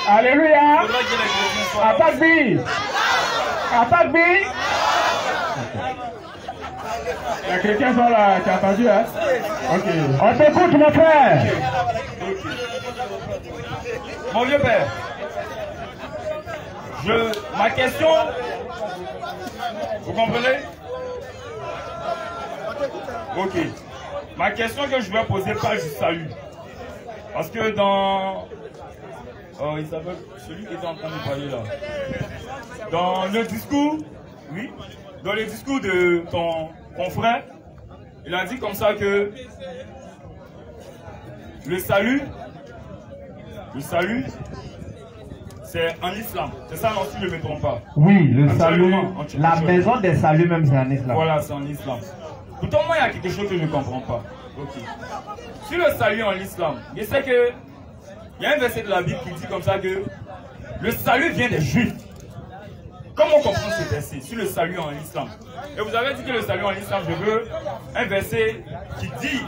Alléluia. Attaque B. Attaque B. Les chrétiens sont là, tu as entendu, hein? Ok. On t'écoute, mon frère. Mon vieux père, ma question, vous comprenez? Ok. Ma question que je vais poser parle du salut. Parce que dans... Oh, il s'appelle celui qui était en train de parler là. Dans le discours, oui, dans le discours de ton frère, il a dit comme ça que le salut, c'est en islam. C'est ça, non, si je ne me trompe pas. Oui, le salut, la maison des saluts même, c'est en islam. Voilà, c'est en islam. Pourtant, moi, il y a quelque chose que je ne comprends pas. Ok. Sur le salut en islam, je sais que il y a un verset de la Bible qui dit comme ça que le salut vient des Juifs. Comment comprendre ce verset sur le salut en islam? Et vous avez dit que le salut en islam, je veux un verset qui dit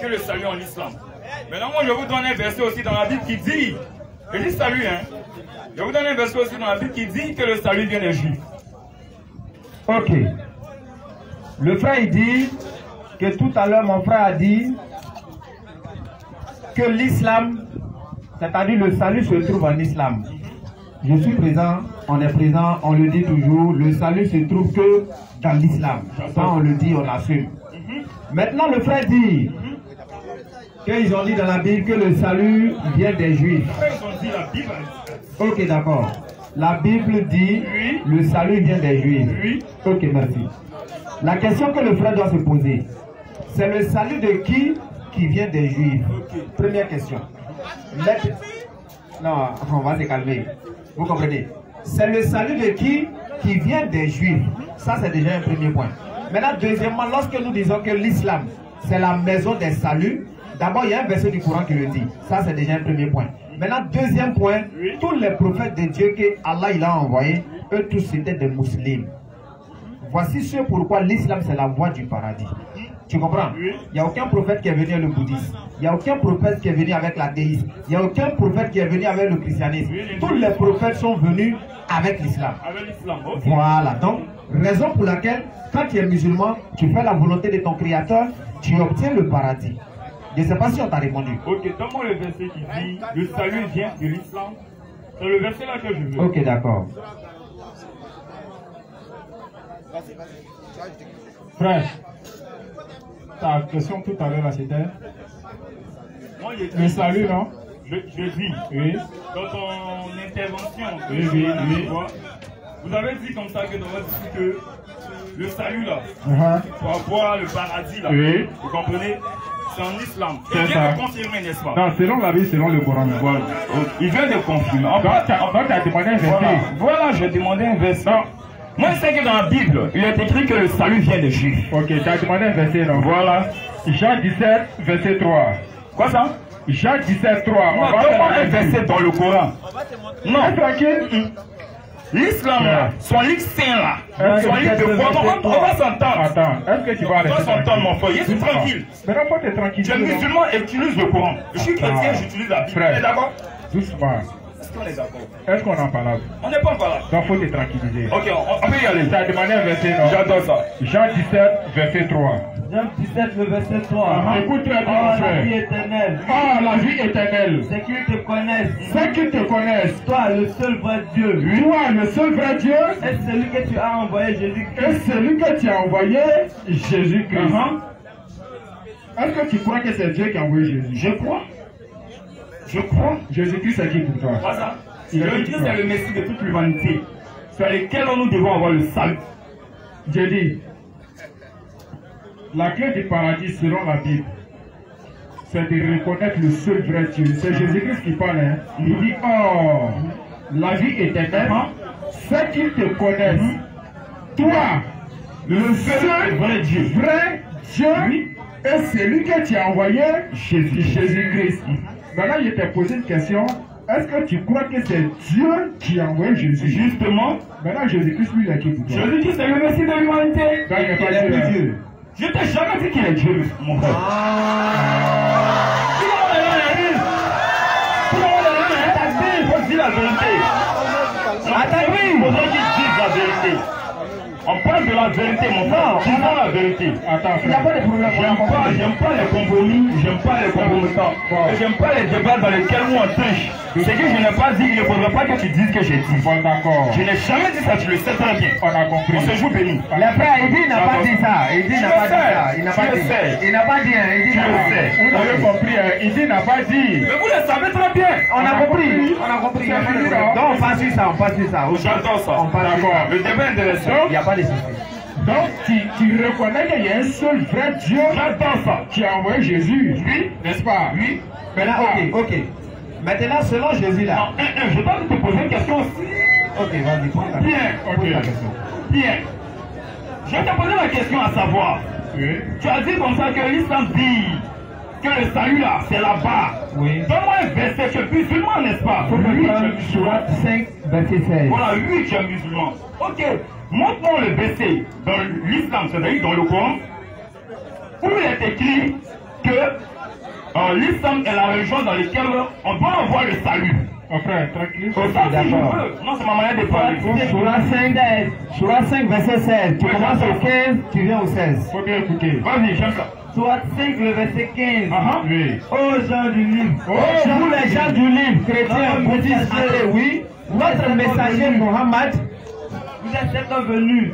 que le salut en islam. Maintenant, moi, je vous donne un verset aussi dans la Bible qui dit, je dis salut, hein. Je vous donne un verset aussi dans la Bible qui dit que le salut vient des Juifs. Ok. Le frère, il dit que tout à l'heure, mon frère a dit que l'islam, c'est-à-dire le salut se trouve en islam. Je suis présent, on est présent, on le dit toujours, le salut se trouve que dans l'islam. Ça, on le dit, on assume. Maintenant, le frère dit qu'ils ont dit dans la Bible que le salut vient des Juifs. Ils ont dit la Bible. Ok, d'accord. La Bible dit le salut vient des Juifs. Oui. Ok, merci. La question que le frère doit se poser, c'est le salut de qui vient des Juifs? Première question. Non, on va se calmer. Vous comprenez? C'est le salut de qui vient des Juifs. Ça, c'est déjà un premier point. Maintenant, deuxièmement, lorsque nous disons que l'islam, c'est la maison des saluts, d'abord, il y a un verset du Coran qui le dit. Ça, c'est déjà un premier point. Maintenant, deuxième point, tous les prophètes de Dieu que Allah il a envoyés, eux tous c'était des musulmans. Voici ce pourquoi l'islam, c'est la voie du paradis. Tu comprends? Il n'y a aucun prophète qui est venu avec le bouddhisme. Il n'y a aucun prophète qui est venu avec l'athéisme. Il n'y a aucun prophète qui est venu avec le christianisme. Tous les prophètes sont venus avec l'islam. Voilà. Donc, raison pour laquelle, quand tu es musulman, tu fais la volonté de ton créateur, tu obtiens le paradis. Je ne sais pas si on t'a répondu. Ok, donne-moi le verset qui dit le salut vient de l'islam. C'est le verset là que je veux. Ok, d'accord. Frère, ta question tout à l'heure, c'était le salut, non? Je dis, oui. Dans ton intervention, oui. Vous avez dit comme ça que dans votre discours que le salut là, pour avoir le paradis là, oui. Vous comprenez? C'est en islam. Il vient de confirmer, n'est-ce pas? Non, selon la Bible, selon le Coran. Voilà. Il vient de confirmer. Donc, tu as demandé un verset. Voilà, je demandais un verset. Moi, je sais que dans la Bible, il est écrit que le salut vient des Juifs. Ok, tu as demandé un verset, non? Voilà. Jean 17, verset 3. Quoi ça? Jean 17, 3. On va faire un verset dans le Coran. Non. Tranquille. L'islam là, son livre saint là, son livre de foi, on va s'entendre. Attends, est-ce que tu vas arrêter? On va s'entendre, mon frère, je suis tranquille. Mais non, pas t'es tranquille. Je suis musulman et j'utilise le Coran. Je suis chrétien, j'utilise la Bible. On est d'accord? Doucement. Est-ce qu'on est d'accord? Est-ce qu'on en parle? On n'est pas là. Donc, faut te tranquilliser. Ok, on peut y aller. Tu as demandé un verset, non? J'adore ça. Jean 17, verset 3. Jean 17, le verset 3. Écoute très bien, mon frère. La vie éternelle. Ah, la vie éternelle. C'est qu'ils te connaissent. C'est qu'ils te connaissent. Toi, le seul vrai Dieu. Toi, le seul vrai Dieu. Et celui que tu as envoyé, Jésus-Christ. Et celui que tu as envoyé, Jésus-Christ. Est-ce que tu crois que c'est Dieu qui a envoyé Jésus? Je crois. Je crois. Jésus-Christ, c'est qui pour toi? Voilà ça. Jésus-Christ, c'est le Messie de toute l'humanité, sur lequel nous devons avoir le salut. J'ai dit, la clé du paradis selon la Bible, c'est de reconnaître le seul vrai Dieu. C'est Jésus-Christ qui parle. Hein? Il dit, oh, la vie éternelle, c'est qu'ils te connaissent. Toi, le seul vrai Dieu, et celui que tu as envoyé, Jésus-Christ. Maintenant, je t'ai posé une question. Est-ce que tu crois que c'est Dieu qui a envoyé Jésus? Justement. Maintenant, Jésus-Christ, lui, il est qui pour toi? Jésus-Christ, c'est le Messie de l'humanité. Donc, il n'est pas Dieu. Je t'ai jamais dit qu'il est Dieu, mon frère. la vérité. Attends, oui. Il faudrait qu'ils disent la vérité. On parle de la vérité, mon frère. Disons la vérité. Attends, Il n'y a pas de problème. J'aime pas les compromis, j'aime pas les compromettants. Et j'aime pas les débats dans lesquels on triche. C'est que je n'ai pas dit, il ne faudrait pas que tu dises que j'ai dit. Bon, d'accord. Je n'ai jamais dit ça, tu le sais très bien. On a compris. On se joue béni. Le frère, il dit, il n'a pas dit ça. Il dit, il n'a pas dit ça. Il n'a pas dit. Il n'a pas dit, il dit, Tu le sais. Vous avez compris, il dit n'a pas dit. Mais vous le savez très bien. On a compris. On a compris. Donc, on passe sur ça, on passe sur ça. J'adore ça. On passe sur ça. Le débat est intéressant. Il n'y a pas de souci. Donc, tu reconnais qu'il y a un seul vrai Dieu. J'adore ça. Qui a envoyé Jésus. Oui. N'est-ce pas? Oui. Maintenant, ok. Maintenant, selon Jésus là. Non, je dois te poser une question aussi. Ok, vas-y, pose la Bien. pose la question. Bien. Je vais te poser la question à savoir. Oui. Tu as dit comme ça que l'islam dit que le salut là, c'est là-bas. Oui. Donne-moi un verset, tu es musulman, n'est-ce pas? Faut Oui, tu es prendre musulman. Sourate 5, verset 16. Voilà, oui, tu es musulman. Ok, montre-moi le verset dans l'islam, c'est-à-dire dans le Coran, où il est écrit que l'islam est la religion dans laquelle on doit avoir le salut. Mon frère, tranquille. Ça, si je veux. Non, c'est ma manière de parler. Sourate 5, verset 16. Tu commences au 15, tu viens au 16. Faut bien écouter. Vas-y, j'aime ça. Sourate 5, le verset 15. Oui. Ô gens du livre, Vous les gens du livre, chrétiens, bouddhistes, athées, oui. Notre messager Mohammed, vous êtes certes venus,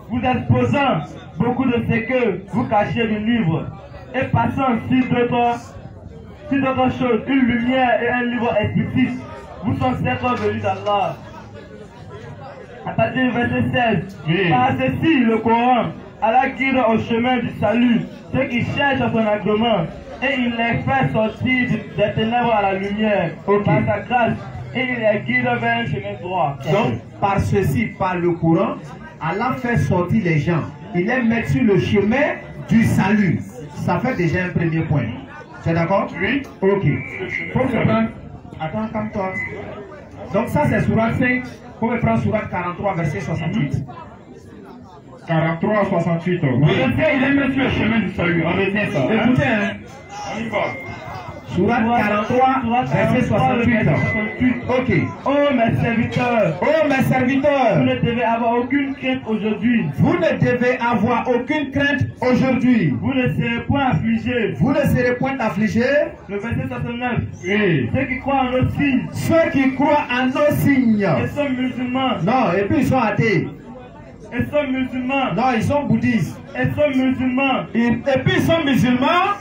vous êtes posant beaucoup de ce que vous cachez du livre, et passant sur d'autres choses, une lumière et un livre explicite, vous sont certes venus d'Allah. À partir du verset 16, Oui. par ceci, le Coran, Allah guide au chemin du salut ceux qui cherchent son agrément, et il les fait sortir des ténèbres à la lumière, par sa grâce, et il les guide vers un chemin droit. donc par ceci, par le Coran, Allah fait sortir les gens. Il les met sur le chemin du salut. Ça fait déjà un premier point. Tu es d'accord? Oui. Ok. Faut me prendre. Attends, calme-toi. Donc ça c'est Sourate 5. Faut me prendre Sourate 43, verset 68. 43, 68. Le verset, il est mis sur le chemin du salut. On retient ça. Hein? Écoutez, hein. On y va. Sourate 43, verset 68. Ok. Oh mes serviteurs, Oh mes vous serviteurs, ne devez avoir aucune crainte aujourd'hui. vous ne devez avoir aucune crainte aujourd'hui. Vous ne serez point affligés. Vous ne serez point affligés. Le verset 69. Oui. Ceux qui croient en nos signes Ceux qui croient en nos signes. et sont musulmans, Non, et puis ils sont athées. et sont musulmans, Non, ils sont bouddhistes. et sont musulmans, Et puis ils sont musulmans.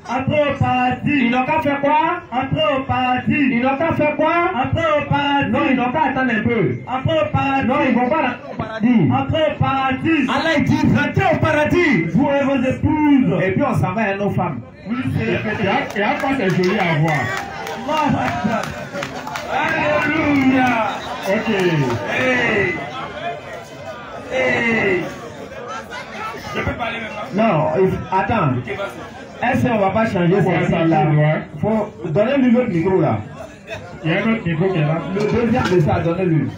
entrez au paradis. Ils n'ont qu'à faire quoi? Entrez au paradis. Ils n'ont qu'à faire quoi? Entrez au paradis. Non, ils n'ont qu'à attendre un peu. Entrez au paradis. Non, ils ne vont pas rentrer au paradis. Entrez au paradis. Allah il dit rentrez au paradis. Vous et vos épouses. Et puis on s'en va à nos femmes. Vous serez fêtés. Et à quoi c'est joli à voir? Allahu Akbar. Alléluia. Ok. Hey. Hey. Je peux parler maintenant? Non, attends. Ok, vas-y. Est-ce qu'on ne va pas changer Ouais, cette ça, là? ouais. Faut donner lui l'autre micro là. Il y a un autre niveau qui est là. Le deuxième de ça, donnez-lui.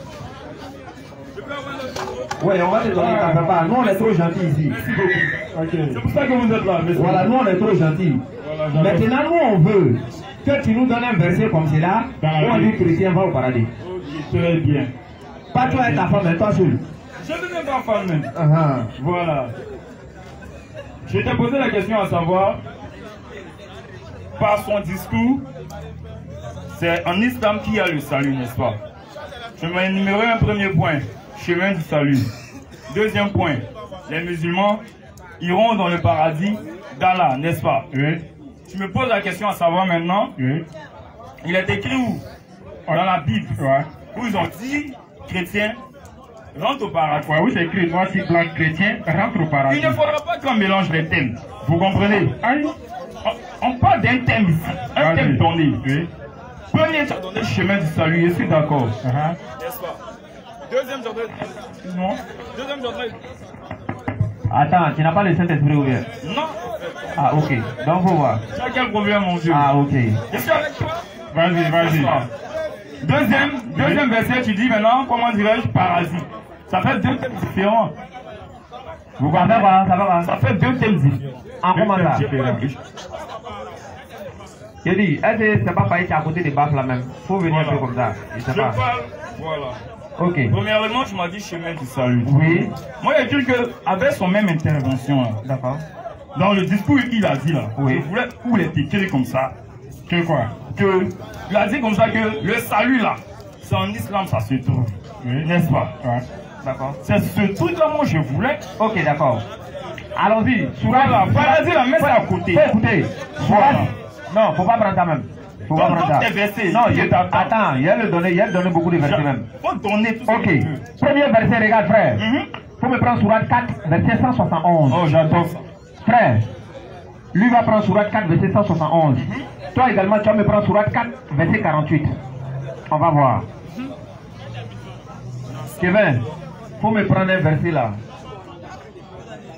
Oui, on va te donner ta papa. Nous on est trop gentils ici. Merci beaucoup. Ok. C'est pour ça que vous êtes là. Merci. Voilà, nous on est trop gentils. Voilà, j'adore. Maintenant, nous on veut que tu nous donnes un verset comme cela. Dans la Où on Bible. dit chrétien va au paradis. Ok, très bien. Pas toi et ta femme, mais toi seul. Je ne viens pas femme même. Uh-huh. Voilà. Je t'ai posé la question à savoir, par son discours, c'est en islam qu'il y a le salut, n'est-ce pas? Je vais énumérer un premier point, chemin du salut. Deuxième point, les musulmans iront dans le paradis d'Allah, n'est-ce pas? Oui. Tu me poses la question à savoir maintenant, Oui. il est écrit où? Dans la Bible, Ouais. où ils ont dit, chrétiens, rentre au paradis. Ouais, oui, c'est écrit noir sur blanc chrétien, rentre au paradis. Il ne faudra pas qu'on mélange les thèmes. Vous comprenez? Aïe. On parle d'un thème ici, un thème donné. Oui. Premier, tu as donné le chemin du salut, je suis d'accord. Uh-huh. Deuxième, non. Deuxième, Attends, tu n'as pas le Saint-Esprit ouvert. non. Ah, ok. Donc, faut voir. Tu as quel problème, mon Dieu? Ah, ok. Je suis avec toi. Vas-y, vas-y. Deuxième verset, tu dis maintenant, comment dirais-je, paradis. Ça fait deux thèmes différents. Vous comprenez pas? Ça va pas? Ça fait deux thèmes différents. En comment ça? Je dis, est-ce que c'est pas failli à côté des baffes là même? Faut venir un peu comme ça. Je sais pas. parle, voilà. Ok. Premièrement, tu m'as dit chemin du salut. Oui. Moi, je dis qu'avec son même intervention, D'accord. dans le discours qu'il a dit là, Oui. je voulais où il était écrit comme ça. Que quoi? Que il a dit comme ça que le salut là, c'est en islam ça se trouve. Oui. N'est-ce pas? Ouais. D'accord. C'est ce truc là, moi je voulais. Ok, d'accord. Allons-y. Voilà, vas-y, la mets ça à côté. Faut écouter. Voilà. Non, faut pas prendre ça même. Faut pas prendre ça. tes versets. Non, attends, il y a le donner beaucoup de versets même. Faut donner tout ce Ok. que tu veux. Premier verset, regarde frère. Faut me prendre Sourate 4, verset 171. Oh, j'adore ça. Frère, lui va prendre Sourate 4, verset 171. Toi également, tu vas me prendre Sourate 4, verset 48. On va voir. Kevin, faut me prendre un verset là.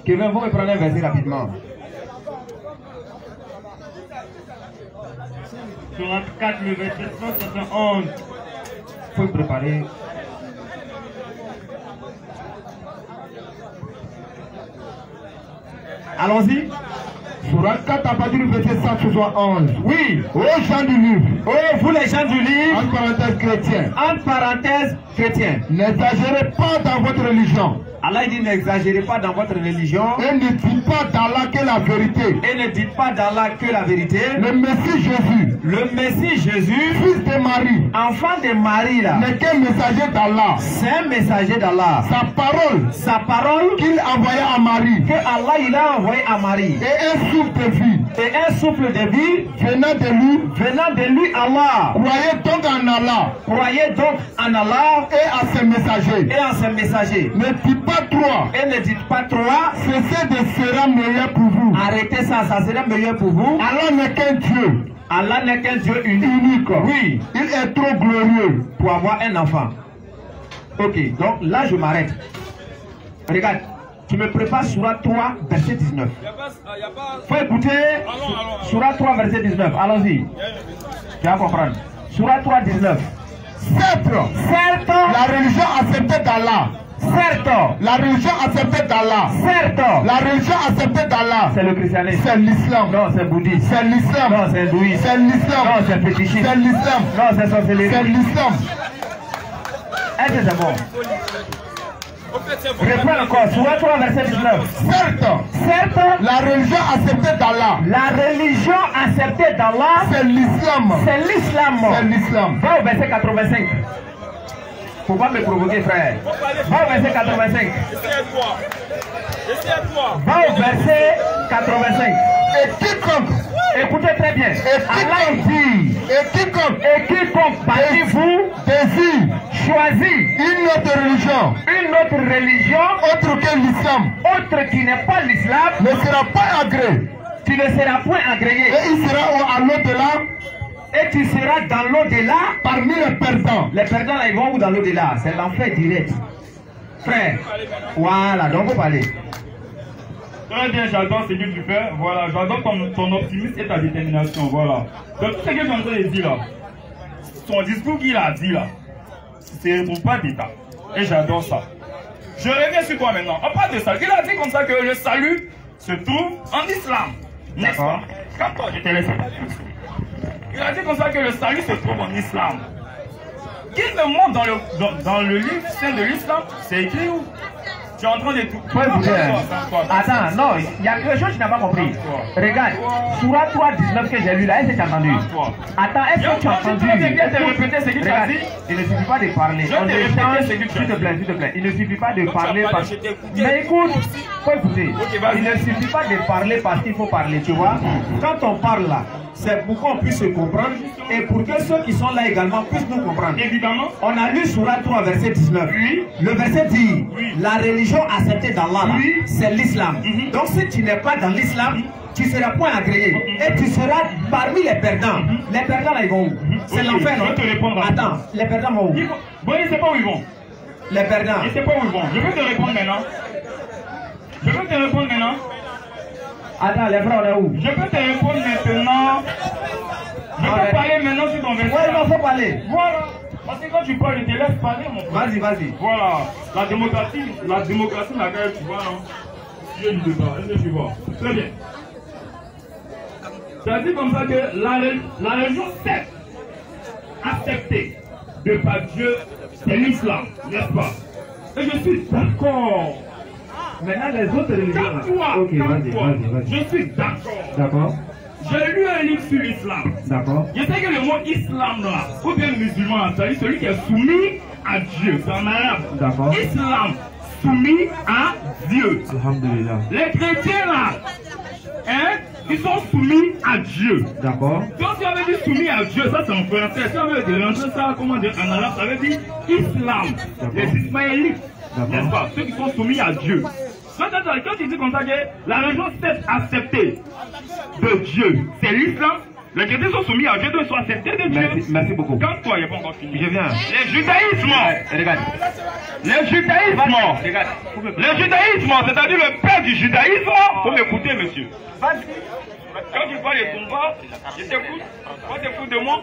Kevin, faut me prendre un verset rapidement. Sourate 4, le verset 171. Faut me préparer. Allons-y. Sourate 4 à partir du verset 171. Oui. Ô gens du livre, Oh, vous les gens du livre, entre parenthèses chrétiens, entre parenthèses, chrétiens. n'exagérez pas dans votre religion Allah dit n'exagérez pas dans votre religion et ne dites pas d'Allah que la vérité. et ne dites pas d'Allah que la vérité. Le Messie Jésus, Le Messie Jésus, fils de Marie, enfant de Marie là, n'est qu'un messager d'Allah. c'est un messager d'Allah. Sa parole Qu'il envoya à Marie que Allah il a envoyé à Marie et un souffle de vie et un souffle de vie venant de lui. venant de lui Allah. Croyez donc en Allah Croyez donc en Allah et à ses messagers. et en ses messagers. Ne dites pas trois, Et ne dites pas trop, ceci de sera meilleur pour vous. arrêtez ça, ça sera meilleur pour vous. Allah n'est qu'un Dieu Allah n'est qu'un Dieu unique. unique. Oui, Il est trop glorieux. pour avoir un enfant. Ok, donc là je m'arrête. Regarde, tu me prépares Sourate 3, verset 19. Faut écouter Sourate 3, verset 19. Allons-y. Tu vas comprendre. Sourate 3, 19. Certes, Certes, la religion acceptée d'Allah. certes, La religion acceptée d'Allah. certes. La religion acceptée d'Allah. C'est le christianisme. C'est l'islam. Non, c'est bouddhisme. C'est l'islam. Non, c'est hindouisme. C'est l'islam. Non, c'est fétichisme. C'est l'islam. Non, c'est sorcellerie. C'est l'islam. Est-ce que c'est bon? Reprends encore. Sourate 3, verset 19. Certes, Certes, la religion acceptée d'Allah. la religion acceptée d'Allah, C'est l'islam. c'est l'islam. C'est l'islam. Va au verset 85. Faut pas me provoquer, frère. Va au verset 85. Va au verset 85. Et quiconque, Écoutez très bien. Allah dit, et quiconque et quiconque parmi vous désire choisit une autre religion une autre religion autre que l'islam autre qui n'est pas l'islam, ne sera pas agréé. tu ne seras point agréé. Et il sera à l'au-delà Et tu seras dans l'au-delà. parmi les perdants. Les perdants là, ils vont où dans l'au-delà? C'est l'enfer direct. Frère, voilà, donc vous parlez. Très bien, j'adore ce que tu fais. Voilà, j'adore ton optimisme et ta détermination. Voilà. Donc, tout ce que je suis en train de dire là, son discours qu'il a dit là, c'est pour pas d'État. Et j'adore ça. Je reviens sur toi maintenant. On parle de ça. Il a dit comme ça que le salut se trouve en islam. N'est-ce pas? Quand toi, je te laisse. Il a dit comme ça que le salut se trouve en islam. Qu'il me montre dans le livre saint de l'islam, c'est écrit où? Tu es en train de tout. Attends, non, il y a quelque chose que tu n'as pas compris. Regarde, Sourate 3, 19 que j'ai lu là, est-ce que tu as entendu? Attends, est-ce que tu as entendu? Répéter ce que tu as dit. Il ne suffit pas de parler. On échange, s'il te plaît, s'il te plaît. Il ne suffit pas de parler parce que. Mais écoute, faut écouter. Il ne suffit pas de parler parce qu'il faut parler, tu vois. Quand on parle là, c'est pour qu'on puisse se comprendre et pour que ceux qui sont là également puissent nous comprendre. Évidemment. On a lu Sourate 3, verset 19. Oui. Le verset dit, Oui. la religion acceptée d'Allah, Oui. c'est l'islam. Donc si tu n'es pas dans l'islam, tu ne seras point agréé. Et tu seras parmi les perdants. Les perdants là, ils vont où? C'est Ok, l'enfer, je non? vais te répondre à Attends, les perdants vont où? Bon, il ne sait pas où ils vont. Les perdants. Il ne sait pas où ils vont. Je vais te répondre maintenant. Je vais te répondre maintenant. Attends, les frères, on est où? Je peux te répondre maintenant. Je peux parler maintenant sur ton verset. Ouais, il faut parler. Voilà. Parce que quand tu parles, je te laisse parler, mon frère. Vas-y, vas-y. Voilà. La démocratie dans laquelle tu vois, non? Je ne sais pas. Est-ce que tu vois? Très bien. Ça dit comme ça que la religion certes acceptée de par Dieu, c'est l'islam, n'est-ce pas? Et je suis d'accord. Maintenant, les autres religions. Calme-toi, Ok, calme-toi. vas-y. Je suis d'accord. D'accord. J'ai lu un livre sur l'islam. D'accord. Je sais que le mot islam là, ou bien musulman, c'est celui qui est soumis à Dieu. C'est en arabe. D'accord. Islam, soumis à Dieu. Alhamdulillah. Les chrétiens là, hein, ils sont soumis à Dieu. D'accord. Donc si on avait dit soumis à Dieu, ça c'est en français. Si on avait déranger ça, comment dire, en arabe, ça veut dire islam. Les ismaélites, n'est-ce pas? Ceux qui sont soumis à Dieu. Quand tu dis comme ça que la religion c'est acceptée de Dieu, c'est l'islam. Les chrétiens sont soumis à Dieu, donc ils sont acceptés de Dieu. Merci beaucoup. Quand toi, il n'y a pas encore fini. Je viens. Les judaïsmes. Regarde. Les judaïsmes. Le judaïsme, c'est-à-dire le père du judaïsme. Faut m'écouter, monsieur. Quand tu parles de combat, je t'écoute. Quand tu écoutes de moi.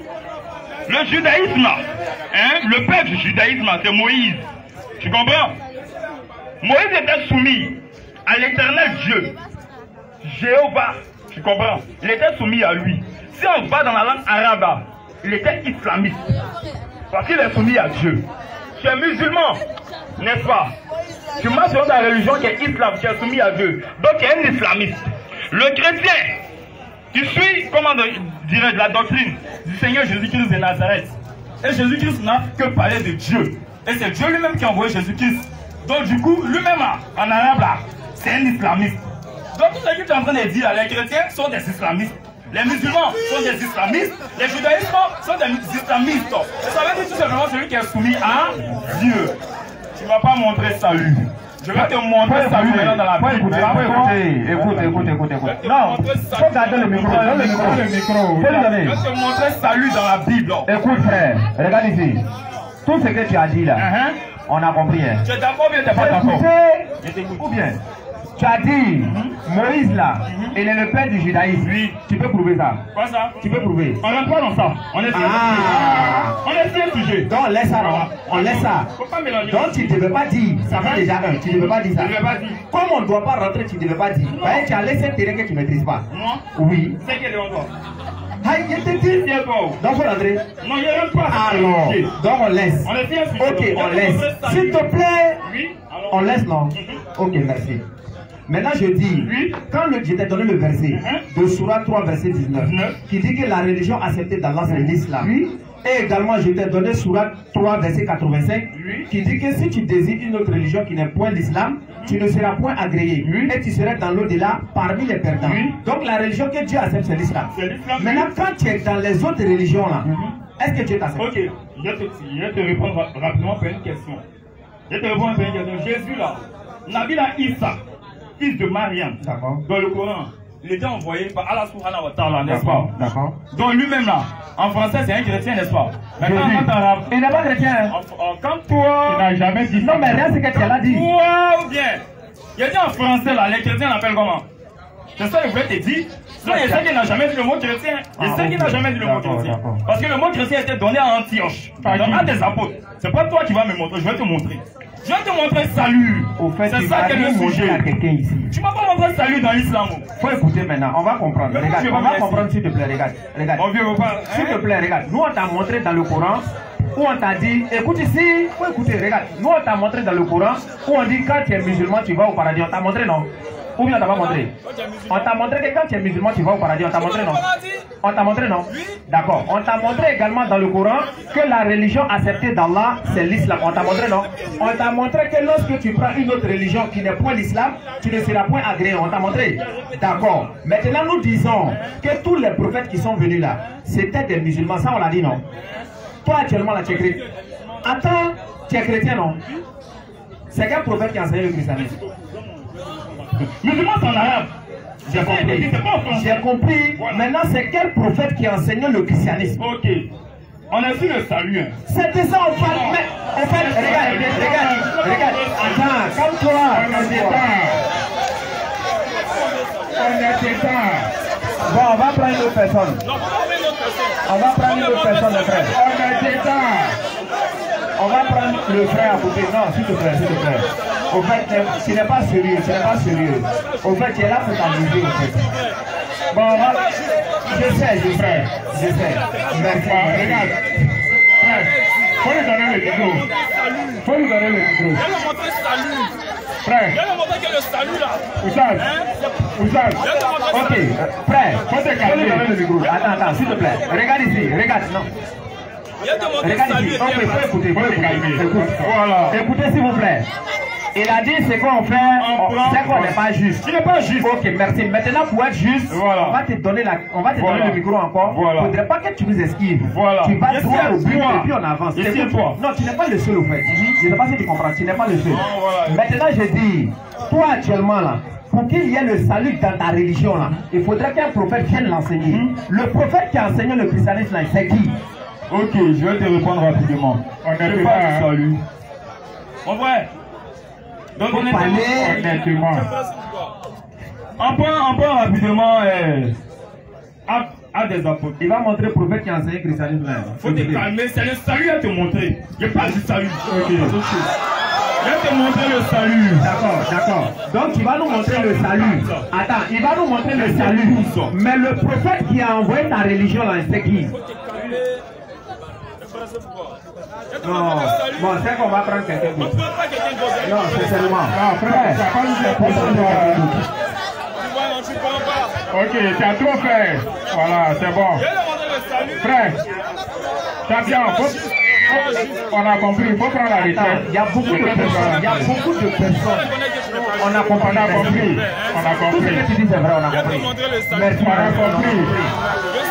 Le judaïsme, hein, le père du judaïsme, c'est Moïse. Tu comprends? Moïse était soumis à l'éternel Dieu, Jéhovah, tu comprends? Il était soumis à lui. Si on va dans la langue arabe, il était islamiste. Parce qu'il est soumis à Dieu. Tu es musulman, n'est-ce pas? Tu marches dans la religion qui est islam, tu es soumis à Dieu. Donc tu es un islamiste. Le chrétien, tu suis, comment dirais-je, la doctrine du Seigneur Jésus-Christ de Nazareth. Et Jésus-Christ n'a que parlé de Dieu. Et c'est Dieu lui-même qui a envoyé Jésus-Christ. Donc du coup, lui-même en arabe là, c'est un islamiste. Donc tout ce que tu es en train de dire, les chrétiens sont des islamistes. Les musulmans sont des islamistes. Les judaïstes sont des islamistes. Et ça veut dire tout simplement celui qui est soumis à Dieu. Tu ne vas pas montrer salut. Je vais te montrer salut maintenant dans la Bible. Écoute. Non, faut garder le micro. Donne le micro. Faut lui donner. Je vais te montrer salut dans la Bible. Écoute frère, regarde ici. Tout ce que tu as dit là, on a compris. Hein. Tu es d'accord ou bien tu n'es pas d'accord? Ou bien, tu as dit, Moïse là, il est le père du judaïsme. Oui. Tu peux prouver ça? Quoi ça? Tu peux prouver. On rentre pas dans ça. On est Ah. On est sur le sujet. Donc laisse ça, non? On laisse ça. Faut pas mélanger. Donc tu ne devais pas dire, ça fait déjà un, tu ne devais pas dire ça. Je ne devais pas dire. Comme on ne doit pas rentrer, tu ne devais pas dire. Ouais, tu as laissé un terrain que tu ne maîtrises pas. Moi? Oui. C'est quel est encore? Ah, je te dis. C'est bon. Donc faut rentrer. Non, il n'y a même pas. Alors, donc on laisse. On est sur le sujet. Ok, on laisse. S'il te plaît, Oui. Alors, on laisse, non? Ok, merci. Maintenant, je dis, Oui. quand je t'ai donné le verset de Surah 3, verset 19, qui dit que la religion acceptée d'Allah, c'est l'islam. Et également, je t'ai donné Surah 3, verset 85, qui dit que si tu désires une autre religion qui n'est point l'islam, tu ne seras point agréé. Et tu seras dans l'au-delà parmi les perdants. Donc, la religion que Dieu accepte, c'est l'islam. Maintenant, quand tu es dans les autres religions, là, est-ce que Dieu t'accepte? ok, je vais te répondre rapidement pour une question. Je vais te répondre pour une question. Jésus là, Nabila Issa, fils de Mariam, dans le Coran, il était envoyé par Allah subhanahu wa ta'ala, n'est-ce pas? D'accord. Donc lui-même là, en français c'est un chrétien, n'est-ce pas? Maintenant, quand en arabe, Il n'est pas chrétien. quand toi, Il n'a jamais dit Non, mais rien, c'est que tu l'as dit. toi ou bien, il a dit en français là, les chrétiens l'appellent comment? C'est ça que je voulais te dire. Sinon, il y a ceux qui n'ont jamais dit le mot chrétien. Il y a ceux qui n'ont jamais dit le mot chrétien. Parce que le mot chrétien était donné à Antioche, dans un des apôtres. C'est pas toi qui vas me montrer, je vais te montrer. Je vais te montrer salut. Au fait, C'est tu ça vas qui est le rien montrer à sujet. quelqu'un ici. Tu m'as pas montré salut dans l'islam. Faut écouter maintenant, on va comprendre. Mais Regarde, je vais on va pas comprendre s'il te plaît, regarde. Mon vieux pas. S'il te plaît, regarde. Nous on t'a montré dans le Coran où on t'a dit, écoute ici, faut écouter, regarde. Nous on t'a montré dans le Coran où on dit quand tu es musulman, tu vas au paradis. On t'a montré non? Ou bien on t'a pas montré? On t'a montré que quand tu es musulman, tu vas au paradis. On t'a montré non? On t'a montré non? D'accord. On t'a montré également dans le Coran que la religion acceptée d'Allah, c'est l'islam. On t'a montré non? On t'a montré que lorsque tu prends une autre religion qui n'est point l'islam, tu ne seras point agréé. On t'a montré? D'accord. Maintenant, nous disons que tous les prophètes qui sont venus là, c'était des musulmans. Ça, on l'a dit non? Toi, actuellement, là, tu es chrétien. Attends, tu es chrétien non? C'est quel prophète qui a enseigné le christianisme? Musulman c'est en arabe. J'ai compris. Maintenant, c'est quel prophète qui a enseigné le christianisme? Ok. On est sur le salut. Hein. C'était ça, on parle. Mais en fait, regarde. Attends, calme-toi. On était pas. Bon, on va prendre une autre personne. On va prendre une autre personne, le frère. On était pas. On va prendre le frère à côté. Non, s'il te plaît. Au fait, ce n'est pas sérieux, Au fait, tu es là pour t'amuser, au fait. Bon, je sais. Merci. Regarde. Frère, faut lui donner le micro. Faut lui donner le micro. Viens leur montrer le salut. Frère. Viens leur montrer que le salut là. Oussad. Ok, frère, Faut te faut lui calmer. donner le micro. Attends, s'il te plaît. Regarde ici, regarde, non. Viens te montrer le Regarde salut ici. et Ok, viens faut passer. écouter. Écoute. Voilà. Écoutez, s'il vous plaît. Il a dit ce qu'on fait, c'est qu'on n'est pas juste. Tu n'es pas juste. Ok, merci. Maintenant, pour être juste, Voilà. on va te donner Voilà. le micro encore. Voilà. Il ne faudrait pas que tu nous esquives. Voilà. Tu vas Ici, droit au but toi. et puis on avance. Ici, Écoute, toi. non, tu n'es pas le seul au fait. Je ne sais pas si tu comprends. Tu n'es pas le seul. voilà. Maintenant, je dis, toi actuellement là, pour qu'il y ait le salut dans ta religion là, il faudrait qu'un prophète vienne l'enseigner. Le prophète qui a enseigné le christianisme là, c'est qui? Ok, je vais te répondre rapidement. Honnêtement, salut. Mon frère. Donc Faut honnêtement. parler. Honnêtement. On prend rapidement à des apôtres. Il va montrer le prophète qui a enseigné le christianisme là. Faut te calmer, c'est le salut à te montrer. Je parle du salut. Ok. Je vais te montrer le salut. D'accord. Donc il va nous montrer le salut. Attends, il va nous montrer le salut. Mais le prophète qui a envoyé ta religion là, c'est qui? Non, bon, c'est qu'on va prendre quelqu'un On ne d'autre. prend pas quelqu'un d'autre. Non, sincèrement. Non, frère, ça pas nous Tu vois, non, tu prends pas. Ok, tu as trop fait. Voilà, c'est bon. Viens leur montrer le salut. Frère, t'as bien. On a compris, il faut prendre la retraite. Attends, il y a beaucoup de personnes. On a compris. On a compris. On a Tout ce compris. que tu dis, c'est vrai, on a Viens te compris. montrer le salut. Merci, On a compris. Le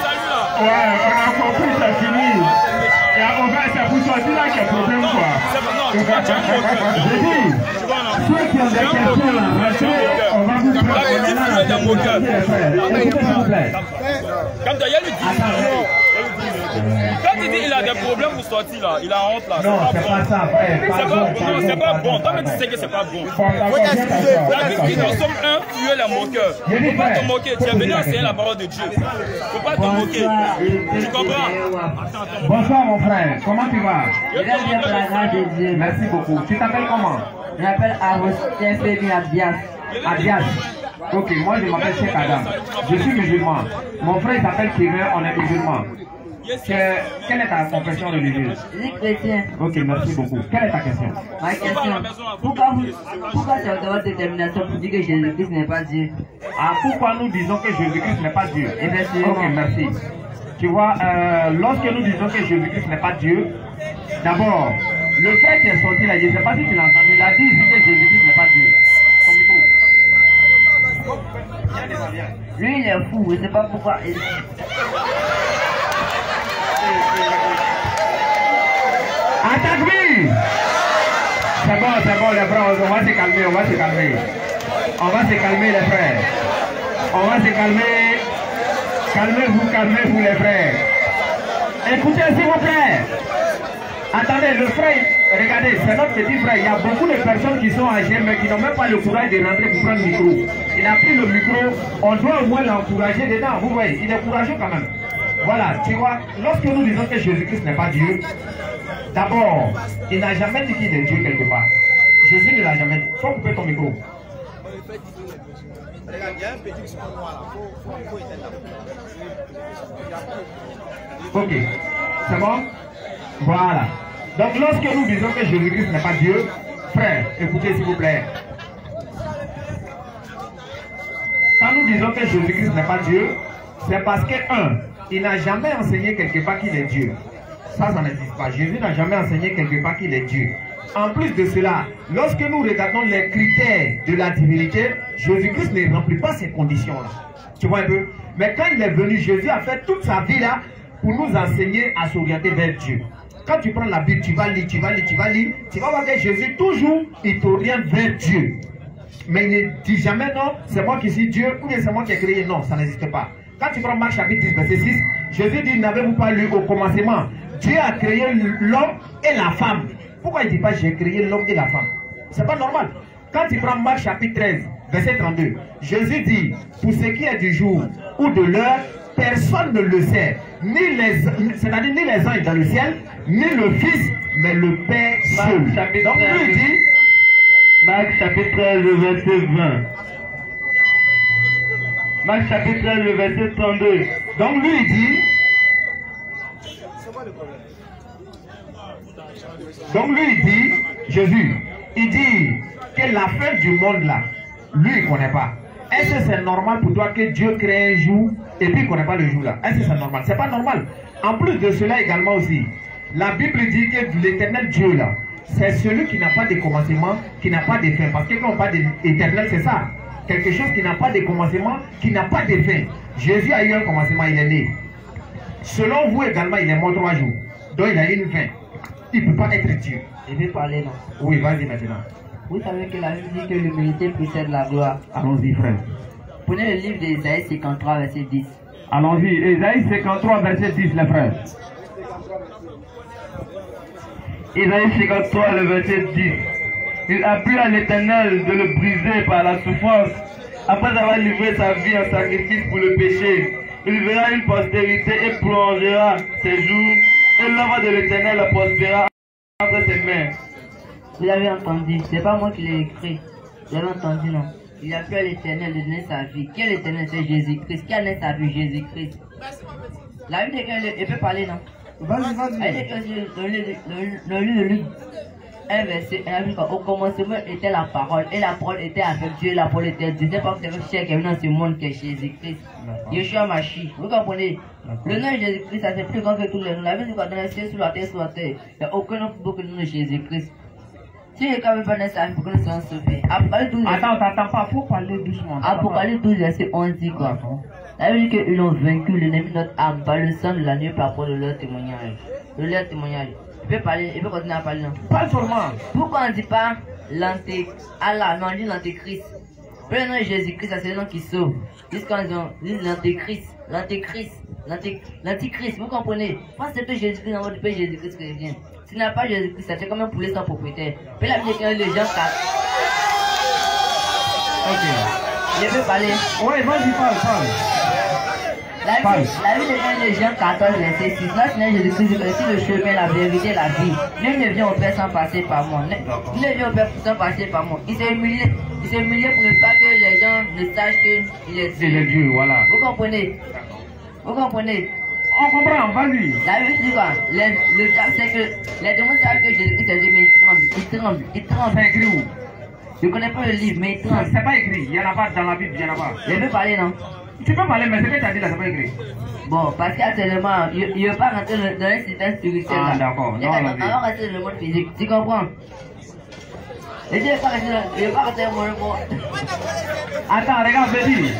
salut là. Ouais, on a compris, c'est fini. Et on va, c'est pour sortir là qu'il y a problème, quoi. C'est pas non, tu vois, tu as un Je dis, Tu vois, non. ceux qui ont des questions là, on va vous Là, il dit que tu es dans mon cœur. Écoutez, s'il vous plaît. Quand il y a le 10 millions. Quand il dit qu'il a des problèmes pour sortir là, il a honte là. Non, c'est pas ça, frère. C'est pas bon. Toi-même, tu sais que c'est pas bon. La Bible dit dans Somme 1, tu es les moqueurs. Il ne faut pas te moquer. Tu es venu enseigner la parole de Dieu. Il ne faut pas te moquer. Tu comprends? Bonsoir mon frère, comment tu vas? Je vais bien pour la grâce de Dieu. Merci beaucoup. Tu t'appelles comment? Je m'appelle Agustin Femi Abias. Abias. Ok, moi je m'appelle Cheikh Adam. Je suis musulman. Mon frère il s'appelle Kevin, on est musulman. Quelle est ta confession religieuse? Je suis chrétien. Ok, merci beaucoup. Quelle est ta question? Ma question, pourquoi tu as votre détermination pour dire que Jésus-Christ n'est pas Dieu? Ah, pourquoi nous disons que Jésus-Christ n'est pas Dieu? Effectivement. Ok, merci. Tu vois, lorsque nous disons que Jésus-Christ n'est pas Dieu, d'abord, le frère qui est sorti là, je ne sais pas si tu l'as entendu, il a dit ici que Jésus-Christ n'est pas Dieu. Ton micro. Lui, il est fou, je ne sais pas pourquoi. Attaque-lui! C'est bon, les frères, on va se calmer. On va se calmer, les frères. On va se calmer. Calmez-vous, les frères. Écoutez, s'il vous plaît. Attendez, le frère, regardez, c'est notre petit frère. Il y a beaucoup de personnes qui sont âgées, mais qui n'ont même pas le courage de rentrer pour prendre le micro. Il a pris le micro, on doit au moins l'encourager dedans. Vous voyez, il est courageux quand même. Voilà, tu vois, lorsque nous disons que Jésus-Christ n'est pas Dieu, d'abord, il n'a jamais dit qu'il est Dieu quelque part. Jésus ne l'a jamais dit. Faut couper ton micro. Ok, c'est bon? Voilà. Donc lorsque nous disons que Jésus-Christ n'est pas Dieu, frère, écoutez s'il vous plaît. Quand nous disons que Jésus-Christ n'est pas Dieu, c'est parce que, il n'a jamais enseigné quelque part qu'il est Dieu. Ça n'existe pas. Jésus n'a jamais enseigné quelque part qu'il est Dieu. En plus de cela, lorsque nous regardons les critères de la divinité, Jésus-Christ ne remplit pas ces conditions-là. Tu vois un peu? Mais quand il est venu, Jésus a fait toute sa vie là pour nous enseigner à s'orienter vers Dieu. Quand tu prends la Bible, tu vas lire, tu vas voir que Jésus, toujours, il t'oriente vers Dieu. Mais il ne dit jamais non, c'est moi qui suis Dieu, ou bien c'est moi qui ai créé. Non, ça n'existe pas. Quand tu prends Marc chapitre 10, verset 6, Jésus dit, n'avez-vous pas lu au commencement, Dieu a créé l'homme et la femme. Pourquoi il ne dit pas j'ai créé l'homme et la femme? C'est pas normal. Quand tu prends Marc chapitre 13, verset 32, Jésus dit, pour ce qui est du jour ou de l'heure, personne ne le sait, c'est-à-dire ni les anges dans le ciel, ni le Fils, mais le Père seul. Donc lui dit, Marc chapitre 13, verset 20. Marc chapitre 13, le verset 32. Donc lui il dit, Jésus, il dit que la fin du monde là, lui il ne connaît pas. Est-ce que c'est normal pour toi que Dieu crée un jour et puis il ne connaît pas le jour là? Est-ce que c'est normal? C'est pas normal. En plus de cela également aussi, la Bible dit que l'éternel Dieu là, c'est celui qui n'a pas de commencement, qui n'a pas de fin. Parce que quand on parle d'éternel, c'est ça. Quelque chose qui n'a pas de commencement, qui n'a pas de fin. Jésus a eu un commencement, il est né. Selon vous également, il est mort 3 jours. Donc il a eu une fin. Il ne peut pas être Dieu. Je vais parler là. Oui, vas-y maintenant. Vous savez que la Bible dit que l'humilité précède la gloire. Allons-y, frère. Prenez le livre d'Ésaïe 53, verset 10. Allons-y, Ésaïe 53, verset 10, les frères. Ésaïe 53, le verset 10. Il a plu à l'Éternel de le briser par la souffrance. Après avoir livré sa vie en sacrifice pour le péché, il verra une postérité et prolongera ses jours. Et l'œuvre de l'Éternel prospérera entre ses mains. Vous avez entendu, c'est pas moi qui l'ai écrit. Vous avez entendu, non? Il a plu à l'Éternel de donner sa vie. Quel Éternel? C'est Jésus-Christ. Qui a donné sa vie? Jésus-Christ. La Bible dit qu'il peut parler, non? Vas-y. Elle dit que dans le livre de Luc, un verset, elle a dit qu'au commencement était la parole, et la parole était avec Dieu, la parole était Dieu. C'est pas que c'est le chien qui est venu dans ce monde qui est Jésus-Christ. Yeshua Mashiach. Vous comprenez? Le nom de Jésus-Christ, ça c'est plus grand que tous les noms. La Bible dit que dans le ciel, sur la terre, il n'y a aucun nom plus beau que le nom de Jésus-Christ. Si les cas ne veulent pas naître, il faut que nous soyons sauvés. Attends, pas, faut parler doucement. Apocalypse 12, verset 11 dit quoi? La Bible dit qu'ils l'ont vaincu, l'ennemi de notre âme, par le sang de l'agneau, par rapport de leur témoignage. De leur témoignage. Il peut parler, il peut continuer à parler. Pas seulement. Pourquoi on ne dit pas Allah, mais on dit l'antéchrist? Le nom de Jésus-Christ, c'est le nom qui sauve. Jusqu'à dit l'antéchrist, l'antéchrist, vous comprenez? Quand c'est que Jésus-Christ dans votre pays, Jésus-Christ qui vient. S'il n'a pas Jésus-Christ, ça fait comme un poulet sans propriétaire. Puis la Bible dit que les gens Ok. Je veux parler. Oui, vas-y, parle. La vie de les gens 14, verset 6. Là, Seigneur Jésus-Christ, c'est le chemin, la vérité, la vie. Nul ne vient au Père sans passer par moi. Nul ne vient au Père sans passer par moi. Il s'est humilié pour ne pas que les gens ne sachent qu'il est Dieu. C'est le Dieu, voilà. Vous comprenez? On comprend, vas-y. La vie dit quoi? Le diable, c'est que les démons savent que Jésus-Christ est Dieu, mais il tremble. C'est écrit où? Je ne connais pas le livre, mais il tremble. C'est pas écrit, il n'y en a pas dans la Bible, il n'y en a pas. Je veux parler, non? Tu peux parler, mais ce que tu as dit là, c'est pas écrit. Bon, parce qu'actuellement, il ne veut pas rentrer dans un système spirituel. Ah, d'accord. On va rester dans le monde physique. Tu comprends? Et Dieu ne veut pas rentrer dans le monde. Attends, regarde, Bédi.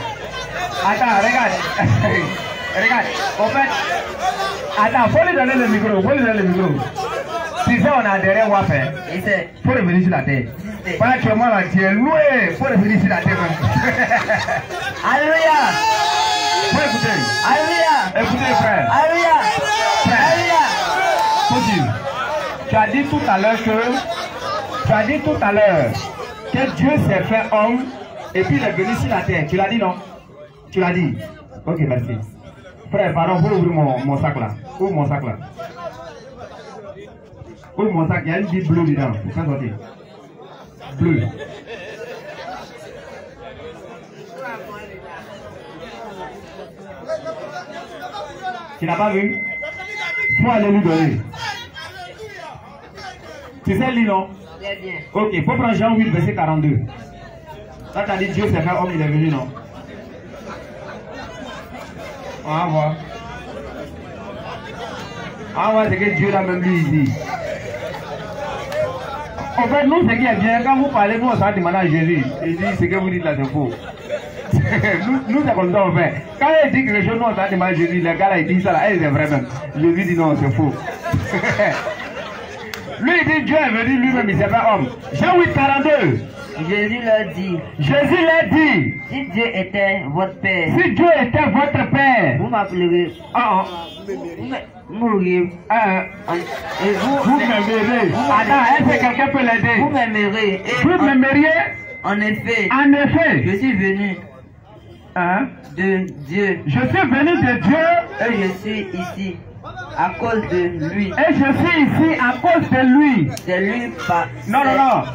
Attends, regarde. Regarde, en fait. Attends, faut lui donner le micro. Tu sais, on a derrière Wafé. Faut revenir sur la terre. Pas que moi, là, tu es loué. Faut revenir sur la terre. Alléluia. Faut écouter. Alléluia. Écoutez, frère. Alléluia. Alléluia. Continue. Tu as dit tout à l'heure que Dieu s'est fait homme et puis il est venu sur la terre. Tu l'as dit, non? Tu l'as dit. Ok, merci. Frère, pardon, faut ouvrir mon sac là. Ouvre mon sac là. Ouvre mon sac, il y a une Bible bleue dedans. Fais sortir. Bleu. Tu n'as pas vu? Faut aller lui donner. Tu sais lire, non? Très bien. Ok, il faut prendre Jean 8, verset 42. Là, tu as dit Dieu s'est fait homme, il est venu, non? On va voir. On va voir ce que Dieu là même lui dit. En fait, nous, ce qui est bien, quand vous parlez, nous, on s'en demande à Jésus. Il dit, ce que vous dites là, c'est faux. nous, c'est comme ça, on fait. Quand il dit quelque chose, nous, on s'en demande à Jésus. Le gars là, il dit ça là, c'est vrai même. Jésus dit non, c'est faux. Lui, il dit, Dieu est venu lui-même, il s'est fait homme. Jean 8, 42. Jésus leur dit. Si Dieu était votre Père. Père. Vous m'appellerez. Vous m'aurez. Et vous m'aimerez. Attends, est-ce que quelqu'un peut l'aider? Vous m'aimerez. Vous m'aimeriez? En effet. Je suis venu. De Dieu. Je suis venu de Dieu. Et je suis ici. À cause de lui. C'est lui pas. Non.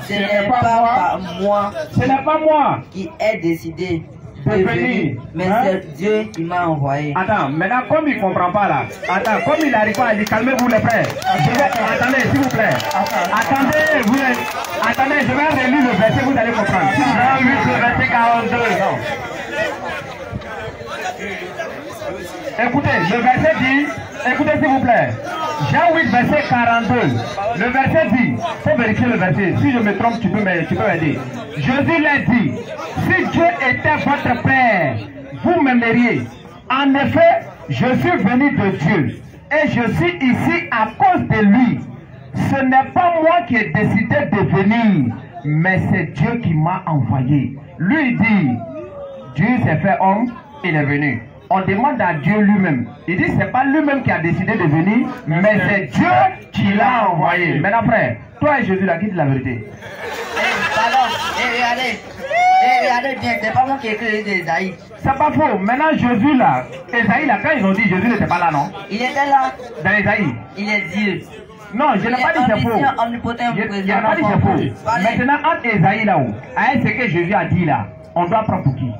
Ce n'est pas moi. Ce n'est pas moi qui ai décidé devenu, mais c'est Dieu qui m'a envoyé. Attends, maintenant, comme il ne comprend pas là, attends, comme il n'arrive pas à dire, calmez-vous les frères. Attendez, s'il vous plaît. Attendez, attendez, je vais relire le verset, vous allez comprendre. Jean 8, le verset 42. Écoutez, le verset dit, écoutez s'il vous plaît. Jean 8, verset 42. Le verset dit, il faut vérifier le verset. Si je me trompe, tu peux m'aider. Jésus l'a dit, si Dieu était votre Père, vous m'aimeriez. En effet, je suis venu de Dieu. Et je suis ici à cause de lui. Ce n'est pas moi qui ai décidé de venir, mais c'est Dieu qui m'a envoyé. Lui dit, Dieu s'est fait homme, il est venu. On demande à Dieu lui-même. Il dit, c'est pas lui-même qui a décidé de venir, mais c'est Dieu qui l'a envoyé. Maintenant, frère, toi et Jésus, là, qui dit la vérité? Pardon, regardez bien, c'est pas moi qui ai écrit d'Ésaïe. C'est pas faux. Maintenant, Jésus, là, Ésaïe, là, quand ils ont dit Jésus n'était pas là, non? Il était là. Dans Ésaïe. Il est Dieu. Non, je n'ai pas dit c'est faux. Je n'ai pas dit c'est faux. Maintenant, entre Ésaïe là-haut, avec ce que Jésus a dit là, on doit prendre pour qui?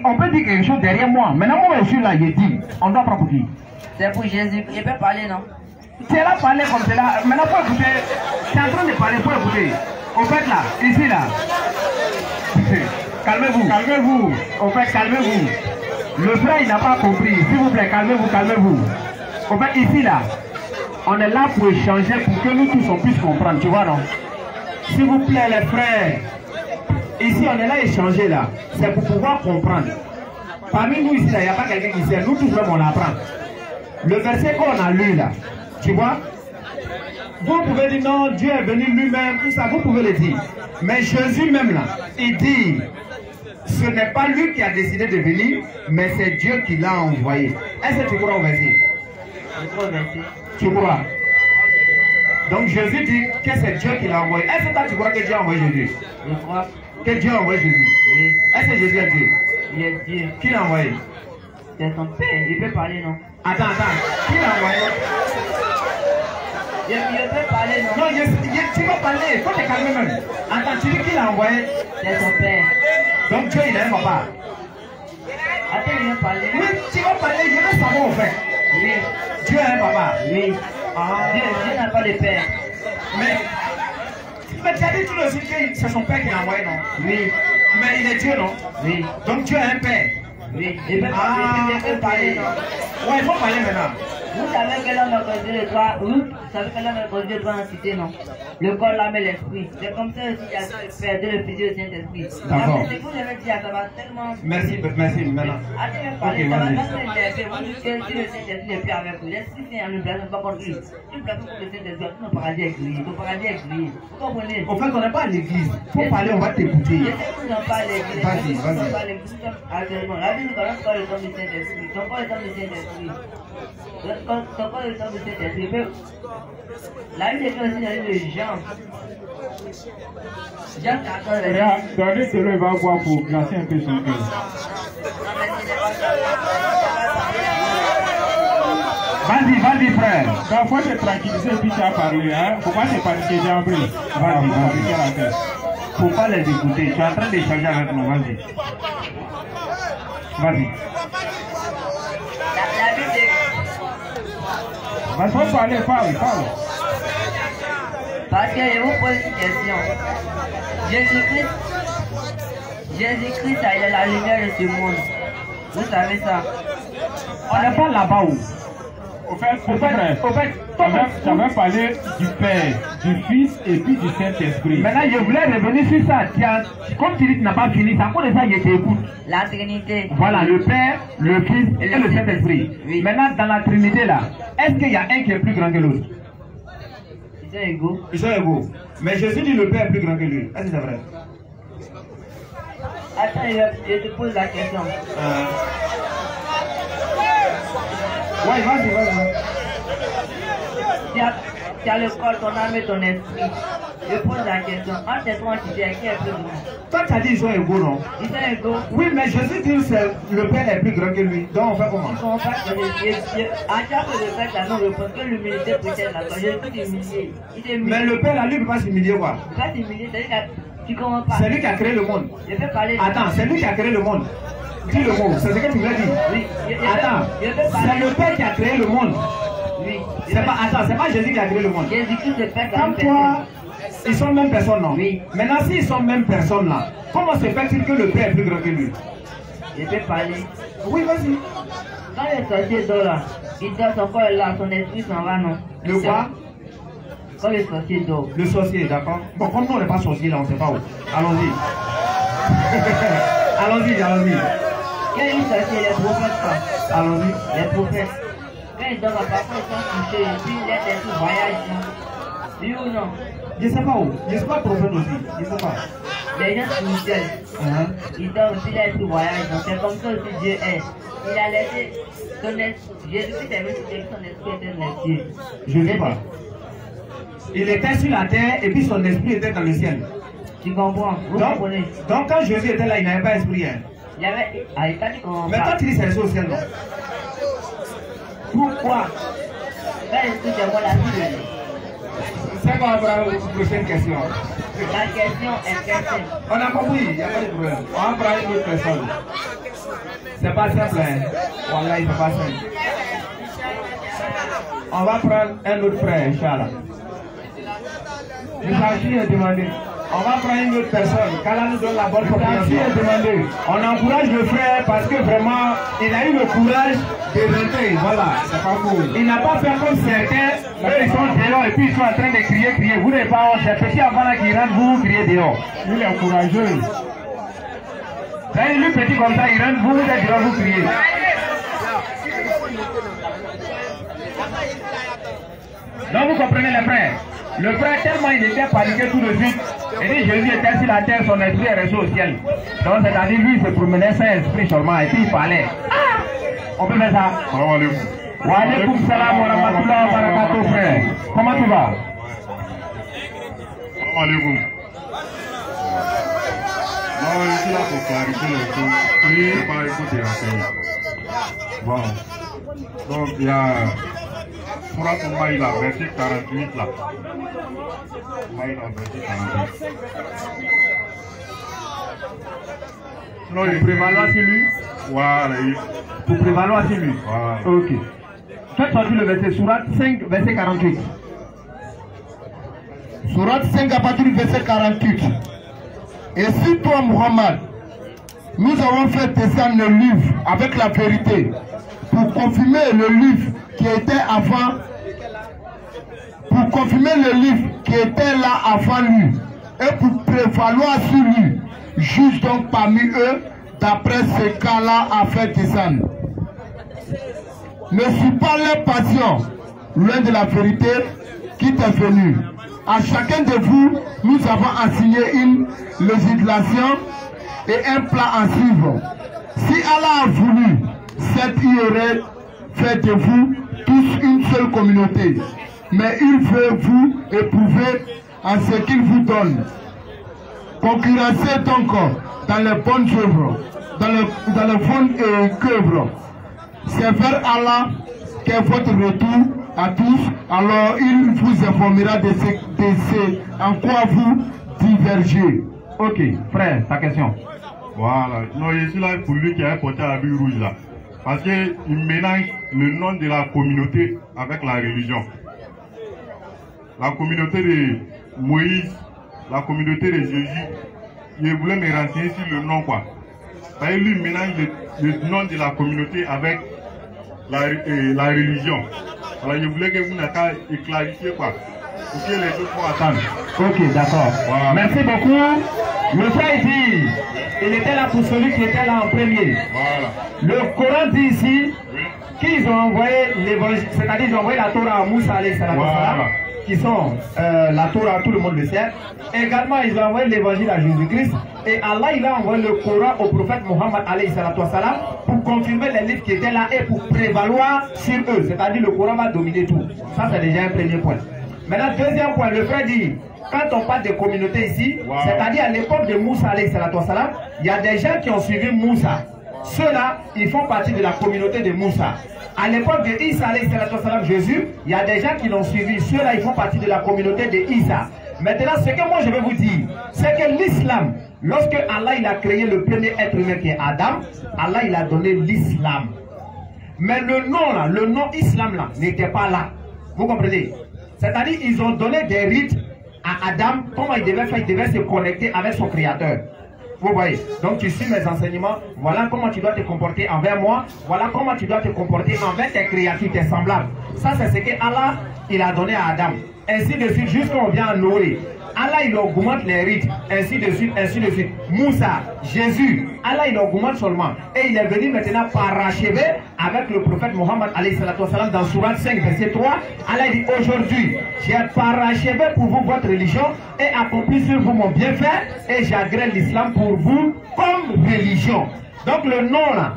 On peut dire quelque chose derrière moi. Maintenant, moi, je suis là, je dis, on doit prendre pour qui? C'est pour Jésus. Il peut parler, non? Tu es là, parler comme cela. Maintenant, pour écouter, tu es en train de parler, pour écouter. Au fait, là, ici, là. Calmez-vous. Calmez-vous. Au fait, calmez-vous. Le frère, il n'a pas compris. S'il vous plaît, calmez-vous, calmez-vous. Au fait, ici, là, on est là pour échanger, pour que nous tous, on puisse comprendre. Tu vois, non? S'il vous plaît, les frères. Ici, on est là à échanger, là. C'est pour pouvoir comprendre. Parmi nous, ici, là, il n'y a pas quelqu'un qui sait. Nous, tous, on apprend. Le verset qu'on a lu, là, tu vois, vous pouvez dire non, Dieu est venu lui-même, tout ça, vous pouvez le dire. Mais Jésus même, là, il dit, ce n'est pas lui qui a décidé de venir, mais c'est Dieu qui l'a envoyé. Est-ce que tu crois au verset? Je crois au verset. Tu crois? Donc Jésus dit que c'est Dieu qui l'a envoyé. Est-ce que toi, tu crois que Dieu a envoyé Jésus? Je crois. Que Dieu a envoyé Jésus? Oui. Est-ce que Jésus est Dieu? Il est Dieu. Qui l'a envoyé? C'est son Père. Il peut parler, non? Attends. Qui l'a envoyé? Je peux parler, non? Non, tu vas parler. Il faut te calmer même. Attends, tu dis qui l'a envoyé? C'est son Père. Donc Dieu, il a un papa. Attends, il vient parler. Oui, tu vas parler. Je veux savoir au fait. Oui. Dieu a un papa. Oui. Dieu n'a pas de Père. Mais tu as dit tout aussi que c'est son père qui l'a envoyé, non? Oui. Mais il est Dieu, non? Oui. Donc Dieu a un père. Oui. Il peut parler, non? Ouais, il faut parler maintenant. Vous savez que l'homme a causé le droit, vous savez que l'homme a causé le droit en cité, non? Le corps, l'âme et l'esprit. C'est comme ça aussi qu'il a perdu le Fils et le Saint-Esprit. D'accord. C'est que vous avez dit, ça va tellement. Merci, maintenant. Attends, parler, ça va tellement intéresser. Vous dites que si le Saint-Esprit n'est plus avec vous, l'Esprit Saint ne blasphème pas contre lui. Si vous blasphème contre le Saint-Esprit, ton paradis est grillé. Ton paradis est grillé. Vous comprenez? Au fait, on n'est pas à l'église. Pour parler, on va t'écouter. Je sais que vous n'en parlez pas. Vas-y. Actuellement, la Bible nous connaît pas le temps du Saint-Esprit. Ton corps est le temps du Saint-Esprit. Ton corps est le temps du Saint-Esprit. La Bible est aussi dans le livre de Jean. Jean 14, verset. Donnez que le va voir pour glacer un peu son cœur. Vas-y, frère. Quand faut te tranquilliser et puis tu as parlé, hein. Faut pas te paniquer, j'ai appris. Vas-y. Faut pas les écouter. Tu es en train d'échanger avec nous. Vas-y. La Bible dit. Faut parler, parle. Parce que je vous pose une question. Jésus-Christ, il est la lumière de ce monde. Vous savez ça? On n'est pas là-bas où? Au fait, j'avais parlé du Père, du Fils et puis du Saint-Esprit. Maintenant, je voulais revenir sur ça. Comme tu dis, tu n'as pas fini, ça pour ça, je t'écoute. La Trinité. Voilà, le Père, le Fils et le Saint-Esprit. Oui. Maintenant, dans la Trinité, là, est-ce qu'il y a un qui est plus grand que l'autre? Ils sont égaux. Ils sont égaux. Mais Jésus dit le Père est plus grand que lui. Est-ce que c'est vrai? Attends, je te pose la question. Ouais, vas-y. Tu as le corps, ton âme et ton esprit. Je pose la question. Entre tes trois entités, qui est plus grand? Toi, tu as dit qu'ils sont égaux, non? Ils sont égaux. Oui, mais Jésus dit que le Père est plus grand que lui. Donc, on fait comment? Ils sont pas que en tant que le Père, ça nous répond que l'humilité précède la foi. Jésus est humilié. Il est humilié. Mais le Père, là, lui, ne peut pas s'humilier, quoi. Il ne peut pas s'humilier, c'est-à-dire Tu comprends pas? C'est lui qui a créé le monde. Je peux parler. Attends, c'est lui qui a créé le monde. Dis le mot, c'est ce que tu voulais dire. Oui. Attends, c'est le Père qui a créé le monde. Oui. Attends, c'est pas Jésus qui a créé le monde. Jésus-Christ est Père Comme toi, ils sont même personne, non? Oui. Maintenant, s'ils sont même personne là, comment se fait-il que le Père est plus grand que lui? Je peux parler. Oui, vas-y. Quand le sorcier dort là, il dort, son corps est là, son esprit s'en va, non? Le quoi? Quand le sorcier dort. Le sorcier, d'accord. Bon, comme nous on n'est pas sorcier là, on ne sait pas où. Allons-y. allons-y. Quand il est sorcier, les prophètes quoi? Allons-y. Les prophètes. Quand ils dorment, parfois ils sont couchés et puis les esprits voyagent. Oui ou non? Je ne sais pas où. Je ne suis pas prophète aussi. Je ne sais pas. Les gens spirituels, ils dorment puis les esprits voyagent. Donc c'est comme ça aussi Dieu est. Il a laissé son esprit. Jésus-Christ est venu que son esprit était dans les cieux. Je ne sais pas. Il était sur la terre et puis son esprit était dans le ciel. Tu comprends? Vous comprenez? Donc quand Jésus était là, il n'avait pas esprit. Hein. Il y avait. Ah, il t'a dit qu'on. Mais quand tu dis c'est au ciel, non? Pourquoi? Quand l'esprit de moi la vie. C'est quoi la prochaine question? La question est très simple. On a compris, il n'y a pas de problème. On va prendre une autre personne. C'est pas simple, hein? Voilà, c'est pas simple. On va prendre un autre frère, Inch'Allah. Le Sachi est demandé. On va prendre une autre personne. Qu'Allah nous donne la bonne compréhension. Est demandé. On encourage le frère parce que vraiment, il a eu le courage de rentrer. Voilà, c'est pas cool. Il n'a pas fait comme certains. Eux, ils sont dehors et puis ils sont en train de crier. Vous n'avez pas honte. C'est petit avant là qui rentre, vous criez dehors. Il est courageux. Quand il est petit comme ça, il rentre, vous êtes dehors, vous criez. Donc vous comprenez les frères. Le frère, tellement il était paniqué tout de suite, et dit Jésus était sur la terre, son esprit est resté au ciel. Donc c'est-à-dire lui, il se promenait sans esprit seulement, et puis il parlait. Ah, on peut faire ça. Wa alaikum salam wa rahmatullahi wa barakatuh, frère. Comment tu vas? Salam alaikum. Non, je suis là pour clarifier les choses. Oui, pas écouter la Bon. Donc il y a... Pour la il a verset 48 là. Il a verset 48. Non, il prévaloir sur lui. Voilà. Pour prévaloir sur lui. Voilà. Ok. Faites sortir le verset, Surat 5, verset 48. Surat 5 à partir du verset 48. Et si toi, Muhammad, nous avons fait descendre le livre avec la vérité pour confirmer le livre qui était avant, pour confirmer le livre qui était là avant lui, et pour prévaloir sur lui, juge donc parmi eux, d'après ce qu'Allah a fait descendre. Ne suis pas leur passion, loin de la vérité qui t'est venue. À chacun de vous, nous avons assigné une législation et un plan à suivre. Si Allah a voulu, certes il aurait fait de vous tous une seule communauté. Mais il veut vous éprouver en ce qu'il vous donne. Concurrencez donc dans les bonnes œuvres, dans les bonnes œuvres. C'est vers Allah qu'est votre retour à tous. Alors il vous informera de ce en quoi vous divergez. Ok, frère, ta question. Voilà. Non, je suis là pour lui qui a porté la bille rouge là. Parce qu'il mélange le nom de la communauté avec la religion. La communauté de Moïse, la communauté de Jésus, il voulait me renseigner sur le nom quoi. Parce que lui mélange le nom de la communauté avec la religion. Alors je voulais que vous n'ayez clarifié quoi. Pour que les autres puissent attendre. Ok, d'accord. Voilà. Merci beaucoup. Le frère dit, il était là pour celui qui était là en premier. Voilà. Le Coran dit ici qu'ils ont envoyé l'évangile, c'est-à-dire ils ont envoyé la Torah à Moussa alayhi salam, Voilà. qui sont la Torah, tout le monde le sait. Également, ils ont envoyé l'évangile à Jésus-Christ. Et Allah, il a envoyé le Coran au prophète Mohammed alayhi salam pour confirmer les livres qui étaient là et pour prévaloir sur eux. C'est-à-dire le Coran va dominer tout. Ça, c'est déjà un premier point. Maintenant, deuxième point, le frère dit, quand on parle de communauté ici, c'est-à-dire à l'époque de Moussa alayhi salam, il y a des gens qui ont suivi Moussa. Ceux-là, ils font partie de la communauté de Moussa. À l'époque de Isa alayhi salam, Jésus, il y a des gens qui l'ont suivi. Ceux-là, ils font partie de la communauté de Isa. Maintenant, ce que moi je vais vous dire, c'est que l'islam, lorsque Allah il a créé le premier être humain qui est Adam, Allah il a donné l'islam. Mais le nom là, le nom islam là, n'était pas là. Vous comprenez? C'est-à-dire ils ont donné des rites à Adam, comment il devait faire, il devait se connecter avec son créateur. Vous voyez? Donc tu suis mes enseignements, voilà comment tu dois te comporter envers moi, voilà comment tu dois te comporter envers tes créatures, tes semblables. Ça c'est ce que Allah il a donné à Adam. Ainsi de suite, jusqu'on vient à Noé. Allah il augmente les rites, ainsi de suite, ainsi de suite. Moussa, Jésus, Allah il augmente seulement. Et il est venu maintenant parachever avec le prophète Mohammed dans Sourate 5 verset 3. Allah dit aujourd'hui, j'ai parachevé pour vous votre religion et accompli sur vous mon bienfait et j'agrée l'islam pour vous comme religion. Donc le nom là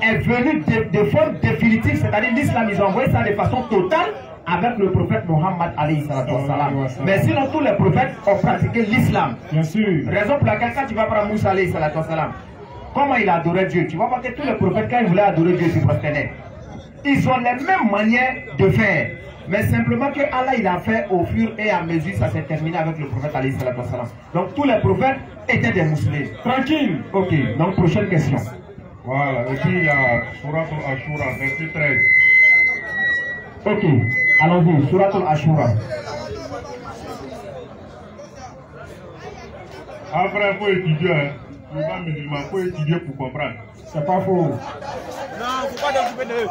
est venu de forme définitive, c'est-à-dire l'islam ils ont envoyé ça de façon totale avec le prophète Mohammed alayhi salatu wassalam. Mais sinon tous les prophètes ont pratiqué l'islam. Bien sûr. Raison pour laquelle quand tu vas prendre Moussa alayhi salatu wassalam, comment il a adoré Dieu, tu vas voir que tous les prophètes quand ils voulaient adorer Dieu, ils prosternaient. Ils ont les mêmes manières de faire. Mais simplement que Allah il a fait au fur et à mesure, ça s'est terminé avec le prophète alayhi salatu wassalam. Donc tous les prophètes étaient des musulmans. Tranquille. Ok, donc prochaine question. Voilà, et puis il y a Surat al-Ashura, verset 13. Ok, allons-y, Surat al-Ashura. Après, il faut étudier, hein. Le pas musulman, il faut étudier pour comprendre. C'est pas faux. Non, il ne faut pas découper de eux.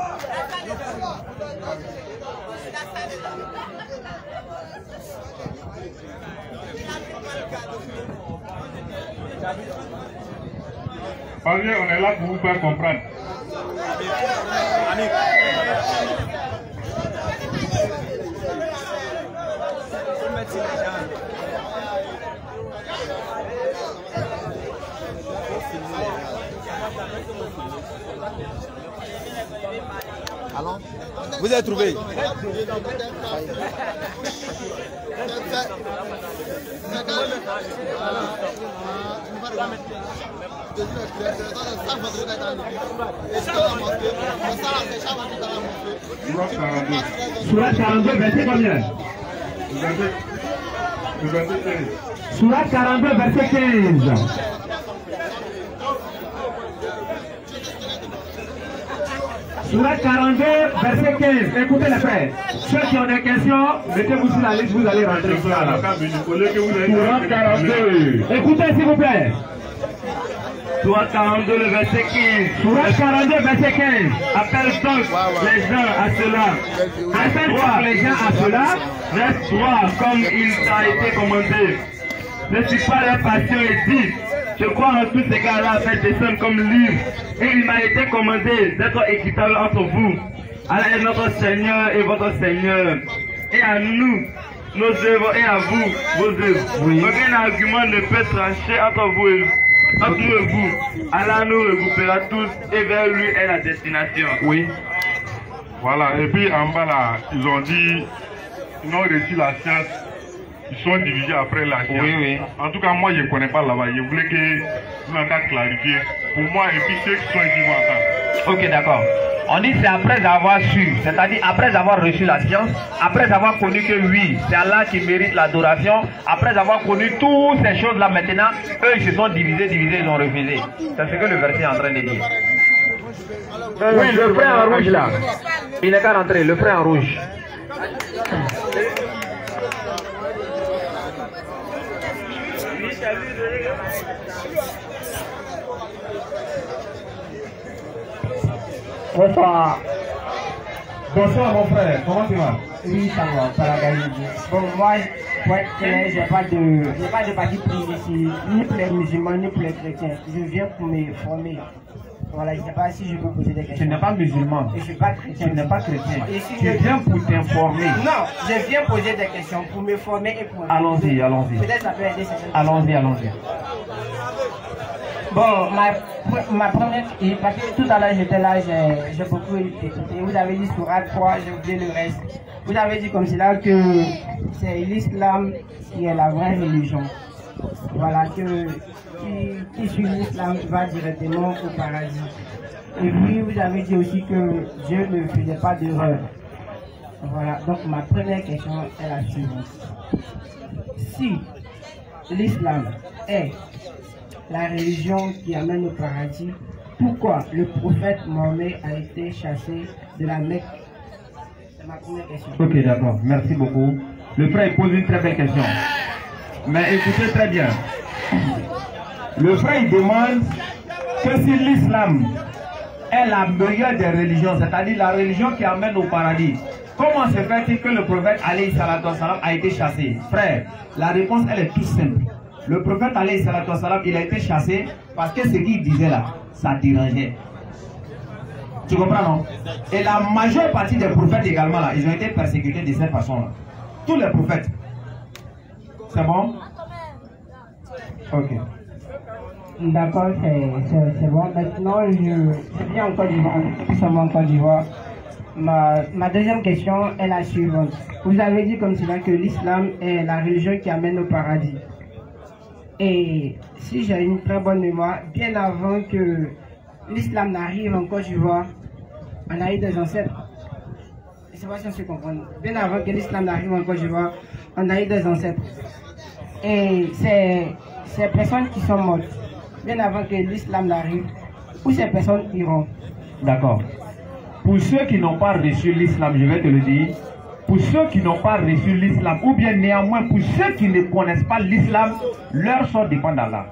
Parce qu'on est là pour vous faire comprendre. Allons. Vous avez trouvé? Surat 42, verset combien? Le verset 15. Surat 42, verset 15. Surat 42, verset 15. Écoutez les frères. Ceux qui ont des questions, mettez-vous sur la liste, vous allez rentrer. Surat 42. Écoutez s'il vous plaît. Surat 42, le verset 15. Surat 42, verset 15. Appelle donc les gens à cela. Appelle donc les gens à cela. Reste-toi comme il t'a été commandé. Ne suis pas leur passion et dis, je crois en tout ce qu'Allah a fait descendre comme livre. Et il m'a été commandé d'être équitable entre vous. Allah est notre Seigneur et votre Seigneur. Et à nous, nos œuvres, et à vous, vos œuvres. Oui. Aucun argument ne peut trancher entre nous et vous. Allah nous regroupera tous et vers lui est la destination. Oui. Voilà, et puis en bas là, ils ont dit, ils ont reçu la science, ils sont divisés après la science. Oui, oui. En tout cas, moi je ne connais pas là-bas, je voulais que vous m'entendez clarifier. Pour moi, et puis ceux qui sont ici vont entendre. Ok, d'accord. On dit c'est après avoir su, c'est-à-dire après avoir reçu la science, après avoir connu que oui, c'est Allah qui mérite l'adoration, après avoir connu toutes ces choses-là maintenant, eux ils se sont divisés, ils ont refusé. C'est ce que le verset est en train de dire. Oui, le frère en rouge là, il n'est qu'à rentrer, le frère en rouge. Bonsoir. Bonsoir mon frère, comment tu vas? Oui, ça va, pas la gagner. Bon, moi, pour être clair, j'ai pas de parti pris ici, ni pour les musulmans, ni pour les chrétiens. Je viens pour me former. Voilà, je ne sais pas si je peux poser des questions. Tu n'es pas musulman. Et je ne suis pas chrétien. Tu n'es pas chrétien. Si tu viens pour t'informer. Non, je viens poser des questions pour me former et pour... Allons-y, allons-y. Peut-être ça peut aider certaines... Allons-y, allons-y. Bon, ma première... Parce que tout à l'heure j'étais là, j'ai beaucoup écouté. Vous avez dit Sourate 3, j'ai oublié le reste. Vous avez dit comme cela que c'est l'islam qui est la vraie religion. Voilà, que qui suit l'islam va directement au paradis. Et puis vous avez dit aussi que Dieu ne faisait pas d'erreur. Voilà, donc ma première question est la suivante. si l'islam est la religion qui amène au paradis, pourquoi le prophète Mohammed a été chassé de la Mecque? C'est ma première question. Ok, d'accord. Merci beaucoup. Le frère pose une très belle question. Mais écoutez très bien. Le frère il demande que si l'islam est la meilleure des religions, c'est-à-dire la religion qui amène au paradis, comment se fait-il que le prophète alayhi salatu wassalam a été chassé? Frère, la réponse elle est toute simple. Le prophète alayhi salatu wassalam, il a été chassé parce que ce qu'il disait là, ça dérangeait. Tu comprends, non? Et la majeure partie des prophètes également là, ils ont été persécutés de cette façon là. Tous les prophètes. C'est bon? Ok. D'accord, c'est bon. Maintenant, je viens en Côte d'Ivoire, tout simplement en Côte d'Ivoire. Ma deuxième question est la suivante. Vous avez dit comme cela que l'islam est la religion qui amène au paradis. Et si j'ai une très bonne mémoire, bien avant que l'islam n'arrive en Côte d'Ivoire, on a eu des ancêtres. Je ne sais pas si on se comprend. Bien avant que l'islam n'arrive en Côte d'Ivoire, on a eu des ancêtres. Et ces personnes qui sont mortes, bien avant que l'islam n'arrive, où ces personnes iront? D'accord. Pour ceux qui n'ont pas reçu l'islam, je vais te le dire, pour ceux qui n'ont pas reçu l'islam, ou bien néanmoins pour ceux qui ne connaissent pas l'islam, leur sort dépend d'Allah.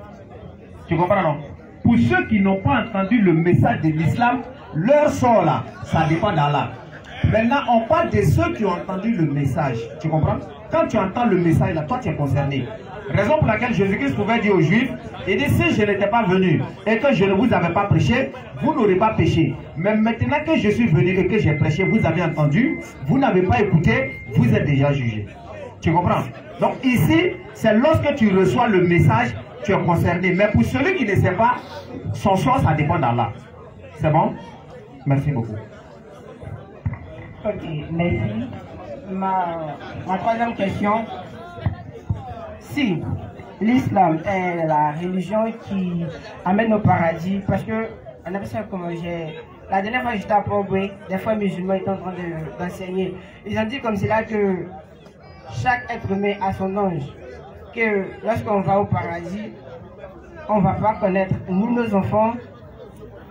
Tu comprends, non? Pour ceux qui n'ont pas entendu le message de l'islam, leur sort là, ça dépend d'Allah. Maintenant, on parle de ceux qui ont entendu le message. Tu comprends? Quand tu entends le message là, toi tu es concerné. Raison pour laquelle Jésus-Christ pouvait dire aux Juifs, il dit, si je n'étais pas venu et que je ne vous avais pas prêché, vous n'aurez pas péché. Mais maintenant que je suis venu et que j'ai prêché, vous avez entendu, vous n'avez pas écouté, vous êtes déjà jugé. Tu comprends? Donc ici, c'est lorsque tu reçois le message, tu es concerné. Mais pour celui qui ne sait pas, son sort, ça dépend d'Allah. C'est bon? Merci beaucoup. Ok, merci. Ma troisième question. Si l'islam est la religion qui amène au paradis, parce que on appelle ça comme la dernière fois j'étais à Pogwe, des fois les musulmans étaient en train d'enseigner. Ils ont dit comme cela que chaque être humain a son ange, que lorsqu'on va au paradis, on ne va pas connaître ni nos enfants,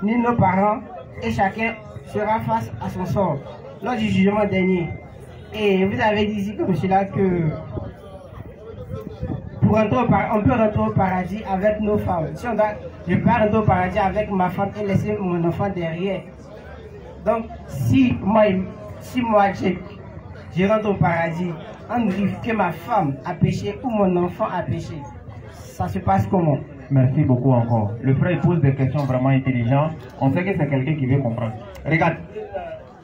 ni nos parents, et chacun sera face à son sort lors du jugement dernier. Et vous avez dit ici comme cela que on peut rentrer au paradis avec nos femmes. Si je peux rentrer au paradis avec ma femme et laisser mon enfant derrière. Donc, si moi je rentre au paradis, on dit que ma femme a péché ou mon enfant a péché, ça se passe comment? Merci beaucoup encore. Le frère pose des questions vraiment intelligentes. On sait que c'est quelqu'un qui veut comprendre. Regarde,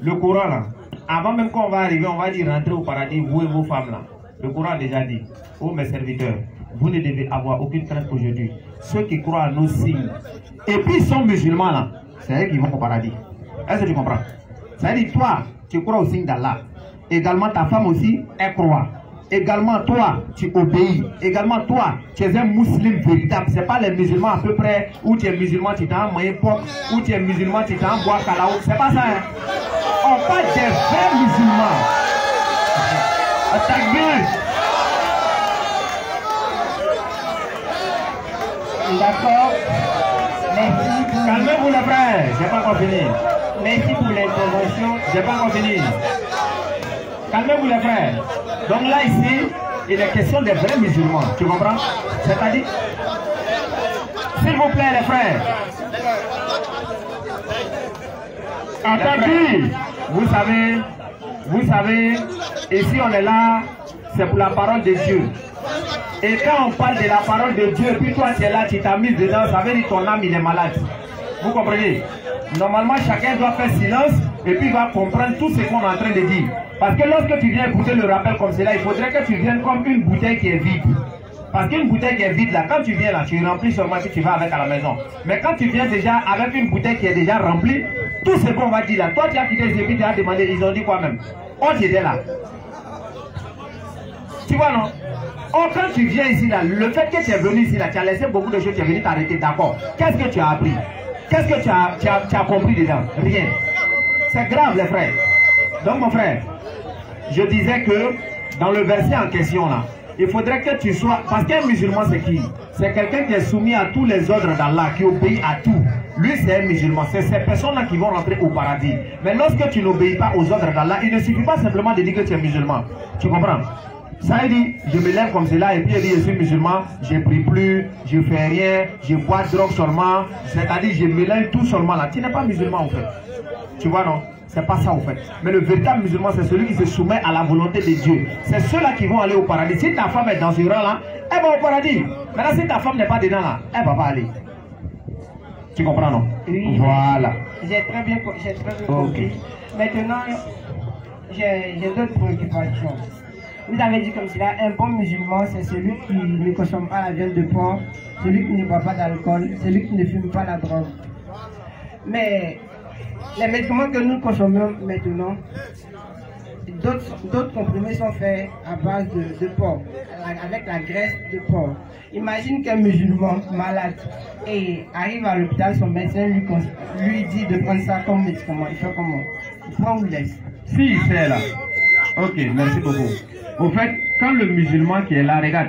le Coran là, avant même qu'on va arriver, on va dire rentrer au paradis, vous et vos femmes là. Le Coran a déjà dit, ô mes serviteurs, vous ne devez avoir aucune crainte aujourd'hui. Ceux qui croient à nos signes, et puis ils sont musulmans là, c'est eux qui vont au paradis. Est-ce que tu comprends? Ça veut dire, toi, tu crois au signe d'Allah. Également, ta femme aussi, elle croit. Également, toi, tu obéis. Également, toi, tu es un musulman véritable. Ce n'est pas les musulmans à peu près, où tu es musulman, tu t'en moyen pop, où tu es musulman, tu t'en bois calaou. C'est pas ça, hein? On parle des vrais musulmans. D'accord. Merci. Calmez-vous les frères, j'ai pas encore fini. Merci pour l'intervention. J'ai pas encore fini. Calmez-vous les frères. Donc là ici, il est question des vrais musulmans. Tu comprends? C'est-à-dire, s'il vous plaît les frères. Attendez. Vous savez, ici on est là, c'est pour la parole de Dieu. Et quand on parle de la parole de Dieu, puis toi tu es là, tu t'as mis dedans, ça veut dire que ton âme il est malade. Vous comprenez? Normalement chacun doit faire silence et puis va comprendre tout ce qu'on est en train de dire. Parce que lorsque tu viens écouter le rappel comme cela, il faudrait que tu viennes comme une bouteille qui est vide. Parce qu'une bouteille qui est vide là, quand tu viens là, tu remplis seulement si tu vas avec à la maison. Mais quand tu viens déjà avec une bouteille qui est déjà remplie, tout ce qu'on va dire là, toi tu as quitté et puis tu as demandé, ils ont dit quoi même? On t'aidait là. Tu vois non? Oh, quand tu viens ici là, le fait que tu es venu ici là, tu as laissé beaucoup de choses, tu es venu t'arrêter, d'accord. Qu'est-ce que tu as appris? Qu'est-ce que tu as compris dedans? Rien. C'est grave les frères. Donc mon frère, je disais que dans le verset en question là, il faudrait que tu sois... Parce qu'un musulman, c'est qui? C'est quelqu'un qui est soumis à tous les ordres d'Allah, qui obéit à tout. Lui, c'est un musulman. C'est ces personnes-là qui vont rentrer au paradis. Mais lorsque tu n'obéis pas aux ordres d'Allah, il ne suffit pas simplement de dire que tu es musulman. Tu comprends? Ça, il dit, je me lève comme cela, et puis il dit, je suis musulman, je prie plus, je fais rien, je bois de drogue seulement, c'est-à-dire, je mélange tout seulement là. Tu n'es pas musulman, en fait. Tu vois, non? C'est pas ça, en fait. Mais le véritable musulman, c'est celui qui se soumet à la volonté de Dieu. C'est ceux-là qui vont aller au paradis. Si ta femme est dans ce rang-là, elle va au paradis. Maintenant, si ta femme n'est pas dedans là, elle va pas aller. Tu comprends, non? Oui. Voilà. J'ai très bien compris. Maintenant, j'ai d'autres préoccupations. Vous avez dit comme cela, un bon musulman, c'est celui qui ne consomme pas la viande de porc, celui qui ne boit pas d'alcool, celui qui ne fume pas la drogue. Mais les médicaments que nous consommons maintenant, d'autres comprimés sont faits à base de porc, avec la graisse de porc. Imagine qu'un musulman malade et arrive à l'hôpital, son médecin lui dit de prendre ça comme médicament. Il fait comment? Il prend ou laisse? Si, il fait là. Ok, merci beaucoup. Au fait, quand le musulman qui est là, regarde,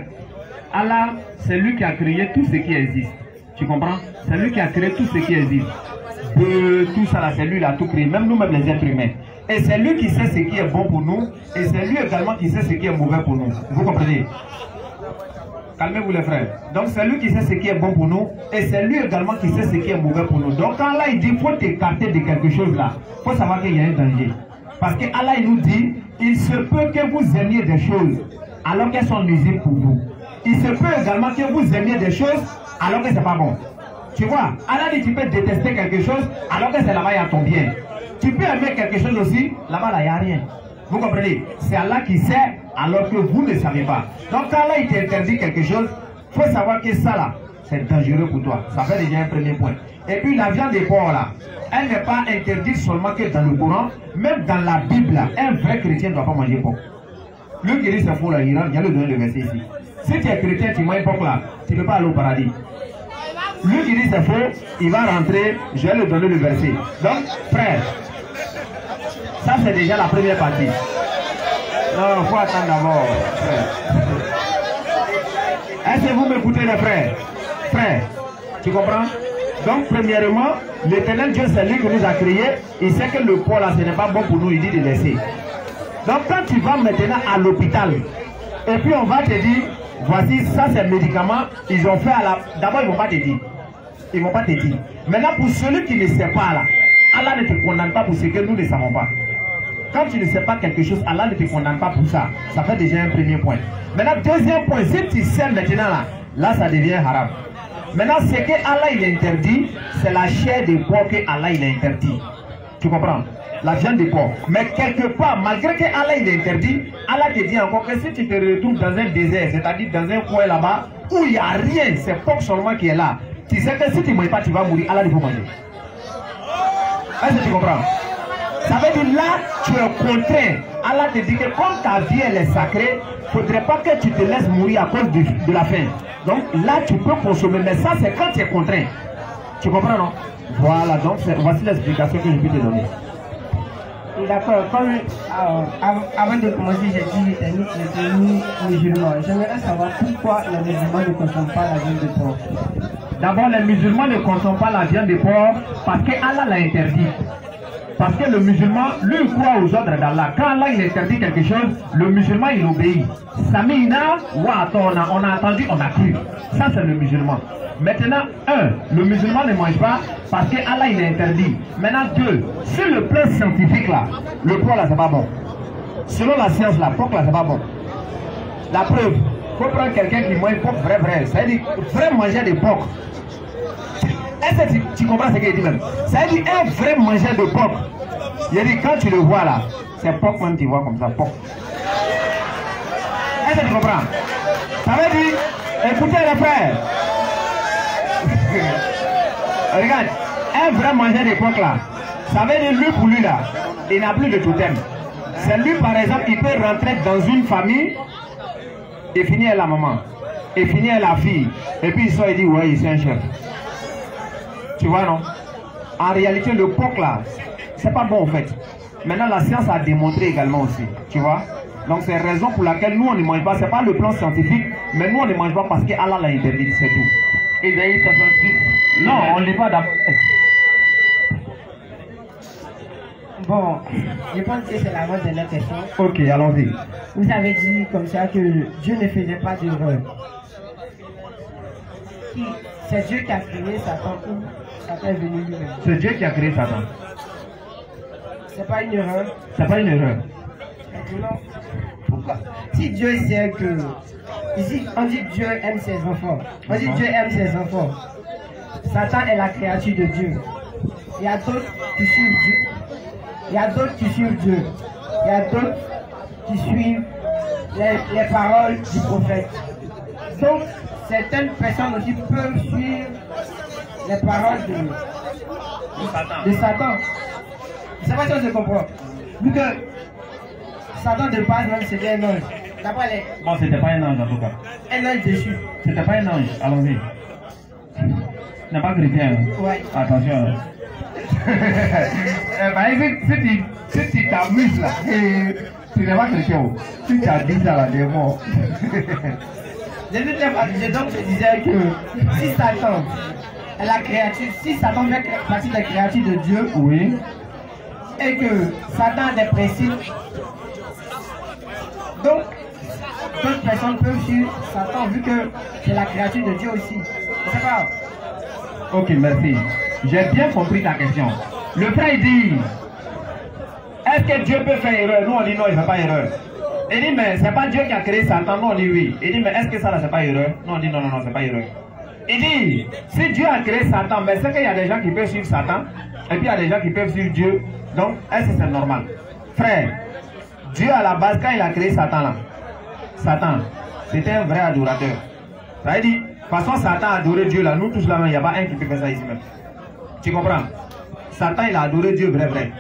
Allah, c'est lui qui a créé tout ce qui existe. Tu comprends? C'est lui qui a créé tout ce qui existe. Tout ça là, c'est lui qui a tout créé, même nous-mêmes les êtres humains. Et c'est lui qui sait ce qui est bon pour nous, et c'est lui également qui sait ce qui est mauvais pour nous. Vous comprenez? Calmez-vous les frères. Donc c'est lui qui sait ce qui est bon pour nous, et c'est lui également qui sait ce qui est mauvais pour nous. Donc quand là il dit qu'il faut t'écarter de quelque chose là, il faut savoir qu'il y a un danger. Parce que Allah il nous dit, il se peut que vous aimiez des choses alors qu'elles sont nuisibles pour vous. Il se peut également que vous aimiez des choses alors que c'est pas bon. Tu vois, Allah dit tu peux détester quelque chose alors que c'est là-bas il y a ton bien. Tu peux aimer quelque chose aussi, là-bas là il n'y a rien. Vous comprenez? C'est Allah qui sait alors que vous ne savez pas. Donc quand Allah il t'interdit quelque chose, il faut savoir que ça là, c'est dangereux pour toi. Ça fait déjà un premier point. Et puis la viande des porcs là, elle n'est pas interdite seulement que dans le Coran, même dans la Bible là, un vrai chrétien ne doit pas manger porc. Lui qui dit c'est faux là, il vient de donner le verset ici. Si tu es chrétien, tu manges porc là, tu ne peux pas aller au paradis. Lui qui dit c'est faux, il va rentrer, je vais lui donner le verset. Donc, frère, ça c'est déjà la première partie. Non, il faut attendre d'abord, frère. Est-ce que vous m'écoutez les frères? Frère, tu comprends? Donc, premièrement, l'Éternel Dieu, c'est lui qui nous a créés. Il sait que le porc là, ce n'est pas bon pour nous, il dit de laisser. Donc, quand tu vas maintenant à l'hôpital, et puis on va te dire, voici, ça c'est médicament, ils ont fait à la... D'abord, ils ne vont pas te dire. Ils ne vont pas te dire. Maintenant, pour celui qui ne sait pas là, Allah ne te condamne pas pour ce que nous ne savons pas. Quand tu ne sais pas quelque chose, Allah ne te condamne pas pour ça. Ça fait déjà un premier point. Maintenant, deuxième point, si tu sais maintenant là ça devient haram. Maintenant, ce que Allah il interdit, c'est la chair de porc que Allah il interdit. Tu comprends? La viande de porc. Mais quelque part, malgré que Allah il interdit, Allah te dit encore que si tu te retrouves dans un désert, c'est-à-dire dans un coin là-bas, où il n'y a rien, c'est porc seulement qui est là, tu sais que si tu ne manges pas, tu vas mourir, Allah il faut manger. Est-ce que tu comprends? Ça veut dire là, tu es contraint. Allah te dit que comme ta vie elle est sacrée, il ne faudrait pas que tu te laisses mourir à cause de la faim. Donc là, tu peux consommer, mais ça c'est quand tu es contraint. Tu comprends, non? Voilà, donc voici l'explication que je peux te donner. D'accord, comme avant de commencer, j'ai dit que j'étais musulman. J'aimerais savoir pourquoi les musulmans ne consomment pas la viande de porc. D'abord, les musulmans ne consomment pas la viande de porc parce que Allah l'a interdit. Parce que le musulman, lui, croit aux ordres d'Allah. Quand Allah il interdit quelque chose, le musulman il obéit. Samina wa atona, on a entendu, on a cru. Ça c'est le musulman. Maintenant, le musulman ne mange pas parce que Allah il a interdit. Maintenant, sur le plan scientifique là, le porc là c'est pas bon. Selon la science là, porc là c'est pas bon. La preuve, il faut prendre quelqu'un qui mange porc vrai. Ça veut dire vrai manger de porc. Est-ce que tu comprends ce qu'il dit même? Ça veut dire un vrai mangeur de porc. Il dit quand tu le vois là, c'est porc même tu vois comme ça, porc. Est-ce que tu comprends? Ça veut dire, écoutez les frères. Regarde, un vrai mangeur de porc là, ça veut dire lui pour lui là, il n'a plus de totem. C'est lui par exemple, il peut rentrer dans une famille et finir la maman, et finir la fille, et puis il sort et dit ouais, il est un chef. Tu vois, non? En réalité, le porc là, c'est pas bon en fait. Maintenant, la science a démontré également aussi. Tu vois? Donc c'est la raison pour laquelle nous on ne mange pas. C'est pas le plan scientifique, mais nous on ne mange pas parce que Allah l'a interdit, c'est tout. Ésaïe 66. Non, on ne lit pas d'abord. Bon, je pense que c'est la bonne dernière question. Ok, allons-y. Vous avez dit comme ça que Dieu ne faisait pas d'erreur. C'est Dieu qui a créé Satan ou Satan est venu lui-même? C'est Dieu qui a créé Satan. C'est pas une erreur. C'est pas une erreur. Maintenant, pourquoi? Si Dieu sait que... Ici, on dit Dieu aime ses enfants. On dit Dieu aime ses enfants. Satan est la créature de Dieu. Il y a d'autres qui suivent Dieu. Il y a d'autres qui suivent Dieu. Il y a d'autres qui suivent les paroles du prophète. Donc, certaines personnes aussi peuvent suivre les paroles de Satan. Je ne sais pas si on se comprend. Vu que Satan de base même c'était un ange. D'après les... Bon, c'était pas un ange en tout cas. Un ange déchu. C'était pas un ange, allons-y. N'est pas chrétien. Ouais. Attention. Si tu t'amuses là, tu n'es pas chrétien. Si tu as dit ça là, t'es mort. Donc je disais que si Satan est la créature, si Satan fait partie de la créature de Dieu, oui, et que Satan a des principes, donc d'autres personnes peuvent suivre Satan vu que c'est la créature de Dieu aussi. C'est pas. Ok, merci. J'ai bien compris ta question. Le frère dit, est-ce que Dieu peut faire erreur? Nous on dit non, il ne fait pas erreur. Il dit, mais c'est pas Dieu qui a créé Satan. Non, on dit oui. Il dit, mais est-ce que ça là, c'est pas erreur? Non, on dit non, non, non, c'est pas erreur. Il dit, si Dieu a créé Satan, mais c'est qu'il y a des gens qui peuvent suivre Satan, et puis il y a des gens qui peuvent suivre Dieu. Donc, est-ce que c'est normal? Frère, Dieu à la base, quand il a créé Satan là, Satan, c'était un vrai adorateur. Ça veut dire, de toute façon, Satan a adoré Dieu là, nous tous là, il n'y a pas un qui peut faire ça ici même. Tu comprends? Satan, il a adoré Dieu vrai, vrai.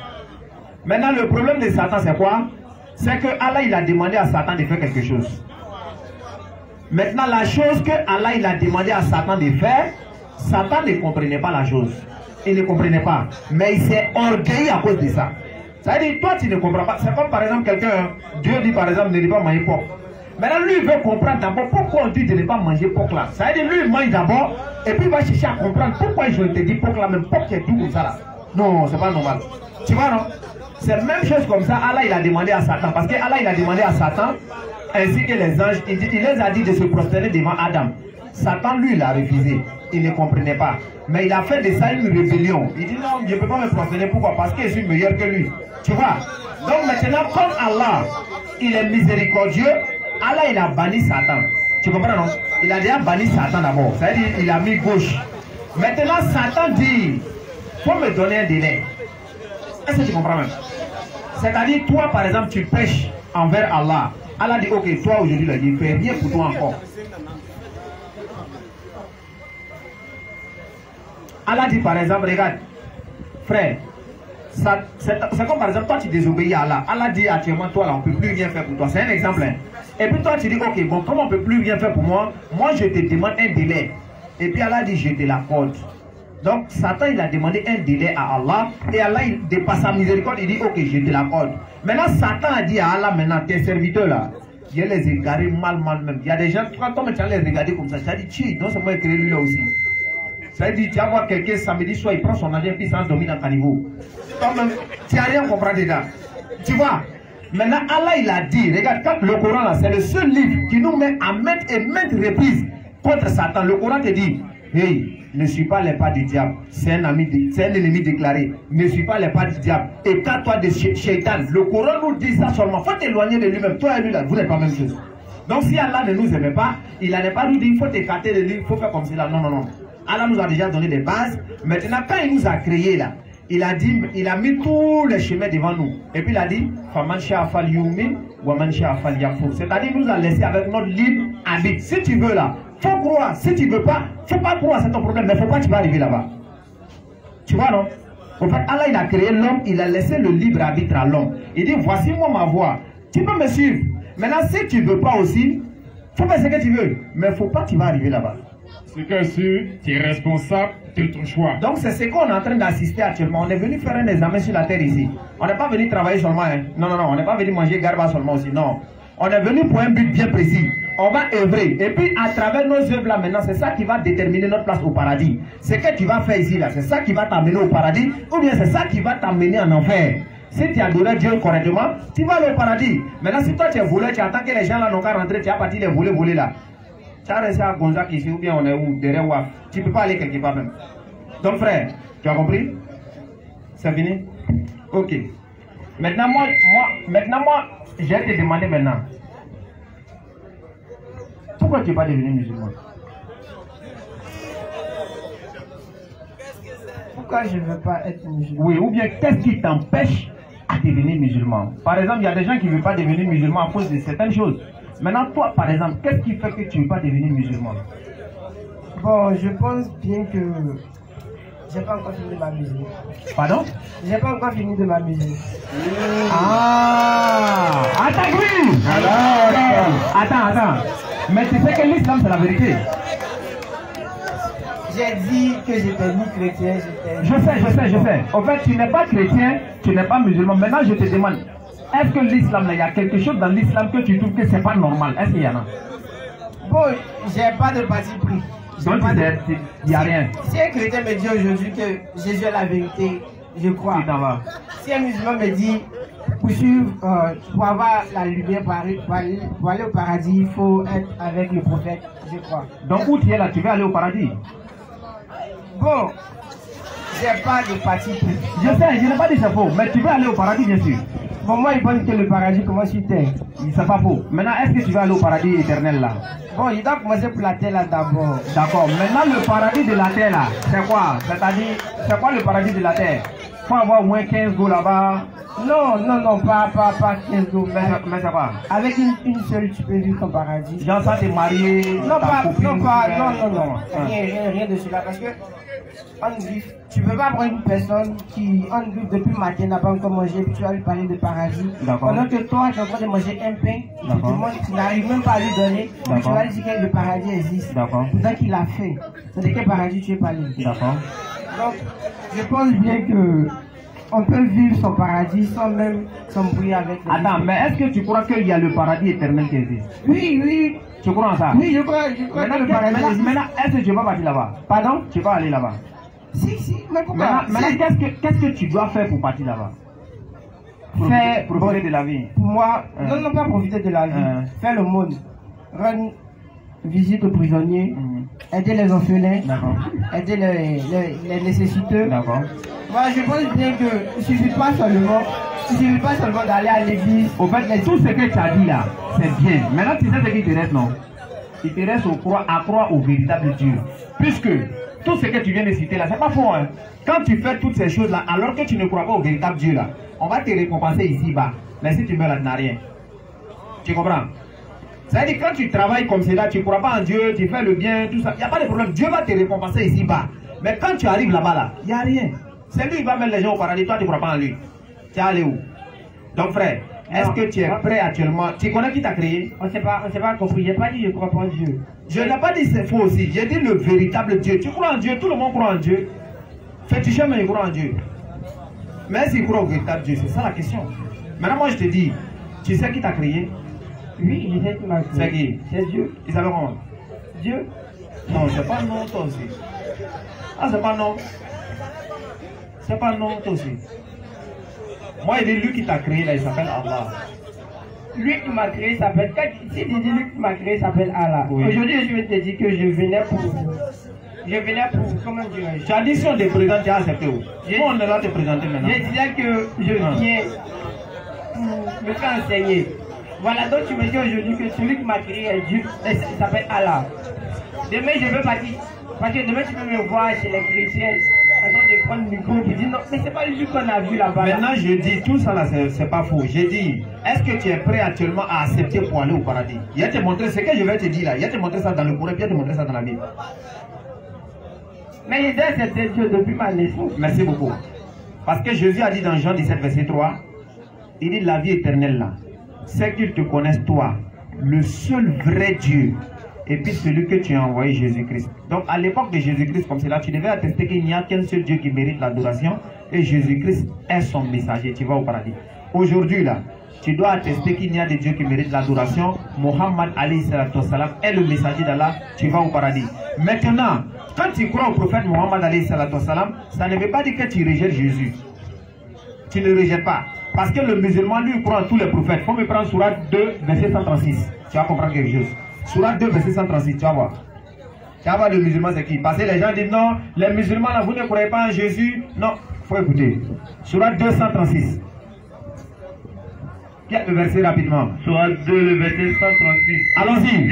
Maintenant, le problème de Satan, c'est quoi? C'est que Allah, il a demandé à Satan de faire quelque chose. Maintenant, la chose que Allah, il a demandé à Satan de faire, Satan ne comprenait pas la chose. Il ne comprenait pas. Mais il s'est orgueilli à cause de ça. Ça veut dire, toi, tu ne comprends pas. C'est comme par exemple quelqu'un, Dieu dit par exemple, ne pas manger porc. Maintenant, lui, il veut comprendre d'abord pourquoi on dit de ne pas manger porc là. Ça veut dire, lui, il mange d'abord, et puis il va chercher à comprendre pourquoi je te dis porc là, même porc qui est tout comme ça là. Non, c'est pas normal. Tu vois, non? C'est la même chose comme ça, Allah il a demandé à Satan. Parce que Allah il a demandé à Satan, ainsi que les anges, il les a dit de se prosterner devant Adam. Satan lui il a refusé, il ne comprenait pas. Mais il a fait de ça une rébellion. Il dit non, je ne peux pas me prosterner, pourquoi? Parce que je suis meilleur que lui. Tu vois? Donc maintenant, comme Allah, il est miséricordieux, Allah il a banni Satan. Tu comprends non? Il a déjà banni Satan d'abord. C'est-à-dire il a mis gauche. Maintenant Satan dit, faut me donner un délai. Est-ce que tu comprends même? C'est-à-dire, toi, par exemple, tu pêches envers Allah. Allah dit, ok, toi, aujourd'hui, je ne fais rien pour toi encore. Allah dit, par exemple, regarde, frère, c'est comme par exemple, toi, tu désobéis à Allah. Allah dit, actuellement, toi, là, on ne peut plus rien faire pour toi. C'est un exemple. Hein. Et puis, toi, tu dis, ok, bon, comme on ne peut plus rien faire pour moi, moi, je te demande un délai. Et puis, Allah dit, je te l'accorde. Donc, Satan, il a demandé un délai à Allah. Et Allah, il dépasse sa miséricorde. Il dit, ok, je te l'accorde. Maintenant, Satan a dit à Allah, maintenant, tes serviteurs là, je les ai égarés mal même. Il y a des gens, quand tu les regarder comme ça, tu as dit, tu, non seulement écrit lui là aussi. Ça veut dire, tu vas voir quelqu'un samedi soir, il prend son argent, puis il s'en domine dans ton niveau. Toi-même, tu n'as rien compris dedans. Tu vois? Maintenant, Allah, il a dit, regarde, quand le Coran là, c'est le seul livre qui nous met à maintes et maintes reprises contre Satan. Le Coran te dit, hey, ne suis pas les pas du diable. C'est un ennemi déclaré. Ne suis pas les pas du diable. Écarte-toi de Shaitan. Le Coran nous dit ça seulement. Il faut t'éloigner de lui-même. Toi et lui, là, vous n'êtes pas la même chose. Donc si Allah ne nous aimait pas, il n'allait pas nous dire, il faut t'écarter de lui, il faut faire comme cela. Non, non, non. Allah nous a déjà donné des bases. Maintenant, quand il nous a créés là, il a dit, il a mis tous les chemins devant nous. Et puis il a dit, c'est-à-dire, il nous a laissé avec notre libre arbitre. Si tu veux là, faut croire. Si tu ne veux pas, faut pas croire, c'est ton problème. Mais faut pas que tu vas arriver là-bas. Tu vois, non? En fait, Allah, il a créé l'homme, il a laissé le libre arbitre à l'homme. Il dit, voici moi ma voie. Tu peux me suivre. Maintenant, si tu ne veux pas aussi, faut faire ce que tu veux. Mais faut pas que tu vas arriver là-bas. C'est que tu es responsable de ton choix. Donc c'est ce qu'on est en train d'assister actuellement. On est venu faire un examen sur la terre ici. On n'est pas venu travailler seulement. Hein. Non, non, non. On n'est pas venu manger garba seulement aussi. Non. On est venu pour un but bien précis. On va œuvrer. Et puis à travers nos œuvres là maintenant, c'est ça qui va déterminer notre place au paradis. Ce que tu vas faire ici là, c'est ça qui va t'amener au paradis. Ou bien c'est ça qui va t'amener en enfer. Si tu adores Dieu correctement, tu vas aller au paradis. Maintenant si toi tu es volé, tu attends que les gens là n'ont qu'à rentrer, tu as parti les voler là. Tu as resté à Gonzac ici ou bien on est où? Derrière Waf. Tu ne peux pas aller quelque part même. Donc frère, tu as compris? C'est fini? Ok. Maintenant moi, je vais te demander maintenant. Pourquoi tu n'es pas devenu musulman? Pourquoi je ne veux pas être musulman? Oui, ou bien qu'est-ce qui t'empêche à devenir musulman? Par exemple, il y a des gens qui ne veulent pas devenir musulman à cause de certaines choses. Maintenant, toi, par exemple, qu'est-ce qui fait que tu ne veux pas devenir musulman? Bon, je pense bien que j'ai pas encore fini de m'amuser. Pardon? J'ai pas encore fini de m'amuser. Ah! Attends, oui! Attends. Mais tu sais que l'islam, c'est la vérité. J'ai dit que j'étais ni chrétien, Je sais. En fait, tu n'es pas chrétien, tu n'es pas musulman. Maintenant, je te demande, est-ce que l'islam, il y a quelque chose dans l'islam que tu trouves que c'est pas normal? Est-ce qu'il y en a? Bon, j'ai pas de parti pris. Donc, il n'y a rien. Si un chrétien me dit aujourd'hui que Jésus est la vérité, je crois. Tu t'en vas. Si un musulman me dit, pour avoir la lumière, pour aller au paradis, il faut être avec le prophète, je crois. Donc, où tu es là, tu veux aller au paradis? Bon, j'ai pas de parti pris. Je sais, je n'ai pas dit c'est faux, mais tu veux aller au paradis, bien sûr. Bon, moi, il pense que le paradis commence sur terre. C'est pas faux. Maintenant, est-ce que tu vas aller au paradis éternel là? Bon, il doit commencer pour la terre là d'abord. D'accord. Maintenant, le paradis de la terre là, c'est quoi? C'est-à-dire, c'est quoi le paradis de la terre? Il faut avoir au moins 15 go là-bas. Non, pas 15 go. Mais c'est quoi? Avec une seule, tu peux vivre ton paradis. Genre ça, t'es marié? Non, rien de cela. Parce que, tu ne peux pas prendre une personne qui, depuis le matin, n'a pas encore mangé, puis tu vas lui parler de paradis. Pendant que toi, tu es en train de manger un pain, tu n'arrives même pas à lui donner, puis tu vas lui dire que le paradis existe. Pourtant qu'il a fait. C'est de quel paradis tu es parlé. D'accord. Donc, je pense bien que on peut vivre son paradis sans même s'embrouiller avec les Attends, mais est-ce que tu crois qu'il y a le paradis éternel qui existe? Oui. Tu crois en ça? Oui, je crois que le paradis existe. Maintenant, est-ce que tu vas partir là-bas? Pardon? Tu vas aller là-bas? Si, mais pourquoi? Maintenant, qu'est-ce que tu dois faire pour partir là-bas? Profiter de la vie. Pour moi, non, pas profiter de la vie. Faire le monde. Rendre visite aux prisonniers. Aider les orphelins. Aider les nécessiteux. D'accord. Moi, je pense bien que il ne suffit pas seulement d'aller à l'église. Au fait, tout ce que tu as dit là, c'est bien. Maintenant, tu sais ce qui te reste, non? Il te reste à croire au véritable Dieu. Puisque tout ce que tu viens de citer là, c'est pas faux. Hein? Quand tu fais toutes ces choses là, alors que tu ne crois pas au véritable Dieu là, on va te récompenser ici-bas. Mais si tu meurs là, tu n'as rien. Tu comprends? C'est-à-dire quand tu travailles comme cela, tu ne crois pas en Dieu, tu fais le bien, tout ça, il n'y a pas de problème. Dieu va te récompenser ici-bas. Mais quand tu arrives là-bas là, il n'y a rien. C'est lui qui va mettre les gens au paradis, toi tu ne crois pas en lui. Tu es allé où? Donc frère, est-ce que tu es prêt actuellement? Tu connais qui t'a créé? On ne s'est pas compris. Je n'ai pas dit je crois pas en Dieu. Je n'ai pas dit c'est faux aussi. J'ai dit le véritable Dieu. Tu crois en Dieu, tout le monde croit en Dieu. Féticheur, mais il croit en Dieu. Mais s'il croit au véritable Dieu, c'est ça la question. Maintenant moi je te dis, tu sais qui t'a créé? Oui, je sais qui m'a créé. C'est qui? C'est Dieu. Il s'appelle comment? Dieu. Non, c'est pas non toi aussi. Ah, c'est pas non. C'est pas non toi aussi. Moi, il dit lui qui t'a créé là, il s'appelle Allah. Lui qui m'a créé s'appelle. Si tu dis lui qui m'a créé s'appelle Allah. Oui. Aujourd'hui, je vais te dire que je venais pour. Comment dirais-je? Tu as dit si on te présente, tu as accepté où? Moi, on est là te présenter maintenant. Je disais que je viens pour me faire enseigner. Voilà, donc tu me dis aujourd'hui que celui qui m'a créé est Dieu, il s'appelle Allah. Demain, je veux partir. Parce que demain, tu peux me voir chez les chrétiens en train de prendre le micro et dire non, mais c'est pas lui qu'on a vu là-bas. Maintenant, je dis tout ça là, c'est pas faux. J'ai dit, est-ce que tu es prêt actuellement à accepter pour aller au paradis? Il va te montrer ce que je vais te dire là. Il va te montrer ça dans le Coran, il va te montrer ça dans la Bible. Mais j'ai accepté Dieu depuis ma naissance. Merci beaucoup. Parce que Jésus a dit dans Jean 17, verset 3, il dit la vie éternelle là, c'est qu'ils te connaissent toi, le seul vrai Dieu, et puis celui que tu as envoyé, Jésus-Christ. Donc à l'époque de Jésus-Christ, comme cela, tu devais attester qu'il n'y a qu'un seul Dieu qui mérite l'adoration et Jésus-Christ est son messager. Tu vas au paradis. Aujourd'hui là, tu dois attester qu'il n'y a des dieux qui méritent l'adoration. Mohammed alayhi salatu wassalam est le messager d'Allah. Tu vas au paradis. Maintenant, quand tu crois au prophète Mohammed alayhi salatu wassalam, ça ne veut pas dire que tu rejettes Jésus. Tu ne rejettes pas. Parce que le musulman, lui, croit en tous les prophètes. Il faut me prendre Sourate 2, verset 136. Tu vas comprendre quelque chose. Sourate 2, verset 136, tu vas voir. Tu vas voir le musulman, c'est qui? Parce que les gens disent non, les musulmans, là, vous ne croyez pas en Jésus. Non, il faut écouter. Sourate 2, 136. Le verset rapidement. Sourate 2, le verset 136. Allons-y.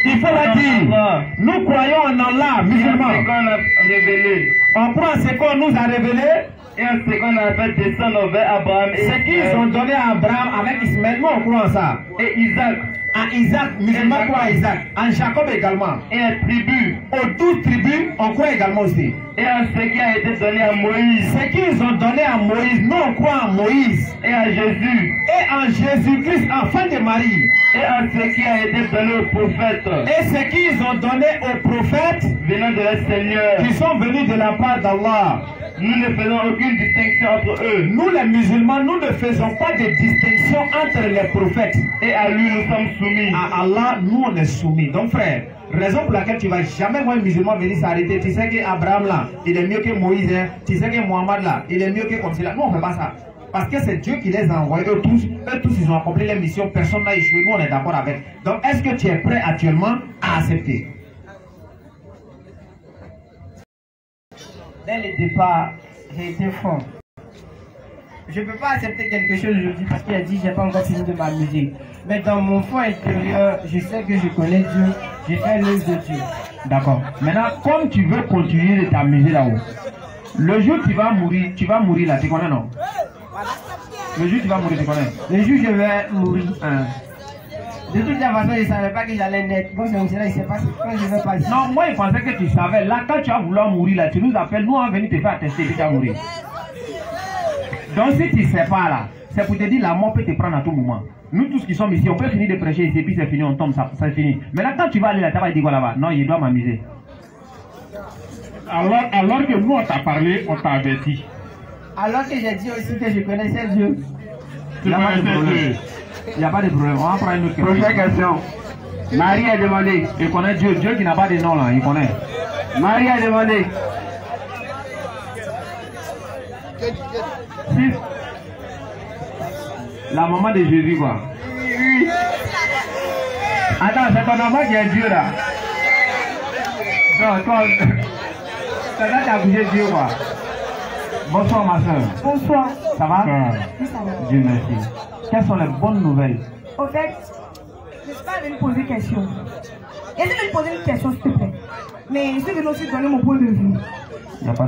Il faut la dire. Nous croyons en Allah, musulmans. Et en ce qu'on a révélé. On croit en ce qu'on nous a révélé. Et en ce qu'on a fait descendre vers Abraham. Ce qu'ils ont donné à Abraham avec Ismaël, nous on croit en ça. Et Isaac. À Isaac, musulmans croient à Isaac. En Jacob également. Et à tribus. Aux 12 tribus, on croit également aussi. Et en ce qui a été donné à Moïse. Ce qu'ils ont donné à Moïse, nous on croit en Moïse. Et à Jésus. Et en Jésus-Christ, enfant de Marie. Et en ce qui a été donné aux prophètes. Et ce qu'ils ont donné aux prophètes venant de leur Seigneur. Qui sont venus de la part d'Allah. Nous ne faisons aucune distinction entre eux. Nous les musulmans, nous ne faisons pas de distinction entre les prophètes. Et à lui nous sommes soumis. À Allah, nous on est soumis. Donc frère, raison pour laquelle tu ne vas jamais voir un musulman venir s'arrêter. Tu sais qu'Abraham là, il est mieux que Moïse. Hein. Tu sais que Mohammed là, il est mieux que comme cela. Nous on ne fait pas ça. Parce que c'est Dieu qui les a envoyés. Eux tous, ils ont accompli leur mission. Personne n'a échoué. Nous on est d'accord avec. Donc est-ce que tu es prêt actuellement à accepter? Dès le départ, j'ai été franc. Je ne peux pas accepter quelque chose aujourd'hui parce qu'il a dit j'ai pas encore fini de m'amuser. Mais dans mon fond intérieur, je sais que je connais Dieu, j'ai fait l'œuvre de Dieu. D'accord. Maintenant, comme tu veux continuer de t'amuser là-haut, le jour où tu vas mourir là, tu connais non? Le jour où tu vas mourir, tu connais? Le jour où je vais mourir. De toute façon, je ne savais pas que j'allais naître. Bon, c'est là, il ne sait pas quand je vais passer. Non, moi, je pensais que tu savais. Là, quand tu as voulu mourir, là, tu nous appelles, nous, on va venir te faire tester que tu as mouru. Donc, si tu ne sais pas, là, c'est pour te dire la mort peut te prendre à tout moment. Nous, tous qui sommes ici, on peut finir de prêcher ici, puis c'est fini, on tombe, ça c'est fini. Maintenant, quand tu vas aller là, tu vas dire quoi là-bas? Non, il doit m'amuser. Alors que nous, on t'a parlé, on t'a averti. Alors que j'ai dit aussi que je connaissais Dieu. Il n'y a pas de problème. Il n'y a pas de problème. On va prendre une autre question. Prochaine question. Marie a demandé. Il connaît Dieu. Dieu qui n'a pas de nom là, il connaît. Marie a demandé. La maman de Jésus quoi. Oui. Attends, c'est ton enfant qui est Dieu là. Non, toi, c'est là que tu as bougé Dieu quoi. Bonsoir ma soeur. Bonsoir. Ça va? Oui, ça va. Dieu merci. Quelles sont les bonnes nouvelles? Au fait, je ne suis pas venu poser une question. Essaye de me poser une question s'il te plaît. Mais je suis venu aussi donner mon point de vue.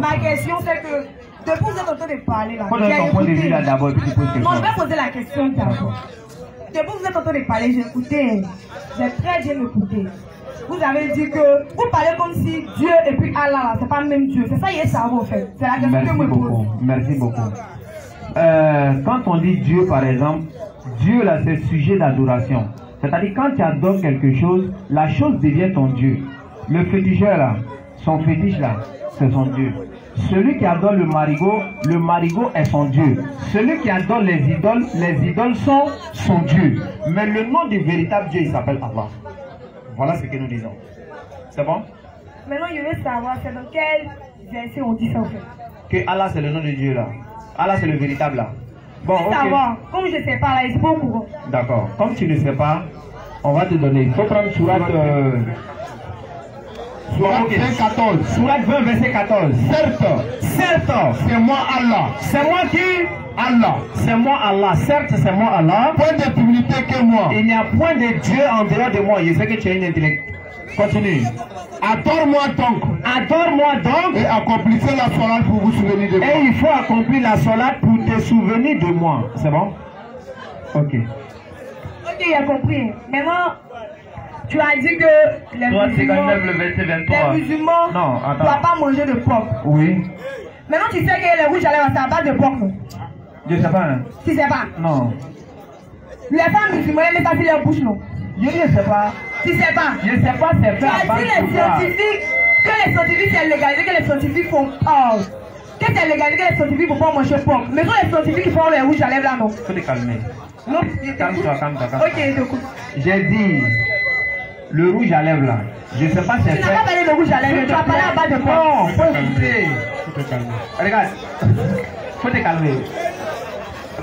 Ma question c'est que depuis que vous êtes en train de parler là, j'ai ton point de vue là d'abord puis tu poses question. Non, je vais poser la question d'abord. Depuis que vous êtes en train de parler, j'ai écouté. J'ai très bien écouté. Vous avez dit que vous parlez comme si Dieu et puis Allah, c'est pas le même Dieu. C'est ça, il est cerveau en fait. C'est la question que je me pose. Merci beaucoup. Quand on dit Dieu par exemple, Dieu là c'est sujet d'adoration. C'est-à-dire quand tu adores quelque chose, la chose devient ton Dieu. Le féticheur là, son fétiche là, c'est son Dieu. Celui qui adore le marigot est son Dieu. Celui qui adore les idoles sont son Dieu. Mais le nom du véritable Dieu, il s'appelle Allah. Voilà ce que nous disons. C'est bon? Maintenant, je veux savoir, c'est dans quel verset on dit ça en fait? Que Allah c'est le nom de Dieu là. Allah c'est le véritable là. Bon, ok. Savoir. Comme je ne sais pas là, il se pas au courant. D'accord. Comme tu ne sais pas, on va te donner. Il faut prendre Sourate 14. Sourate 20, verset 14. Certes, c'est moi Allah. C'est moi qui? Allah. C'est moi Allah. Certes, c'est moi Allah. Point de divinité que moi. Il n'y a point de Dieu en dehors de moi. Je sais que tu as une intellect. Continue. Adore-moi donc. Et accomplissez la salade pour vous souvenir de moi. Et il faut accomplir la salade pour te souvenir de moi. C'est bon? Ok. Ok, j'ai compris. Maintenant, tu as dit que les musulmans ne doivent pas manger de porc. Oui. Maintenant, tu sais que les rouges à lèvres, c'est à base de porc, non? Je ne sais pas. Hein? Tu ne sais pas? Non. Les femmes musulmanes, mais ça, c'est leur bouche, non? Je ne sais pas. Tu sais pas. Je ne sais pas, c'est fait à base de quoi. Que les scientifiques c'est légalisé, que les scientifiques font porc. Que c'est légalisé, que les scientifiques ne font pas manger porc. Mais pour les scientifiques qui font les rouges à lèvres là, non. Faut te calmer. Non, calme-toi. Ok, je t'écoute. J'ai dit le rouge à lèvres là. Je ne sais pas c'est fait. Tu n'as pas parlé de rouge à lèvres, tu as parlé à base de porc. Non, faut écouter. Faut te calmer. Regarde. Faut te calmer.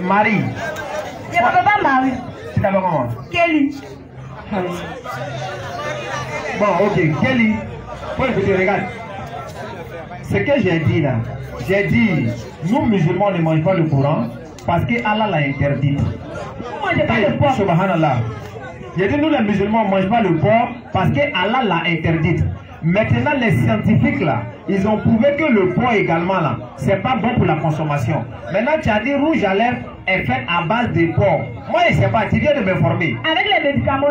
Marie. Je ne peux pas Marie. Tu t'appelles comment? Kelly. Bon, ok, Kelly. Faut écouter, regarde. Ce que j'ai dit là, j'ai dit, nous musulmans ne mangeons pas le Coran parce que Allah l'a interdit. Vous ne mangez pas le porc. Subhanallah. J'ai dit, nous les musulmans ne mangons pas le porc parce que Allah l'a interdit. Maintenant, les scientifiques là, ils ont prouvé que le porc également là, c'est pas bon pour la consommation. Maintenant, tu as dit rouge à lèvres est fait à base de porc. Moi, je ne sais pas, tu viens de m'informer. Avec les médicaments.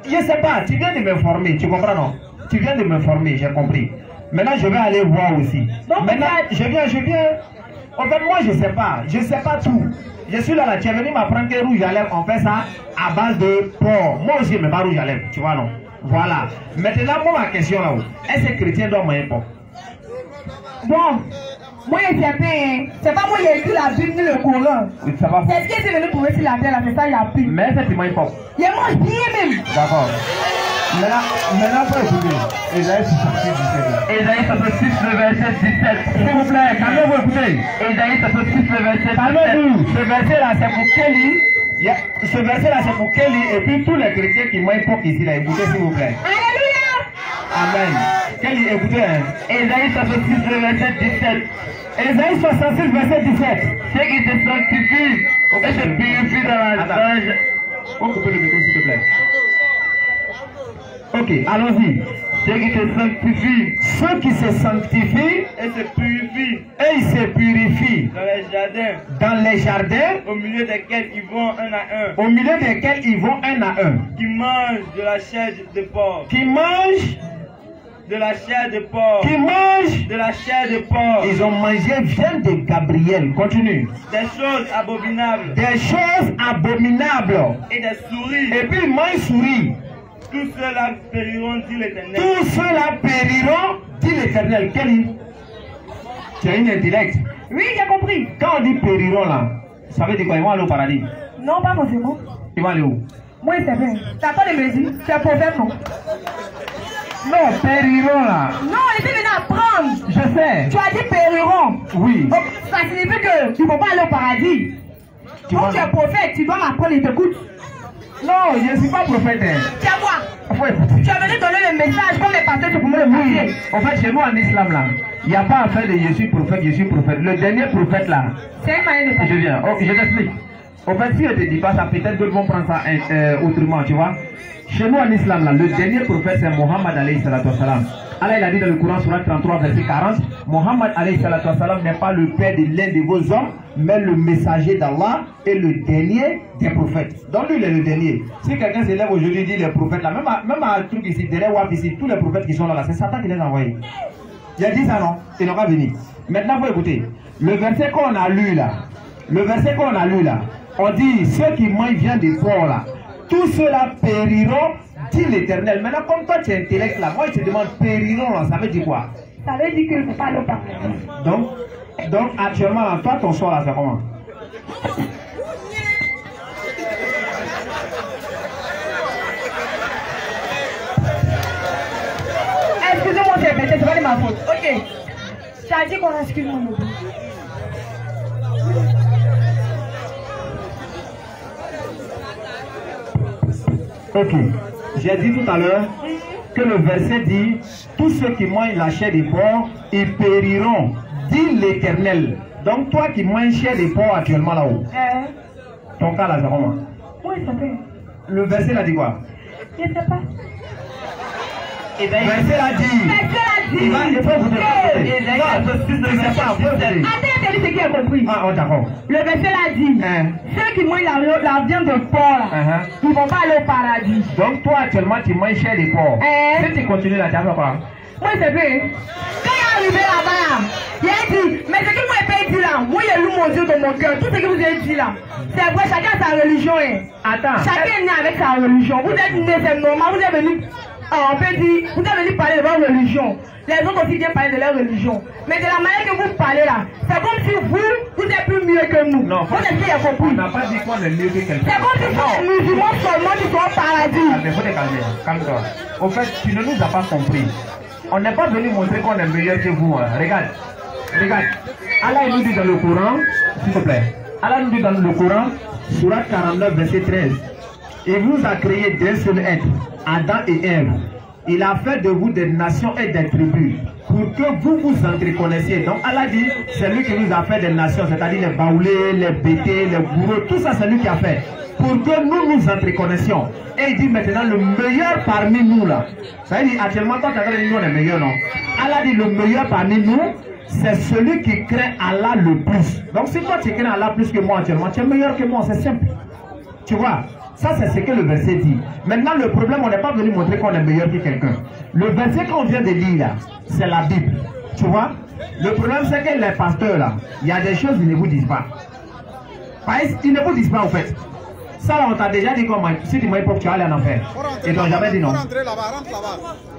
Je ne sais pas, tu viens de m'informer, tu comprends non? Tu viens de m'informer, j'ai compris. Maintenant, je vais aller voir aussi. Donc, maintenant, je viens. En fait, moi, je ne sais pas tout. Je suis là, tu es venu m'apprendre que rouge à lèvres, on fait ça à base de porc. Moi aussi, je ne mets pas rouge à lèvres, tu vois non? Voilà. Maintenant, moi, ma question là, est-ce que chrétien doit manger porc? Bon, moi, je sais pas, c'est pas moi qui ai écrit la Bible ni le Coran. Oui, ça va. C'est ce qui est venu trouver sur la terre, là, c'est ça, il y a plus. Mais est-ce que tu manges porc? Je mange bien même. D'accord. Maintenant, faut écouter. Ésaïe 66, 17. Ésaïe 66, le verset 17. S'il vous plaît, calmez-vous, écoutez. Ésaïe 66, le verset 17. Calmez-vous. Ce verset-là, c'est pour Kelly. Ce verset-là, c'est pour Kelly et puis tous les chrétiens qui mangent porc ici, là. Écoutez, s'il vous plaît. Alléluia. Amen. Kelly, écoutez. Ésaïe 66, le verset 17. Ésaïe 66, verset 17. Ceux qui se sanctifient et se purifient dans la nage. On coupe le micro, s'il te plaît. Ok, allons-y. Ceux qui se sanctifient. Ceux qui se sanctifient Et se purifient. et ils se purifient Dans les jardins. dans les jardins Au milieu desquels ils vont un à un. au milieu desquels ils vont un à un. Qui mangent de la chair de porc. Qui mangent, De la chair de porc. qui mangent. De la chair de porc. Ils ont mangé, vient de Gabriel. Continue. Des choses abominables. Des choses abominables. Et des souris. Et puis ils mangent souris. Tous ceux-là périront, dit l'Éternel. Tous ceux-là périront, dit l'Éternel. Kelly, tu as une intellect. Oui, j'ai compris. Quand on dit périront là, ça veut dire quoi? Ils vont aller au paradis. Non, pas forcément. Ils vont aller où? Moi, c'est bien. T'as pas de me dire, c'est un prophète, non? Non, périront là. Non, il est venu apprendre. Je sais. Tu as dit périront. Oui. Donc, ça signifie que tu ne peux pas aller au paradis. Quand tu es prophète, tu dois m'apprendre, il t'écoute. Non, je ne suis pas prophète. Tiens, moi. Faut écouter. Tu es venu donner le message comme les pasteurs, tu peux me le montrer. En fait, chez nous en islam là, il n'y a pas à faire de je suis prophète, je suis prophète. Le dernier prophète là, C'est une manière de je parler. viens. Oh, je t'explique. En fait, si je ne te dis pas ça, peut-être d'autres vont prendre ça autrement, tu vois. Chez nous en islam là, le dernier prophète c'est Mohammed alayhi salatu wassalam. Allah il a dit dans le Coran surat 33 verset 40, Mohammed alayhi salatu wassalam n'est pas le père de l'un de vos hommes, mais le messager d'Allah et le dernier des prophètes. Donc lui il est le dernier. Si quelqu'un s'élève aujourd'hui et dit les prophètes là, même à un truc ici, derrière Waf ici, tous les prophètes qui sont là, c'est Satan qui les a envoyés. Il a dit ça non, ils n'ont pas venu. Maintenant vous écoutez, le verset qu'on a lu là, on dit ceux qui mangent viande de porc là, tous ceux-là périront, dit l'Éternel. Maintenant, comme toi tu es intellect là, moi je te demande périront là, ça veut dire quoi? Ça veut dire qu'il ne faut pas le parler. Donc actuellement, toi ton choix là, c'est comment? Excusez-moi, c'est répété, c'est pas de ma faute. Ok. Tu as dit qu'on excuse-moi. Ok. J'ai dit tout à l'heure que le verset dit tous ceux qui mangent la chair des porcs, ils périront, dit l'Éternel. Donc toi qui manges chair des porcs actuellement là-haut, ton cas là, c'est comment? Oui, ça fait. Le verset là dit quoi? Je ne sais pas. Le verset là dit. Il faut vous Attends, ce qui est compris. Ah, oh, d'accord. Le verset là dit, ceux qui mangent la viande de porc là, ils ne vont pas aller au paradis. Donc toi actuellement tu manges chair des porcs. Si tu continues là, tu vas faire quoi? Moi c'est vrai. Quand il y a arrivé là-bas, il a dit, mais ce que moi j'ai dit là, moi j'ai lu mon Dieu dans mon cœur, tout ce que vous avez dit là, c'est vrai, chacun a sa religion. Attends. Chacun est né avec sa religion. Vous êtes né, c'est normal, vous êtes venu, on peut dire, vous êtes venu parler de votre religion. Les autres aussi viennent parler de leur religion. Mais de la manière que vous parlez là, c'est comme si vous êtes plus mieux que nous. Non, vous êtes bien compris. On n'a pas dit qu'on est mieux que quelqu'un. C'est comme si les musulmans seulement qui sont au paradis. Mais faut te calmer, calme-toi. Au fait, tu ne nous as pas compris. On n'est pas venu montrer qu'on est meilleur que vous. Hein. Regarde, regarde. Allah nous dit dans le Coran, s'il te plaît. Allah nous dit dans le Coran, Surat 49, verset 13. Il vous a créé d'un seul être, Adam et Ève. Il a fait de vous des nations et des tribus pour que vous vous entreconnaissiez. Donc Allah dit, c'est lui qui nous a fait des nations, c'est-à-dire les baoulés, les bétés, les bourreaux, tout ça c'est lui qui a fait. Pour que nous nous entreconnaissions. Et il dit maintenant le meilleur parmi nous là. Ça veut dire actuellement toi tu as dit nous on est meilleurs, non? Allah dit le meilleur parmi nous, c'est celui qui craint Allah le plus. Donc si toi tu crains Allah plus que moi actuellement, tu es meilleur que moi, c'est simple. Tu vois? Ça, c'est ce que le verset dit. Maintenant, le problème, on n'est pas venu montrer qu'on est meilleur que quelqu'un. Le verset qu'on vient de lire, là, c'est la Bible. Tu vois? Le problème, c'est que les pasteurs, là, il y a des choses qu'ils ne vous disent pas. Ils ne vous disent pas, en fait. Ça, là, on t'a déjà dit comment, si tu m'as dit que tu vas aller en enfer. Ils t'ont jamais dit non.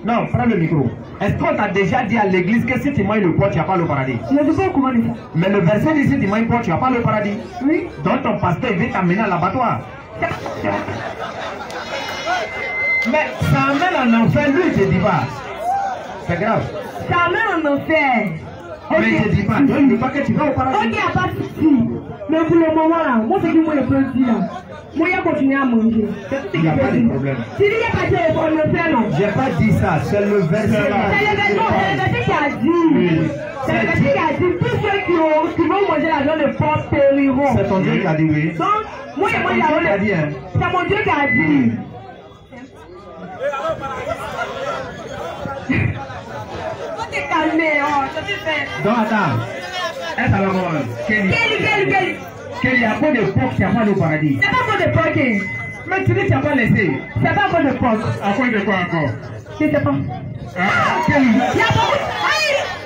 Non, prends le micro. Est-ce qu'on t'a déjà dit à l'église que si tu manges le poids, tu n'as pas le paradis? Je ne sais pas comment dire ça. Mais le verset dit si tu manges le poids, tu n'as pas le paradis. Oui. Donc ton pasteur, il veut t'amener à l'abattoir. Mais ça amène en enfer, lui il te dit pas. C'est grave. Ça amène en enfer. Mais il te dit pas. Donc il ne dit pas que tu vas au paradis. Ok, il n'y a pas de souci. Mais pour le moment là, moi c'est que moi je peux dire là. Moi je continue à manger. Il n'y a pas de problème. Tu dis qu'il n'y a pas de enfer non? J'ai pas dit ça, c'est le verset là. C'est le verset qui a dit. C'est le verset qui a dit tous ceux qui vont manger la viande de porc périront. C'est ton Dieu qui a dit oui. Donc, moi je mange la viande. C'est mon Dieu qui a dit. Faut te calmer, oh, ça te fait. Donc attends. Est-ce que alors, Kelly, il y a pas de porc qui n'a pas le paradis. C'est pas quoi de porc. Mais tu dis que tu n'as pas laissé. C'est pas quoi de porc. À quoi de quoi encore? Je ne sais pas. Kelly. Il y a beaucoup.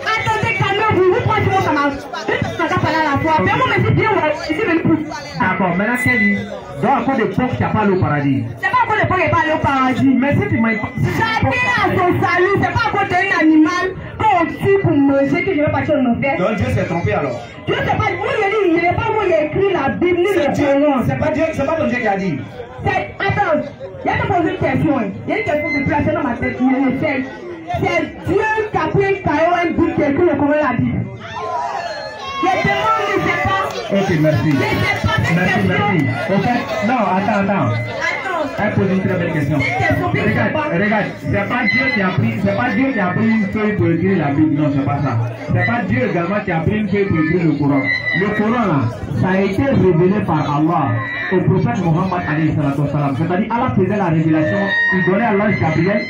Attendez, calmez-vous. Vous prenez mon camarade. Je ne sais pas à la fois. Mais moi, je suis bien, je suis venu plus. D'accord, maintenant Kelly. Donc à quoi de porc qui n'a pas le paradis? C'est pas quoi de porc qui n'a pas le paradis. Mais si tu m'as pas. Chacun a son salut. C'est pas quoi d'un animal qu'on tue pour manger que je vais partir en enfer. Donc Dieu s'est trompé alors. Dieu c'est pas moi il n'est pas moi qui ai écrit la Bible ni le Coran. C'est pas Dieu, c'est pas ton Dieu qui a dit. Attends, il y a te posé une question. Il y a une question de placer dans ma tête. C'est Dieu qui a pris un caillou, un but qui a écrit le Coran et la Bible. Je demande, je ne sais pas. Ok, merci. Je ne sais pas cette merci, question. merci. Au fait, non, attends. Elle pose une très belle question. Regarde, c'est pas Dieu qui a pris une feuille pour écrire la Bible, non, c'est pas ça. C'est pas Dieu également qui a pris une feuille pour écrire le Coran. Le Coran là, ça a été révélé par Allah au prophète Mohammed alayhi salatu wassalam. C'est-à-dire Allah faisait la révélation, il donnait à l'ange Gabriel.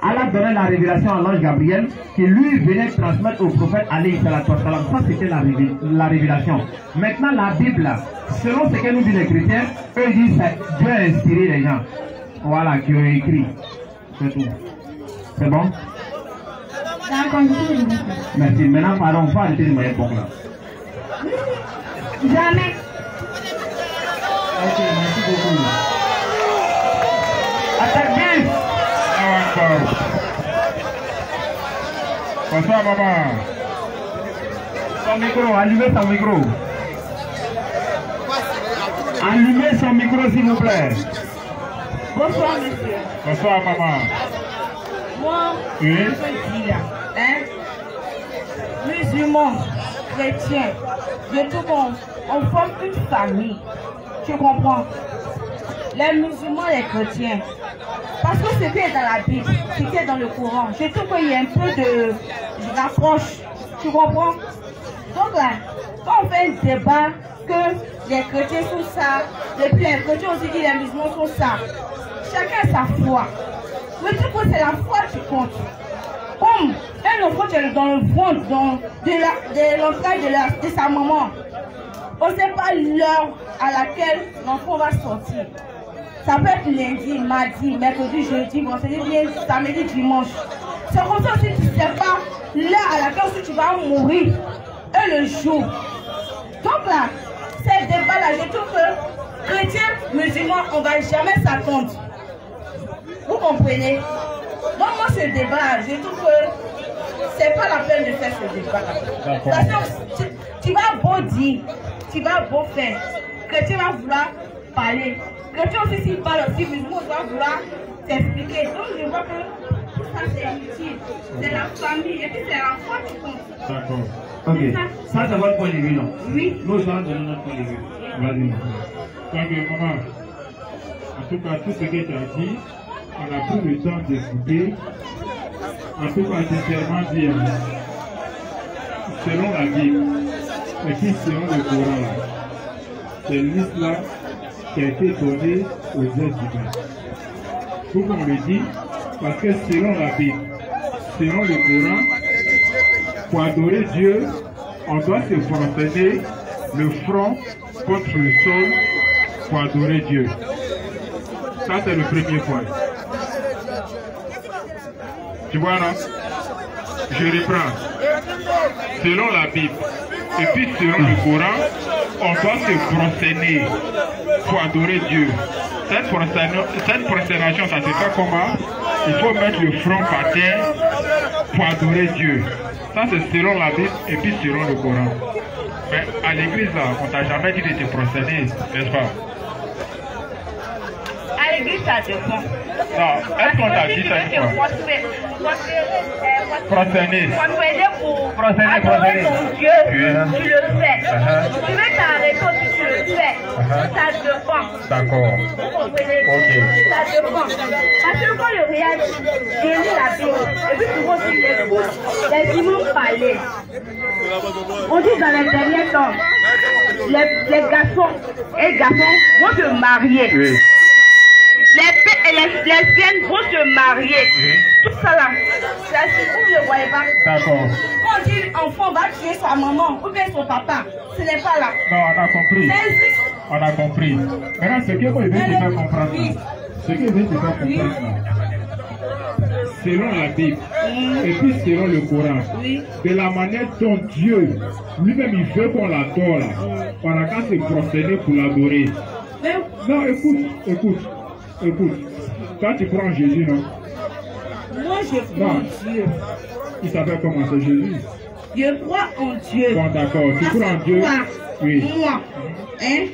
Allah donnait la révélation à l'ange Gabriel qui lui venait transmettre au prophète alayhi salatu wassalam. Ça c'était la révélation. Maintenant la Bible là, selon ce que nous disent les chrétiens, eux disent que Dieu a inspiré les gens. Voilà, qui ont écrit. C'est tout. C'est bon? Merci. Maintenant, pardon, on va arrêter de moyen là. Jamais. Ok, merci beaucoup. Attaque bien. Bonsoir, maman. Son micro, allumez son micro. Allumez son micro, s'il vous plaît. Bonsoir, monsieur. Bonsoir, maman. Moi, oui? je veux dire, musulmans, chrétiens, de tout monde, on forme une famille. Tu comprends? Les musulmans, les chrétiens. Parce que ce qui est dans la Bible, ce qui est dans le Coran, je trouve qu'il y a un peu de rapproche. Tu comprends? Donc là, quand on fait un débat que les chrétiens sont ça, et puis les chrétiens aussi disent les musulmans sont ça, chacun a sa foi. Mais du coup, c'est la foi qui compte. Comme un enfant qui est dans le ventre de l'entraille de sa maman, on ne sait pas l'heure à laquelle l'enfant va sortir. Ça peut être lundi, mardi, mercredi, jeudi, vendredi, samedi, dimanche. C'est comme ça aussi que tu ne sais pas l'heure à laquelle aussi tu vas mourir et le jour. Donc là, ces débats-là, je trouve que chrétiens, musulmans, on ne va jamais s'attendre. Vous comprenez? Donc moi, ce débat, je trouve que c'est pas la peine de faire ce débat-là. Parce que tu vas beau dire, tu vas beau faire, chrétien va vouloir parler. Chrétien aussi, s'il parle aussi, musulman va vouloir t'expliquer. Donc je vois que tout ça c'est inutile. C'est la famille et puis c'est la foi qui compte. D'accord. Ok. Ça c'est votre point de vue, non? Oui. Nous allons donner notre point de vue. Vas-y. Donc maman, en tout cas, tout ce que tu as dit, on a pris le temps d'écouter. En tout cas, sincèrement dire, selon la Bible, et puis selon le Coran, c'est l'islam qui a été donné aux êtres humains. Pourquoi on le dit? Parce que selon la Bible, selon le Coran, pour adorer Dieu, on doit se prosterner le front contre le sol pour adorer Dieu. Ça, c'est le premier point. Tu vois, non? Je reprends. Selon la Bible, et puis selon le Coran, on doit se prosterner pour adorer Dieu. Cette prosternation, ça se fait comment? Il faut mettre le front par terre pour adorer Dieu. Ça, c'est selon la Bible et puis selon le Coran. Mais à l'église, là, on t'a jamais dit de te prosterner, n'est-ce pas? À l'église, ça dépend. Non, est-ce qu'on t'a dit ça une fois? Prosterner. Prosterner pour adorer ton Dieu, tu le fais. Tu veux t'arrêter, tu le fais. Ça dépend. D'accord. Vous comprenez? Ok. Ça dépend. Parce que quand le réel, j'ai lu la Bible, et puis souvent aussi les imams parlaient. On dit dans les derniers temps, les garçons et garçons vont se marier. Oui. Les lesbiennes vont se marier. Oui. Tout ça là, vous ne le voyez pas. D'accord. Quand on dit enfant va tuer sa maman ou bien son papa, ce n'est pas là. Non, on a compris. Ça existe. On a compris. Maintenant, ce que je veux te faire comprendre, ce que je veux te faire comprendre, selon la Bible et puis selon le Coran, de la manière dont Dieu lui-même il veut qu'on l'adore là, on a qu'à se prosterner pour l'adorer. Non, écoute. Quand tu prends Jésus, non? Moi je crois en Dieu. Il s'appelle comment? C'est Jésus. Je crois en Dieu. Bon, d'accord. Tu crois en Dieu? Oui. Moi, hein?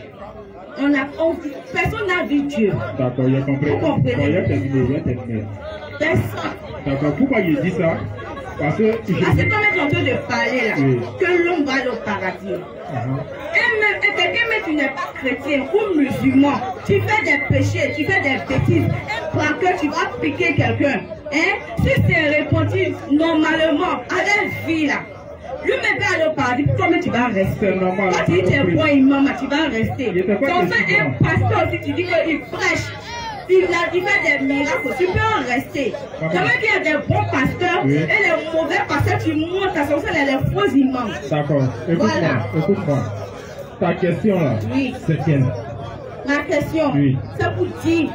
Personne n'a vu Dieu. D'accord, j'ai compris. Vous comprenez? Bon, il y a terminé. Personne. D'accord, pourquoi il dit ça? Parce que c'est comme être en train de parler là, que l'homme va au paradis. Et quelqu'un, tu n'es pas chrétien ou musulman, tu fais des péchés, tu fais des bêtises, parce que tu vas piquer quelqu'un. Hein? Si c'est répondu normalement à la vie là, lui-même va aller au paradis, toi-même tu vas rester. Quand tu dis que tu es bon imam, tu vas rester. Quand c'est un pasteur aussi, tu dis qu'il prêche. Il fait des miracles, tu peux en rester. Ça veut dire qu'il y a des bons pasteurs et les mauvais pasteurs, tu montes à son sein les faux imams. D'accord. Écoute-moi. Ta question là, c'est quelle? Ma question, c'est pour dire,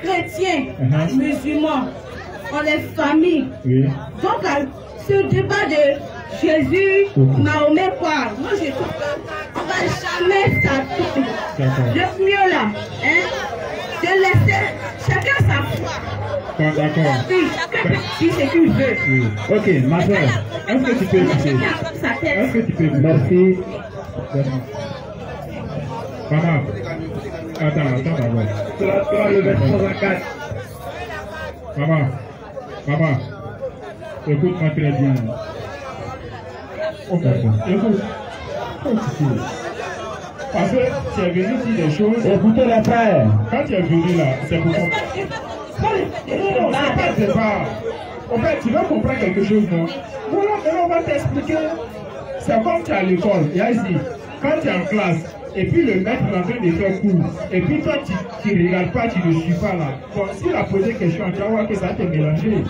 chrétiens, musulmans, on est famille. Donc, ce débat de Jésus, Mahomet, quoi, moi je trouve qu'on ne va jamais s'attendre. Le mieux là, de laisser chacun sa foi. D'accord. Chacun dit ce qu'il veut. Ok, ma soeur, est-ce que tu peux écouter? Est-ce que tu peux écouter? Merci. Maman, attends d'abord. Tu vas le mettre 104. Maman, écoute-moi très bien. Ok, écoute. Parce que tu es venu dire des choses. Écoutez les frères. Quand tu es venu là, c'est pour comprendre. Non, c'est pas le débat. En fait, tu veux comprendre quelque chose, non? Voilà, maintenant on va t'expliquer. C'est comme tu es à l'école. Il y a ici, quand tu es en classe, et puis le maître est en train de faire cours, et puis toi tu ne regardes pas, tu ne suis pas là. Bon, s'il a posé question, tu vas voir que ça t'est mélangé.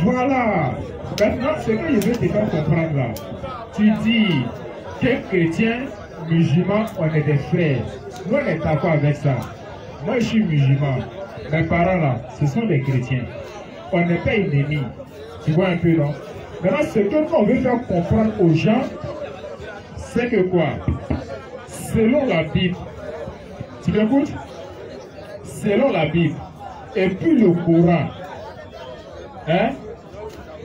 Voilà. Maintenant, ce que je veux te faire comprendre là, tu dis que chrétien, musulman, on est des frères. Nous, on est d'accord avec ça. Moi, je suis musulman. Mes parents là, ce sont des chrétiens. on n'est pas ennemis. Tu vois un peu, non? Maintenant, ce que nous, on veut faire comprendre aux gens, c'est que quoi? Selon la Bible, tu m'écoutes? Selon la Bible, et puis le Coran, hein,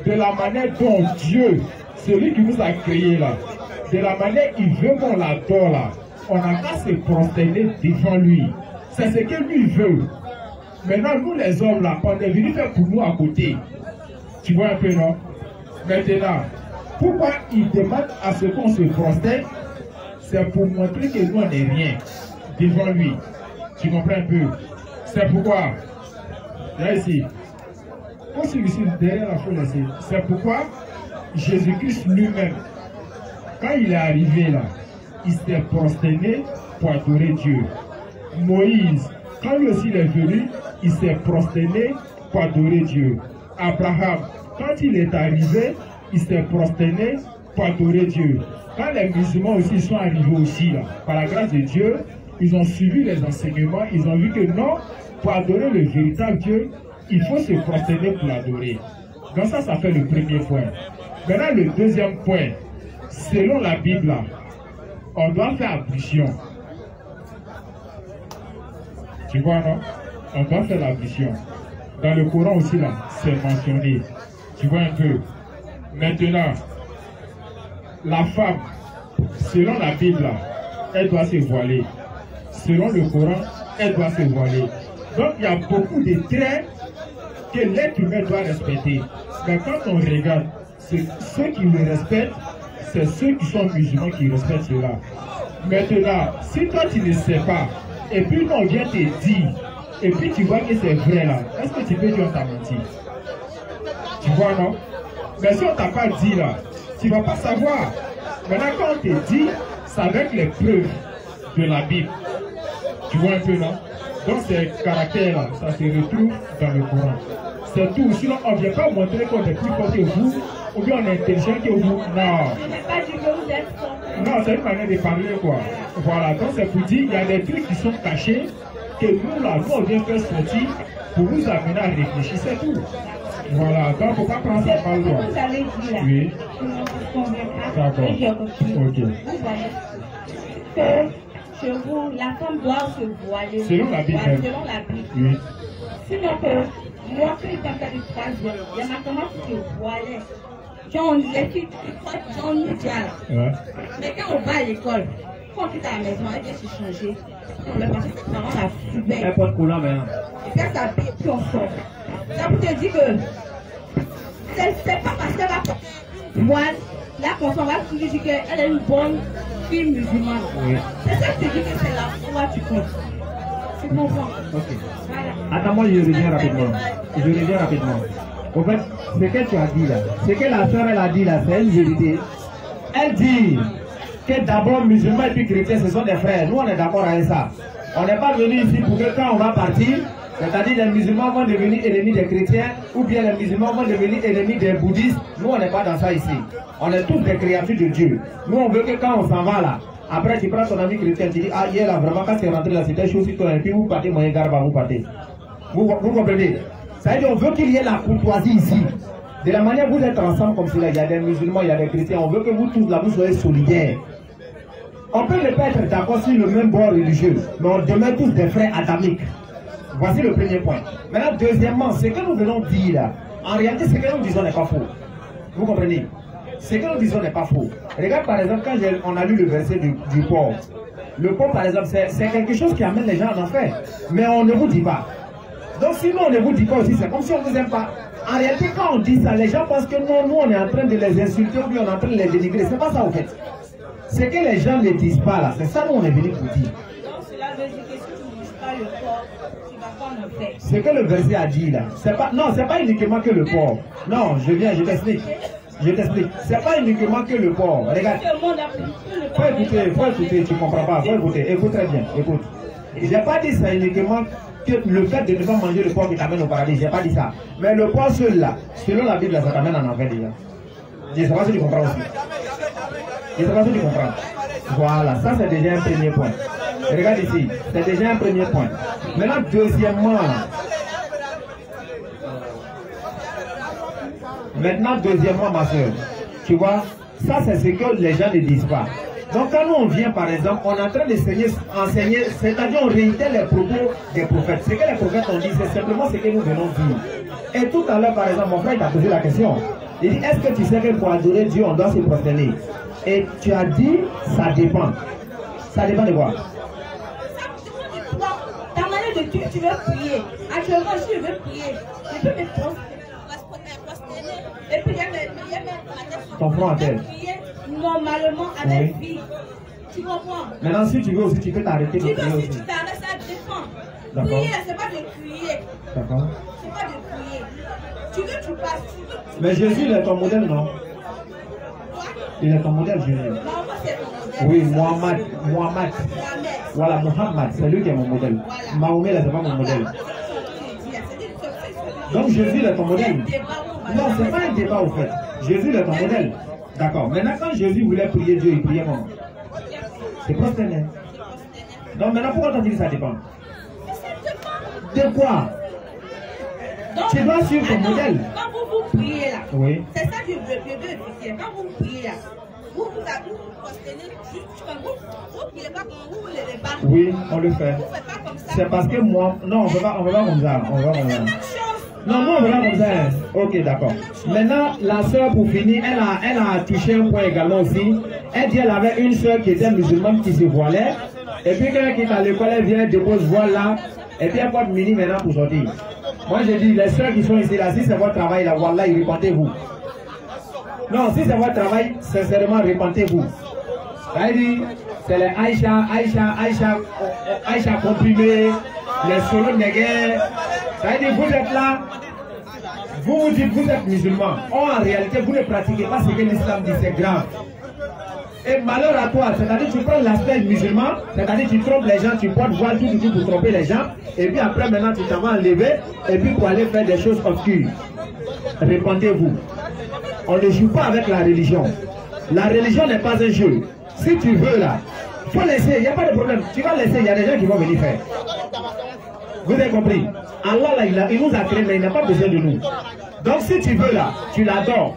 de la manière dont Dieu, celui qui nous a créés là, de la manière qu'il veut qu'on l'adore là, on n'a qu'à se prosterner devant lui. C'est ce que lui veut. Maintenant, nous les hommes là, on est venus faire pour nous à côté. Tu vois un peu, non? Maintenant, pourquoi il demande à ce qu'on se prosterne? C'est pour montrer que nous on n'est rien devant lui. Tu comprends un peu? C'est pourquoi, là ici, on se ici derrière la foule ici. C'est pourquoi Jésus-Christ lui-même, quand il est arrivé là, il s'est prosterné pour adorer Dieu. Moïse, quand lui aussi il est venu, il s'est prosterné pour adorer Dieu. Abraham, quand il est arrivé, il s'est prosterné pour adorer Dieu. Quand les musulmans aussi sont arrivés aussi là, par la grâce de Dieu, ils ont suivi les enseignements, ils ont vu que non, pour adorer le véritable Dieu, il faut se prosterner pour l'adorer. Donc ça fait le premier point. Maintenant le deuxième point, selon la Bible là, on doit faire ablution. Tu vois, non? On doit faire l'ablution. Dans le Coran aussi, là, c'est mentionné. Tu vois un peu. Maintenant, la femme, selon la Bible, là, elle doit se voiler. Selon le Coran, elle doit se voiler. Donc, il y a beaucoup de traits que l'être humain doit respecter. Mais quand on regarde, ceux qui le respectent, c'est ceux qui sont musulmans qui respectent cela. Maintenant, si toi tu ne sais pas, et puis on vient te dire, et puis tu vois que c'est vrai là, est-ce que tu peux dire on t'a menti? Tu vois, non? Mais si on t'a pas dit là, tu ne vas pas savoir. Maintenant, quand on te dit, c'est avec les preuves de la Bible. Tu vois un peu, non? Donc ces caractères là, ça se retrouve dans le Coran. C'est tout. Sinon, on ne vient pas montrer qu'on est plus fort que vous, ou bien on est intelligent que vous. Non. Non, c'est une manière de parler, quoi. Voilà, donc c'est pour dire, il y a des trucs qui sont cachés, que nous, là, nous, on vient faire sortir pour vous amener à réfléchir, c'est tout. Voilà, donc il ne faut pas prendre ça par le droit. Vous allez dire là, oui. D'accord. Ok. Vous allez que chez vous, la femme doit se voiler. Selon la Bible. Selon la Bible. Oui. Sinon que, moi, quand il fait du troisième, il y a ma maman qui se voilait. Genre, les filles, j'en ai déjà là. Mais quand on va à l'école, quand on quitte à la maison, elle vient se changer. On le passe, c'est vraiment la poubelle. Elle porte coulant maintenant. Et puis elle s'habille, puis on sort. Ça vous te dit que c'est pas parce qu'elle va porter voile, là qu'on s'en va se dire qu'elle est une bonne fille musulmane. Oui. C'est ça que tu dis que c'est la foi tu comptes. Tu comprends? Ok. Voilà. Attends, moi je reviens rapidement. En fait, ce que tu as dit là, ce que la soeur elle a dit là, c'est une vérité. Elle dit que d'abord musulmans et puis chrétiens ce sont des frères. Nous on est d'accord avec ça. On n'est pas venu ici pour que quand on va partir, c'est-à-dire les musulmans vont devenir ennemis des chrétiens ou bien les musulmans vont devenir ennemis des bouddhistes. Nous on n'est pas dans ça ici. On est tous des créatures de Dieu. Nous on veut que quand on s'en va là, après tu prends ton ami chrétien, tu dis ah hier là vraiment quand tu es rentré là c'était chaud sur toi et puis vous partez, moyen garba, vous partez. Vous comprenez? Ça veut dire on veut qu'il y ait la courtoisie ici. De la manière vous êtes ensemble comme cela, il y a des musulmans, il y a des chrétiens, on veut que vous tous là vous soyez solidaires. On peut ne pas être d'accord sur le même bord religieux, mais on demeure tous des frères adamiques. Voici le premier point. Maintenant, deuxièmement, ce que nous venons dire là, en réalité, ce que nous disons n'est pas faux. Vous comprenez? Ce que nous disons n'est pas faux. Regarde par exemple, quand on a lu le verset du porc. Le porc, par exemple, c'est quelque chose qui amène les gens en enfer. Mais on ne vous dit pas. Donc, si nous, on ne vous dit pas aussi, c'est comme si on ne vous aime pas. En réalité, quand on dit ça, les gens pensent que non, nous, on est en train de les insulter ou bien on est en train de les dénigrer. C'est pas ça, en fait. C'est que les gens ne disent pas là. C'est ça, nous, on est venu pour dire. Donc, cela veut dire que si tu ne dis pas le corps, tu vas pas en faire. Ce que le verset a dit là, c'est pas, non, c'est pas uniquement que le porc. Non, je t'explique. Je t'explique. C'est pas uniquement que le porc. Regarde. Faut écouter, tu comprends pas. Faut écouter. Écoute très bien. Écoute. J'ai pas dit ça uniquement que le fait de ne pas manger le porc qui t'amène au paradis. J'ai pas dit ça. Mais le porc seul là, selon la Bible, ça t'amène en enfer déjà. Je sais pas si tu comprends aussi. Je sais pas si tu comprends. Voilà, ça c'est déjà un premier point. Regarde ici, c'est déjà un premier point. Maintenant, deuxièmement, Maintenant, deuxièmement, ma soeur, tu vois, ça c'est ce que les gens ne disent pas. Donc quand nous on vient par exemple, on est en train d'enseigner, c'est-à-dire on réitère les propos des prophètes. Ce que les prophètes ont dit, c'est simplement ce que nous venons dire. Et tout à l'heure par exemple, mon frère t'a posé la question. Il dit, est-ce que tu sais que pour adorer Dieu, on doit se prosterner? Et tu as dit, ça dépend. Ça dépend de quoi? Ta manière de Dieu, tu veux prier. Actuellement, si je veux prier, je peux me prosterner. Et puis, il y a mes ton front à terre. Prier normalement avec vie. Tu comprends? Maintenant, si tu veux aussi, tu peux t'arrêter de prier aussi. Si tu t'arrêtes, ça dépend. D'accord. Prier, c'est pas de crier. D'accord. C'est pas de crier. Tu veux, tu passes. Mais Jésus, il est ton modèle, non? Il est ton modèle, Jésus. Non, moi, c'est ton modèle. Oui, Mohamed. Voilà, Mohamed, c'est lui qui est mon modèle. Voilà. Mahomet, c'est pas mon modèle. Donc Jésus, il est ton modèle. Non, c'est pas un débat, au fait. Jésus, il est ton modèle. D'accord. Maintenant, quand Jésus voulait prier Dieu, il priait comment? C'est prosterné. Donc maintenant, pourquoi t'as dit que ça dépend? De quoi? Donc, tu dois suivre ton modèle. Quand vous priez là, oui. C'est ça que je veux expliquer. Quand vous priez là, vous prosternez juste comme vous priez pas comme vous voulez les battre. Oui, on le fait. Vous faites pas comme ça. C'est parce que moi, non, on ne fait pas comme ça. On va comme ça. Non, moi on va comme ça. Ok, d'accord. Maintenant, la soeur, pour finir, elle a touché un point également aussi. Elle dit qu'elle avait une soeur qui était musulmane qui se voilait. Et puis quand elle quitte à l'école, elle vient, dépose voile là. Et puis elle porte mini maintenant pour sortir. Moi j'ai dit, les soeurs qui sont ici là, si c'est votre travail là, voilà, répentez-vous. Non, si c'est votre travail, sincèrement, répentez-vous. Elle dit, c'est les Aïcha comprimés, les solos négués. Ça veut dire, vous êtes là, vous dites, vous êtes musulman. Or, en réalité, vous ne pratiquez pas ce que l'islam dit, c'est grave. Et malheur à toi, c'est-à-dire tu prends l'aspect musulman, c'est-à-dire tu trompes les gens, tu portes voile tout pour tromper les gens, et puis après maintenant tu t'en vas enlever, et puis pour aller faire des choses obscures. Répentez-vous. On ne joue pas avec la religion. La religion n'est pas un jeu. Si tu veux là, il faut laisser, il n'y a pas de problème. Tu vas laisser, il y a des gens qui vont venir faire. Vous avez compris? Allah là, il nous a créé, mais il n'a pas besoin de nous. Donc si tu veux là, tu l'adores.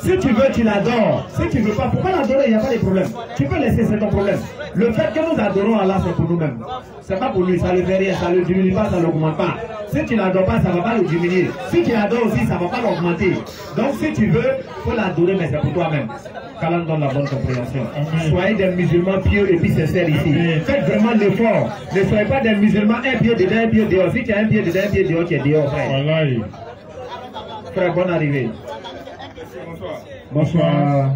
Si tu veux, tu l'adores. Si tu ne veux pas, pourquoi l'adorer? Il n'y a pas de problème. Tu peux laisser, c'est ton problème. Le fait que nous adorons Allah, c'est pour nous-mêmes. C'est pas pour lui, ça ne le fait rien, ça ne le diminue pas, ça ne l'augmente pas. Si tu l'adores pas, ça ne va pas le diminuer. Si tu l'adores aussi, ça ne va pas l'augmenter. Donc si tu veux, il faut l'adorer, mais c'est pour toi-même. Qu'Allah donne la bonne compréhension. Soyez des musulmans pieux et puis sincères ici. Faites vraiment l'effort. Ne soyez pas des musulmans un pied dedans, un pied dehors. Si tu as un pied dedans, un pied dehors, tu es dehors, frère. Frère, bonne arrivée. Bonsoir.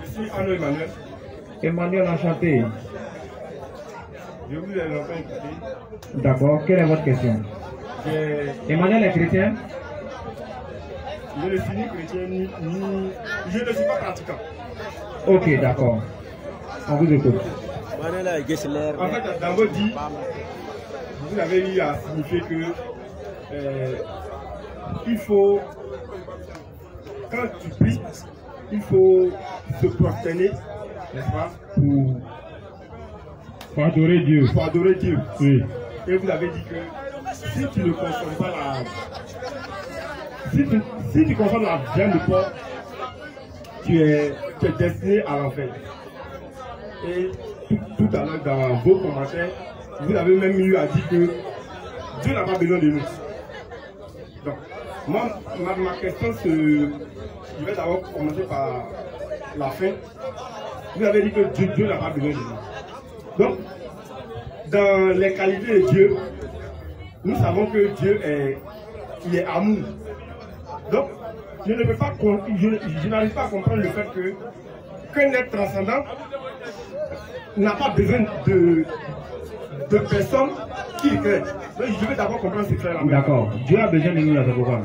Ici, Arnaud Emmanuel. Emmanuel, enchanté. Je vous ai longtemps écouté. D'accord. Quelle est votre question? Emmanuel est chrétien? Je ne suis ni chrétien, je ne suis pas pratiquant. Ok, d'accord. On vous écoute. En fait, dans votre dit, vous avez eu à signifier que il faut, quand tu pries, il faut se prosterner, n'est-ce pas, pour adorer Dieu. Pour adorer Dieu. Oui. Et vous avez dit que si tu ne consommes pas si tu consommes la viande de porc, tu es destiné à l'enfer. Et tout à l'heure dans vos commentaires, vous avez même eu à dire que Dieu n'a pas besoin de nous. Donc, moi, ma question, je vais d'abord commencer par la fin. Vous avez dit que Dieu n'a pas besoin de nous. Donc, dans les qualités de Dieu, nous savons que Dieu il est amour. Donc, je ne peux pas, je n'arrive pas à comprendre le fait qu'un être transcendant n'a pas besoin de personnes qui créent. Donc, je vais d'abord comprendre ce fait-là. D'accord. Dieu a besoin de nous, là, c'est pourquoi.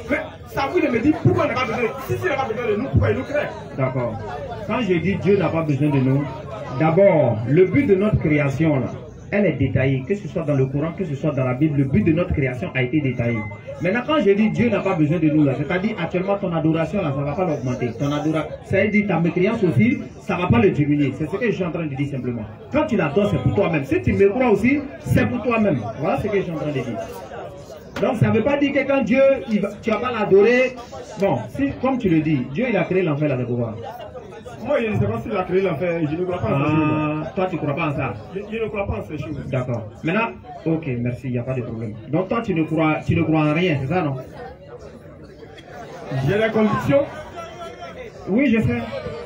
Mais ça vous me dit pourquoi il n'a pas besoin de nous. Si il n'a pas besoin de nous, pourquoi il nous crée? D'accord. Quand je dis Dieu n'a pas besoin de nous, d'abord, le but de notre création, là, elle est détaillée, que ce soit dans le Coran, que ce soit dans la Bible, le but de notre création a été détaillé. Maintenant, quand je dis Dieu n'a pas besoin de nous, là, c'est-à-dire actuellement ton adoration, là, ça ne va pas l'augmenter. Ton adoration, c'est-à-dire ta mécréance aussi, ça ne va pas le diminuer. C'est ce que je suis en train de dire simplement. Quand tu l'adores, c'est pour toi-même. Si tu me crois aussi, c'est pour toi-même. Voilà ce que je suis en train de dire. Donc ça ne veut pas dire que quand Dieu, tu vas pas l'adorer. Bon, si, comme tu le dis, Dieu il a créé l'enfer là de pouvoir. Moi, je ne sais pas s'il a créé l'enfer, je ne crois pas en ces choses. Toi, tu ne crois pas en ça? Je ne crois pas en ces choses. D'accord. Maintenant, ok, merci, il n'y a pas de problème. Donc toi, tu ne crois en rien, c'est ça, non? J'ai la conviction. Oui, je sais.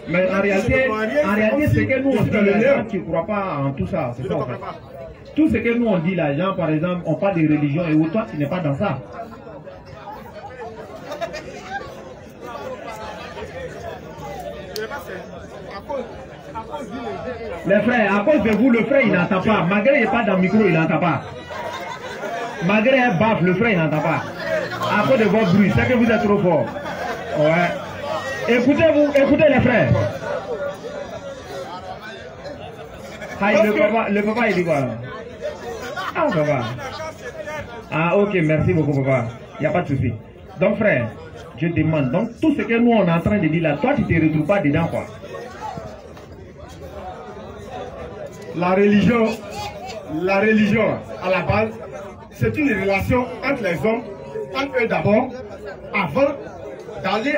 Mais en réalité, c'est que nous, on dit là, tu ne crois pas en tout ça. C'est ça, en fait. Tout ce que nous, on dit là, genre, par exemple, on parle de religion et où toi, tu n'es pas dans ça. Les frères, à cause de vous, le frère, il n'entend pas. Malgré il n'est pas dans le micro, il n'entend pas. Malgré un baffe, le frère, il n'entend pas. À cause de votre bruit, c'est que vous êtes trop fort. Ouais. Écoutez les frères. Ah, le papa, il dit quoi? Ah, papa. Ah, ok, merci beaucoup, papa. Il n'y a pas de souci. Donc, frère, je demande. Donc, tout ce que nous, on est en train de dire là, toi, tu ne te retrouves pas dedans, quoi. La religion, à la base, c'est une relation entre les hommes, entre eux d'abord, avant d'aller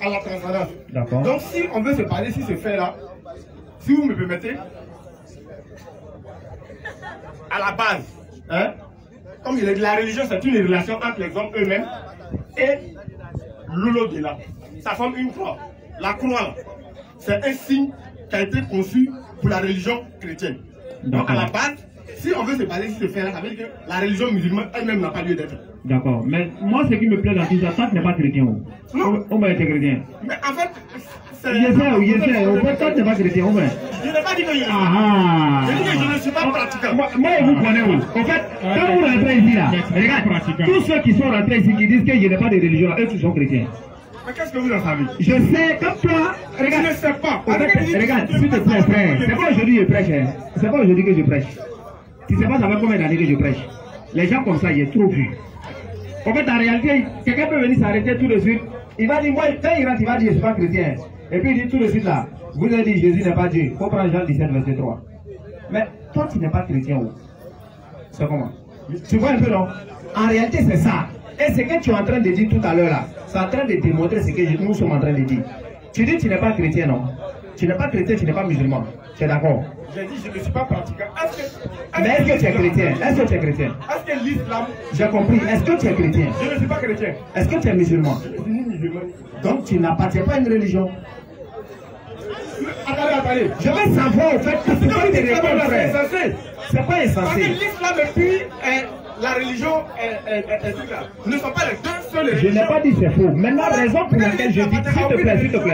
à la transcendance. D'accord. Donc, si on veut se parler sur ce fait-là, si vous me permettez, à la base, hein, comme il est, la religion, c'est une relation entre les hommes eux-mêmes et l'au-delà. Ça forme une croix. La croix, c'est un signe qui a été conçu pour la religion chrétienne. Donc à la base, si on veut se parler sur ce fait-là, ça veut dire que la religion musulmane elle-même n'a pas lieu d'être. D'accord. Mais moi, ce qui me plaît dans tout ça, toi, tu n'es pas chrétien. Non. On va être chrétien. Mais en fait, c'est... Je sais. Au fait, toi, tu n'es pas chrétien. Je n'ai pas dit que je Je dis que je ne suis pas pratiquant. Moi, je vous connais. En fait, quand vous rentrez ici, là, regarde, tous ceux qui sont rentrés ici, qui disent que je n'ai pas de religion, eux, tous sont chrétiens. Mais qu'est-ce que vous en savez? Je sais, comme toi, regarde. Je ne sais pas. Regarde, s'il te plaît, frère. C'est pas aujourd'hui que je prêche. Hein. C'est pas aujourd'hui que je prêche. Tu sais pas, ça fait combien d'années que je prêche. Les gens comme ça, il est trop vu. En fait, en réalité, quelqu'un peut venir s'arrêter tout de suite. Il va dire, moi, quand il rentre, il va dire, je ne suis pas chrétien. Et puis il dit tout de suite là, vous avez dit, Jésus n'est pas Dieu. Il faut prendre Jean 17, verset 3. Mais toi, tu n'es pas chrétien. C'est comment? Tu vois un peu, non? En réalité, c'est ça. Et ce que tu es en train de dire tout à l'heure là, c'est en train de démontrer ce que nous sommes en train de dire. Tu dis tu n'es pas chrétien, non? Tu n'es pas chrétien, tu n'es pas musulman. Tu es d'accord? J'ai dit je ne suis pas pratiquant. Mais est-ce que tu es chrétien? Est-ce que tu es chrétien? Est-ce que l'islam... J'ai compris. Est-ce que tu es chrétien? Je ne suis pas chrétien. Est-ce que tu es musulman? Je suis musulman. Donc tu n'appartiens pas à une religion. Attendez. Je veux savoir au fait que c'est pas des réponses, frère. C'est pas insensé. Parce que l'islam et puis la religion ne sont pas les deux seules religions. Je n'ai pas dit c'est faux. Maintenant, raison pour laquelle je dis,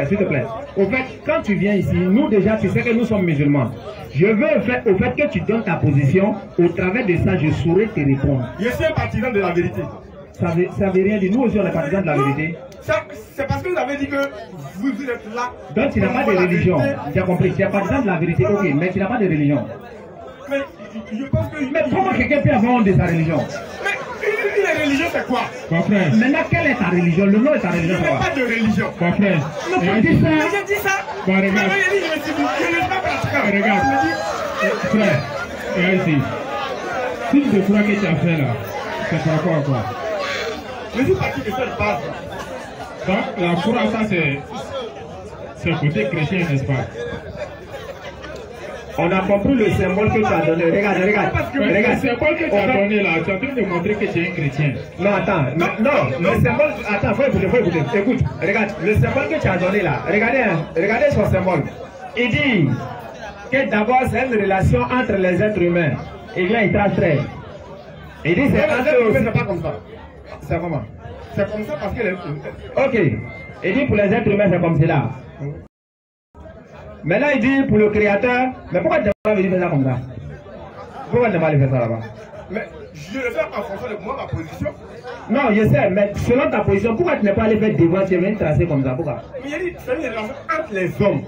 s'il te plaît. Au fait, quand tu viens ici, nous déjà, tu sais que nous sommes musulmans. Je veux au fait que tu donnes ta position. Au travers de ça, je saurais te répondre. Je suis un partisan de la vérité. Ça veut rien dire. Nous aussi, on est partisans de la vérité. C'est parce que vous avez dit que vous êtes là. Donc tu n'as pas de religion. J'ai compris. Tu es partisan de la vérité. Ok, mais tu n'as pas de religion. Mais je pense que... Mais comment quelqu'un peut avoir honte de sa religion? Mais une religion c'est quoi? Mon frère. Maintenant, quelle est ta religion? Le nom de ta religion, c'est quoi? Je n'ai pas de religion. Mon frère. Mais tu dis ça. Je dis ça. Bon, regarde. Je ne suis pas pratiquant. Regarde. Frère, regarde ici. Si tu te crois que tu as fait là, c'est par rapport à quoi? Je suis parti de cette base. Donc, la croix, ça c'est côté chrétien, n'est-ce pas? On a compris le symbole que tu as donné. Regarde. Le symbole que tu as donné là, tu es en train de montrer que tu es un chrétien. Non, attends. Le symbole. Attends, faut écouter. Écoute, regarde. Le symbole que tu as donné là. Regardez son symbole. Il dit que d'abord c'est une relation entre les êtres humains. Et bien, il trace très. Il dit c'est c'est pas comme ça. C'est comment? C'est comme ça parce que... Ok. Il dit pour les êtres humains, c'est comme cela. Maintenant, il dit pour le créateur, mais pourquoi tu n'as pas venir faire ça comme ça? Pourquoi tu n'as pas aller faire ça là-bas? Mais je le fais en fonction de moi, ma position. Non, je sais, mais selon ta position, pourquoi tu n'es pas allé faire devant, tu viens tracer comme ça? Pourquoi? Mais il y a dit, c'est une relation entre les hommes.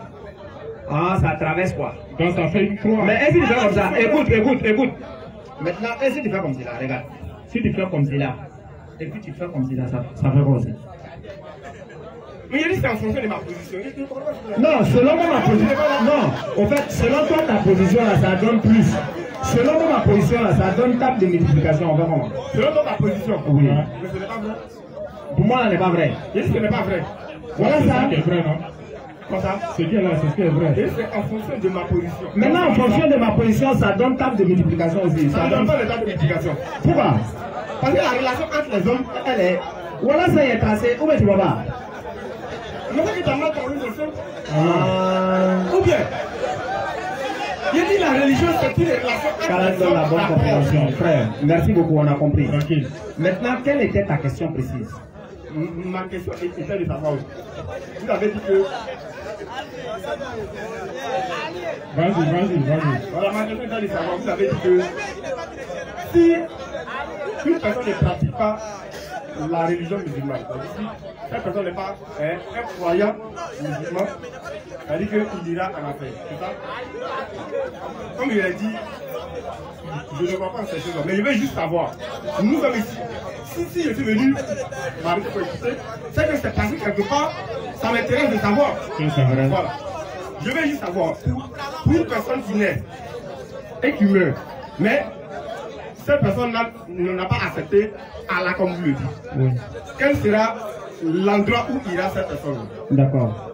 Ah, ça traverse quoi? Donc ça fait une croix. Mais est-ce que tu fais comme ça? Écoute. Maintenant, est-ce que tu fais comme cela? Regarde. Si tu fais comme cela, et puis tu fais comme cela, ça fait quoi aussi? Mais il dit c'est en fonction de ma position. Non, selon ma position. Non, en fait, selon toi, ta position là, ça donne plus. Selon ma position, là, ça donne table de multiplication. On va comment? Selon ta position. Oui. Mais ce n'est pas vrai. Pour moi, ça n'est pas vrai. Et ce n'est pas vrai. Voilà ça. C'est vrai, non? Comme ça. Ce qui est là, c'est ce qui est vrai. Et c'est en fonction de ma position. Maintenant, en fonction de ma position, ça donne table de multiplication aussi. Ça ne donne pas le table de multiplication. Pourquoi? Parce que la relation entre les hommes, elle est. Voilà, ça y est tracé. Où est-ce que tu vas pas? Le fait que tu as mal parlé de ça. Ou bien, il dit la religion, c'est une relation entre les hommes. La bonne compréhension, frère. Merci beaucoup, on a compris. Tranquille. Maintenant, quelle était ta question précise? Ma question était de savoir. Vous avez dit que. Vas-y. Voilà, ma question était de savoir. Vous avez dit que si une personne ne pratique pas la religion musulmane, si cette personne n'est pas un croyant musulman, c'est-à-dire qu'il ira en enfer. C'est ça? Comme il a dit, je ne vois pas ces choses-là, mais je veux juste savoir. Nous sommes ici. Si je suis venu m'arrêter pour écouter, c'est que c'est passé quelque part, ça m'intéresse de savoir. Voilà. Je veux juste savoir, pour une personne qui naît et qui meurt, mais cette personne-là n'a pas accepté Allah comme vous le dites. Oui. Quel sera l'endroit où ira cette personne? D'accord.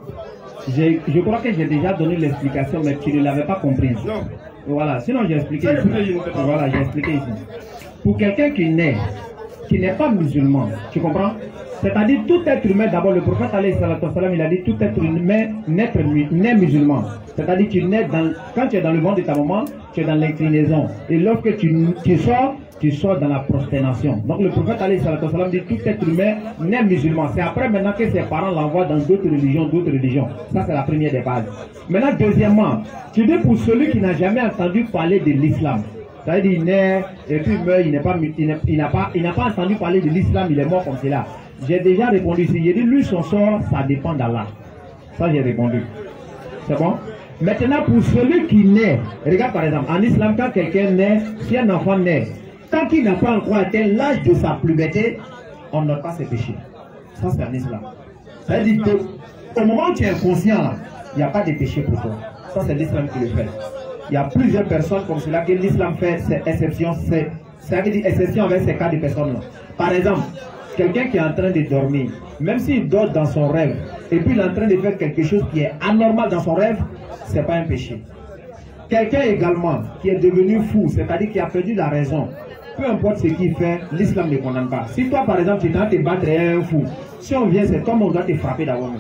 Je crois que j'ai déjà donné l'explication, mais tu ne l'avais pas comprise. Non. Voilà, sinon j'ai expliqué ici. Voilà, j'ai expliqué ici. Pour quelqu'un qui n'est pas musulman, tu comprends? C'est-à-dire tout être humain, d'abord le prophète alayhi salatu wassalam, il a dit tout être humain naît musulman. C'est-à-dire quand tu es dans le ventre de ta maman, tu es dans l'inclinaison. Et lorsque tu sors dans la prosternation. Donc le prophète alayhi salatu wassalam dit tout être humain naît musulman. C'est après maintenant que ses parents l'envoient dans d'autres religions. Ça c'est la première des bases. Maintenant deuxièmement, tu dis pour celui qui n'a jamais entendu parler de l'islam. C'est-à-dire il naît et puis il meurt, il n'a pas entendu parler de l'islam, il est mort comme cela. J'ai déjà répondu ici. J'ai dit lui son sort, ça dépend d'Allah. Ça j'ai répondu. C'est bon? Maintenant pour celui qui naît, regarde par exemple, en islam quand quelqu'un naît, si un enfant naît, tant qu'il n'a pas encore atteint l'âge de sa puberté, on n'aura pas ses péchés. Ça c'est en islam. C'est-à-dire qu'au moment où tu es inconscient là, il n'y a pas de péché pour toi. Ça c'est l'islam qui le fait. Il y a plusieurs personnes comme cela que l'islam fait, c'est exception, ça veut dire exception avec ces cas de personnes là. Par exemple, quelqu'un qui est en train de dormir, même s'il dort dans son rêve, et puis il est en train de faire quelque chose qui est anormal dans son rêve, ce n'est pas un péché. Quelqu'un également qui est devenu fou, c'est-à-dire qui a perdu la raison, peu importe ce qu'il fait, l'islam ne condamne pas. Si toi par exemple tu es en train de te battre et un fou, si on vient c'est comme on doit te frapper d'abord.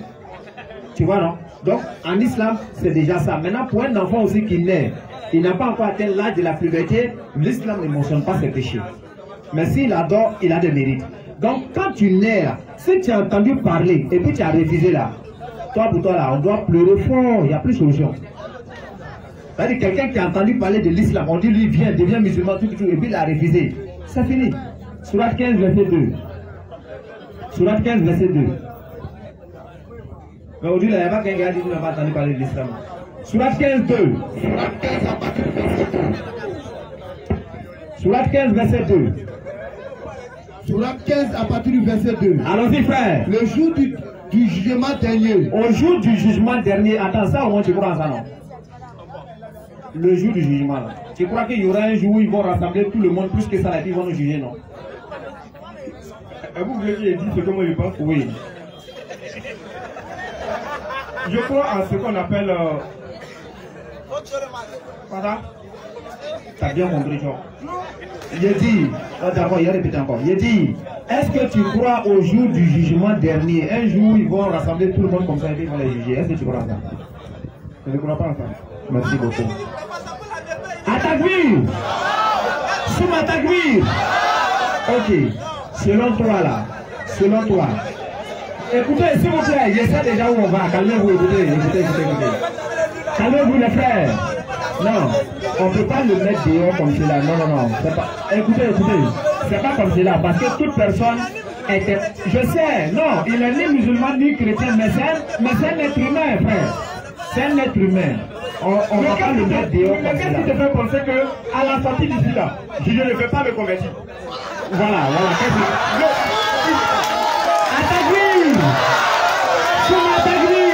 Tu vois non? Donc en islam c'est déjà ça. Maintenant pour un enfant aussi qui naît, il n'a pas encore atteint l'âge de la puberté, l'islam ne mentionne pas ses péchés. Mais s'il adore, il a des mérites. Donc quand tu nais là, si tu as entendu parler et puis tu as refusé là, pour toi là, on doit pleurer fort, il n'y a plus de solution. C'est-à-dire quelqu'un qui a entendu parler de l'islam, on dit lui viens, deviens musulman, tout, et puis il a refusé. C'est fini. Sourate 15, verset 2. Sourate 15, verset 2. Mais aujourd'hui, il n'y a pas quelqu'un qui a dit qu'il n'a pas entendu parler de l'islam. Sourate 15, 2. Sourate 15, verset 2. Sourate 15 à partir du verset 2. Allons-y, frère. Le jour du jugement dernier. Au jour du jugement dernier, attends, ça au moins tu crois en ça, non? Le jour du jugement, là. Tu crois qu'il y aura un jour où ils vont rassembler tout le monde plus que ça, et puis ils vont nous juger, non? Vous voulez qu'il dise ce que moi je pense? Oui. Je crois en ce qu'on appelle. Voilà. T'as bien compris, genre. Il dit, d'accord, il a répété encore. Il dit, est-ce que tu crois au jour du jugement dernier? Un jour, ils vont rassembler tout le monde comme ça et puis ils vont les juger. Est-ce que tu crois en ça? Je ne crois pas en ça. Merci beaucoup. Attaque-lui! Souma attaque-lui! Ok. Selon toi, là. Selon toi. Écoutez, s'il vous plaît, je sais déjà où on va. Calmez-vous, écoutez. Calmez-vous, les frères. Non, on ne peut pas le mettre dehors comme cela. Non. Pas... Écoutez. C'est pas comme cela. Parce que toute personne était. Je sais, non, il est ni musulman ni chrétien, mais c'est un être humain, frère. C'est un être humain. On ne va pas le mettre dehors comme cela. Qu'est-ce qui te fait penser qu'à la sortie d'ici là, je ne vais pas me convertir? Voilà. Attaque-lui! Attaque-lui!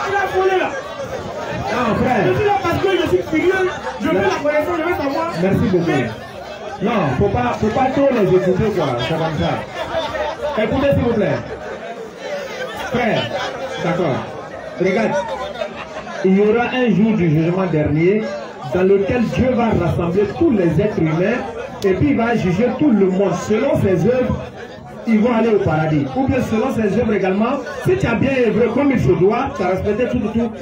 Il a volé là. frère. Je suis là parce que je suis curieux, je veux la connaissance, je veux savoir. Merci beaucoup. Mais, non, faut pas trop les écouter quoi, c'est comme ça. Écoutez s'il vous plaît. Frère, d'accord. Regarde, il y aura un jour du jugement dernier dans lequel Dieu va rassembler tous les êtres humains et puis il va juger tout le monde selon ses œuvres. Ils vont aller au paradis. Ou bien selon ses œuvres également, si tu as bien œuvré comme il se doit, tu as respecté tout,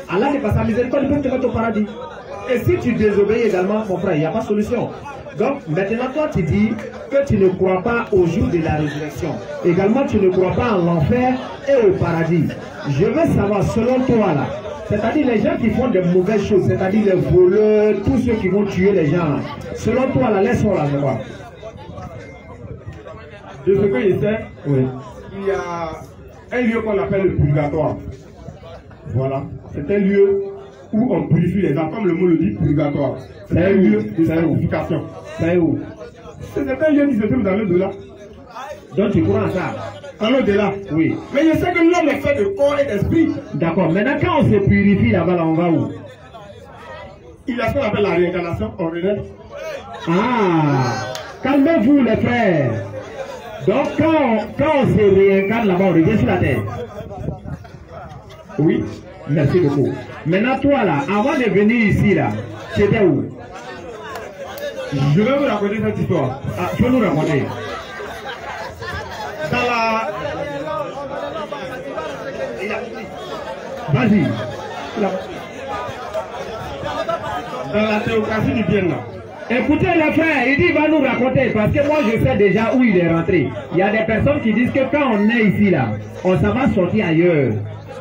Allah n'est pas sa miséricorde, il peut te mettre au paradis. Et si tu désobéis également, mon frère, il n'y a pas de solution. Donc maintenant toi tu dis que tu ne crois pas au jour de la résurrection. Également tu ne crois pas en l'enfer et au paradis. Je veux savoir selon toi là, c'est-à-dire les gens qui font de mauvaises choses, c'est-à-dire les voleurs, tous ceux qui vont tuer les gens, selon toi là, laisse-moi là, je vois. de ce que je sais, Oui. il y a un lieu qu'on appelle le purgatoire. Voilà. C'est un lieu où on purifie les âmes, comme le mot le dit, purgatoire. C'est un lieu de sanctification. C'est où? C'est un lieu qui se trouve dans l'au-delà. Donc tu crois en ça? En l'au-delà. Oui. Mais je sais que l'homme est fait de corps et d'esprit. D'accord. Maintenant quand on se purifie là-bas, là, on va où? Il y a ce qu'on appelle la réincarnation ordinaire. Ah, calmez-vous les frères. Donc quand on se réincarne là-bas, on revient sur la terre. Oui, merci beaucoup. Maintenant toi là, avant de venir ici là, c'était où? Je vais vous raconter cette histoire. Ah, tu peux nous raconter? Dans la... Vas-y. Dans la théocratie du bien là. Écoutez les frères, il dit il va nous raconter parce que moi je sais déjà où il est rentré. Il y a des personnes qui disent que quand on est ici là, on s'en va sortir ailleurs.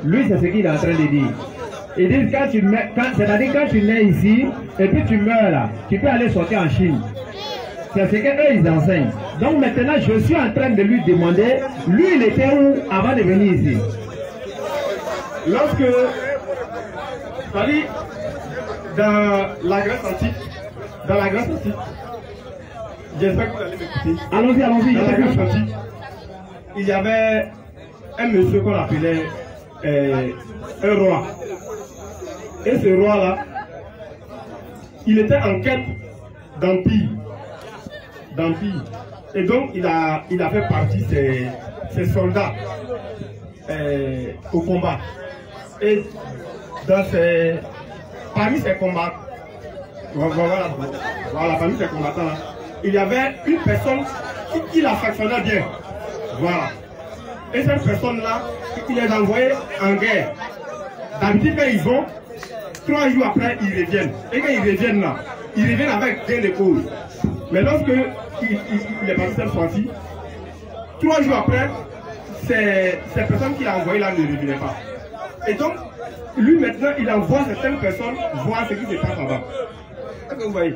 Lui c'est ce qu'il est en train de dire. Ils disent c'est-à-dire quand tu nais ici et puis tu meurs là, tu peux aller sortir en Chine. C'est ce qu'eux ils enseignent. Donc maintenant je suis en train de lui demander, lui il était où avant de venir ici? Lorsque, c'est-à-dire dans la Grèce antique, j'espère que vous allez m'écouter. Allons-y. Dans la Grèce antique, il y avait un monsieur qu'on appelait un roi. Et ce roi-là, il était en quête d'empire. Et donc, il a fait partie de ses soldats au combat. Et parmi ces combats, parmi ces combattants-là, il y avait une personne qui l'affectionnait bien. Voilà. Et cette personne-là, il les envoyait en guerre. D'habitude, quand ils vont, 3 jours après, ils reviennent. Et quand ils reviennent là, ils reviennent avec gain de cause. Mais lorsque il est parti cette fois-ci, 3 jours après, ces personnes qu'il a envoyées là ne revenaient pas. Et donc, lui maintenant, il envoie certaines personnes voir ce qui se passe là-bas. Est-ce que vous voyez?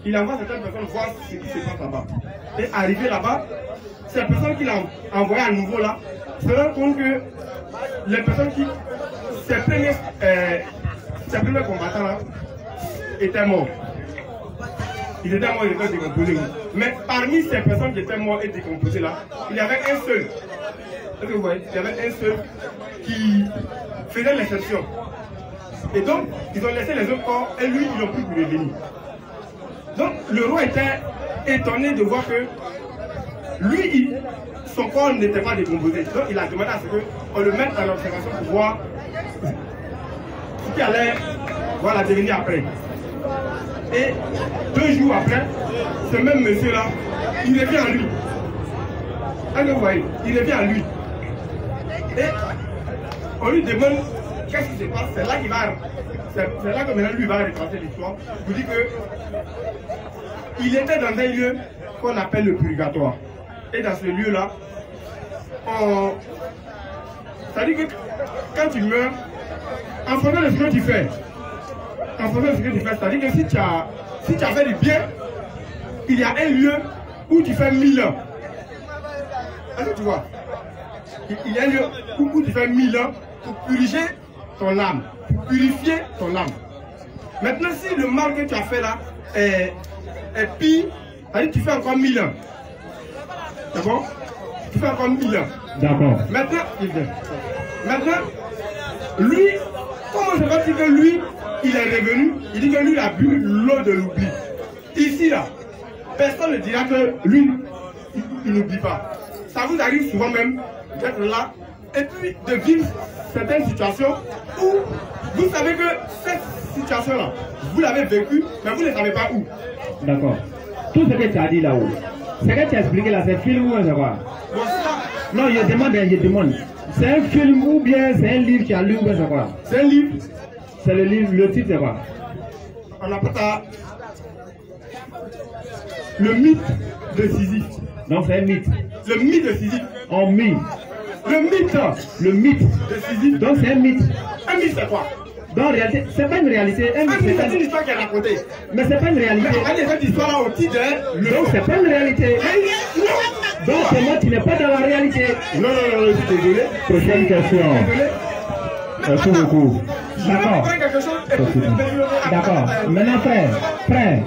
Il envoie certaines personnes voir ce qui se passe là-bas. Et arrivé là-bas, ces personnes qu'il a envoyées à nouveau là, se rendent compte que les personnes qui, ces premiers combattants là, étaient morts. Ils étaient morts, ils étaient décomposés. Mais parmi ces personnes qui étaient mortes et décomposées là, il y avait un seul. Est-ce que vous voyez? Il y avait un seul qui faisait l'exception. Et donc, ils ont laissé les autres corps et lui, ils n'ont plus pu revenir. Donc, le roi était étonné de voir que lui, son corps n'était pas décomposé. Donc, il a demandé à ce qu'on le mette dans l'observation pour voir ce qui allait devenir après. Et 2 jours après, ce même monsieur-là, il revient à lui. Est-ce que vous voyez? Il revient à lui. Et on lui demande qu'est-ce qui se passe. C'est là que maintenant lui va raconter l'histoire. Il dit que il était dans un lieu qu'on appelle le purgatoire. Et dans ce lieu-là, c'est-à-dire que quand tu meurs, en fonction de ce que tu fais, c'est-à-dire que si tu as fait du bien, il y a un lieu où tu fais 1000 ans. Est-ce que tu vois? Il y a un lieu où tu fais 1000 ans pour purifier ton âme, pour purifier ton âme. Maintenant, si le mal que tu as fait là est pire, c'est-à-dire que tu fais encore 1000 ans. D'accord? Tu fais encore 1000 ans. D'accord. Maintenant, lui, comment se fait-il que lui, il est revenu, il dit que lui, il a bu l'eau de l'oubli. Ici, là, personne ne dira que lui, il n'oublie pas. Ça vous arrive souvent même d'être là et puis de vivre certaines situations où vous savez que cette situation-là, vous l'avez vécue, mais vous ne savez pas où. D'accord. Tout ce que tu as dit là-haut, ce que tu as expliqué là, c'est un film ou un savoir? Non, je demande. C'est un film ou bien c'est un livre qui a lu ou bien c'est quoi? C'est un livre. C'est le livre, le titre c'est quoi? On appelle ça le mythe de Sisyphe. Donc c'est un mythe. Le mythe de Sisyphe. En mythe. Le mythe de Sisyphe. Donc c'est un mythe. Un mythe c'est quoi? Donc en réalité, c'est pas une réalité. Un mythe c'est une histoire qui est racontée. Mais c'est pas une réalité. Mais regardez cette histoire là au titre. Donc c'est pas une réalité. Donc c'est moi qui n'es pas dans la réalité. Non, je suis désolé. Prochaine question. Merci beaucoup. D'accord. D'accord. Maintenant frère,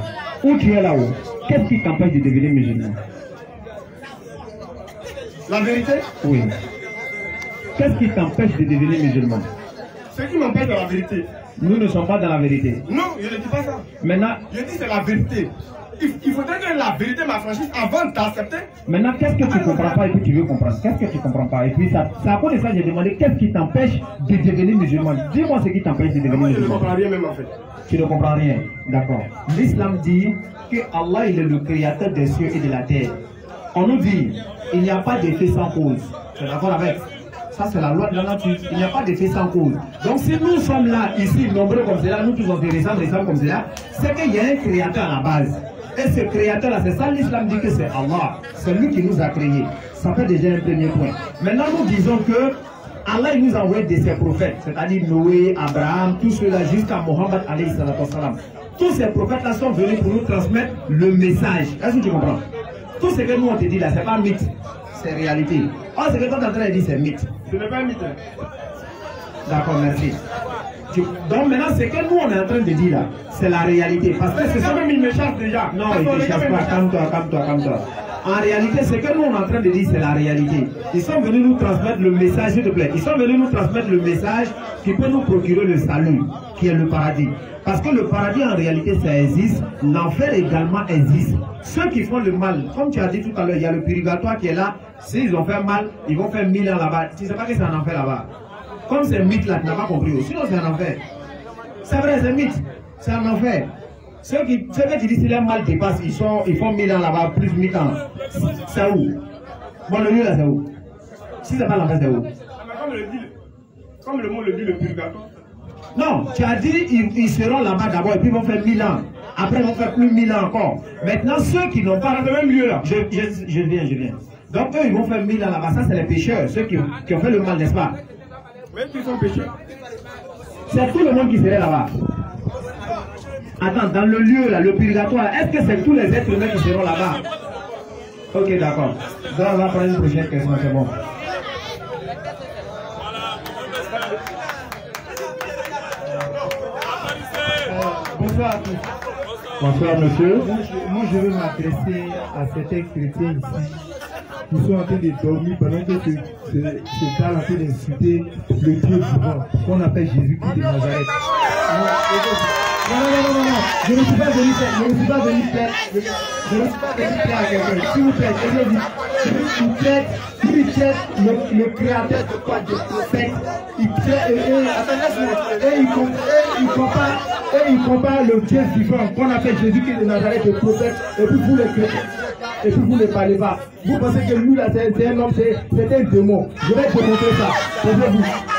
où tu es là-haut? Qu'est-ce qui t'empêche de devenir musulman? La vérité? Oui. Qu'est-ce qui t'empêche de devenir musulman? Ce qui m'empêche de la vérité. Nous ne sommes pas dans la vérité. Non, je ne dis pas ça. Maintenant, je dis c'est la vérité. Il faudrait que la vérité m'affranchisse avant d'accepter. Maintenant, qu'est-ce que tu ne comprends pas et puis tu veux comprendre? Qu'est-ce que tu ne comprends pas? Et puis ça à cause de ça, j'ai demandé qu'est-ce qui t'empêche de devenir musulman? Dis-moi ce qui t'empêche de devenir musulman. Je ne comprends rien même en fait. Tu ne comprends rien. D'accord. L'islam dit que Allah il est le créateur des cieux et de la terre. On nous dit il n'y a pas d'effet sans cause. Tu es d'accord avec? Ça c'est la loi de la nature. Il n'y a pas d'effet sans cause. Donc si nous sommes là, ici, nombreux comme cela, nous tous on se ressemble comme cela, c'est qu'il y a un créateur à la base. Et ce créateur-là, c'est ça l'islam dit que c'est Allah. C'est lui qui nous a créés. Ça fait déjà un premier point. Maintenant nous disons que Allah il nous a envoyé de ses prophètes, c'est-à-dire Noé, Abraham, tous ceux-là jusqu'à Mohammed alayhi salatu wassalam. Tous ces prophètes-là sont venus pour nous transmettre le message. Est-ce que tu comprends? Tout ce que nous on te dit là, c'est pas mythe, c'est réalité. Oh, ce que tu es en train de dire, c'est mythe. Ce n'est pas un mythe. D'accord, merci. Donc maintenant, ce que nous on est en train de dire là, c'est la réalité. Parce que c'est ça même, il me chasse déjà. Non, il ne chasse pas. Calme-toi. En réalité, ce que nous on est en train de dire, c'est la réalité. Ils sont venus nous transmettre le message, s'il te plaît. Ils sont venus nous transmettre le message qui peut nous procurer le salut, qui est le paradis. Parce que le paradis en réalité ça existe, l'enfer également existe. Ceux qui font le mal, comme tu as dit tout à l'heure, il y a le purgatoire qui est là. S'ils ont fait mal, ils vont faire 1000 ans là-bas. Tu ne sais pas que c'est un enfer là-bas. Comme c'est un mythe là, tu n'as pas compris. Sinon c'est un enfer. C'est vrai, c'est un mythe. C'est un enfer. Ceux qui disent que leur mal dépasse, ils font 1000 ans là-bas, plus 1000 ans. C'est où? Bon, le lieu là, c'est où? Si c'est pas l'enfer, c'est où? Comme le mot le dit, le purgatoire. Non, tu as dit ils seront là-bas d'abord et puis ils vont faire 1000 ans. Après ils vont faire plus 1000 ans encore. Maintenant ceux qui n'ont pas le même lieu là, je viens. Donc eux ils vont faire 1000 ans là-bas, ça c'est les pécheurs, ceux qui ont fait le mal, n'est-ce pas? Même qui sont pécheurs. C'est tout le monde qui serait là-bas. Attends, dans le lieu là, le purgatoire, est-ce que c'est tous les êtres humains qui seront là-bas? Ok, d'accord. Donc on va prendre une prochaine question, c'est bon. Bonsoir à tous. Bonsoir monsieur. Moi je veux m'adresser à certains chrétiens ici qui sont en train de dormir pendant que ce gars est en train d'insulter le Dieu vivant qu'on appelle Jésus-Christ de Nazareth. Non. Je ne suis pas venu faire à quelqu'un. S'il vous plaît, il traite le créateur de quoi? De prophète. Il compare le Dieu vivant qu'on appelle Jésus-Christ de Nazareth de prophète, et puis vous le créez. Et puis vous ne parlez pas. Vous pensez que lui là c'est un homme, c'est un démon. Je vais te montrer ça.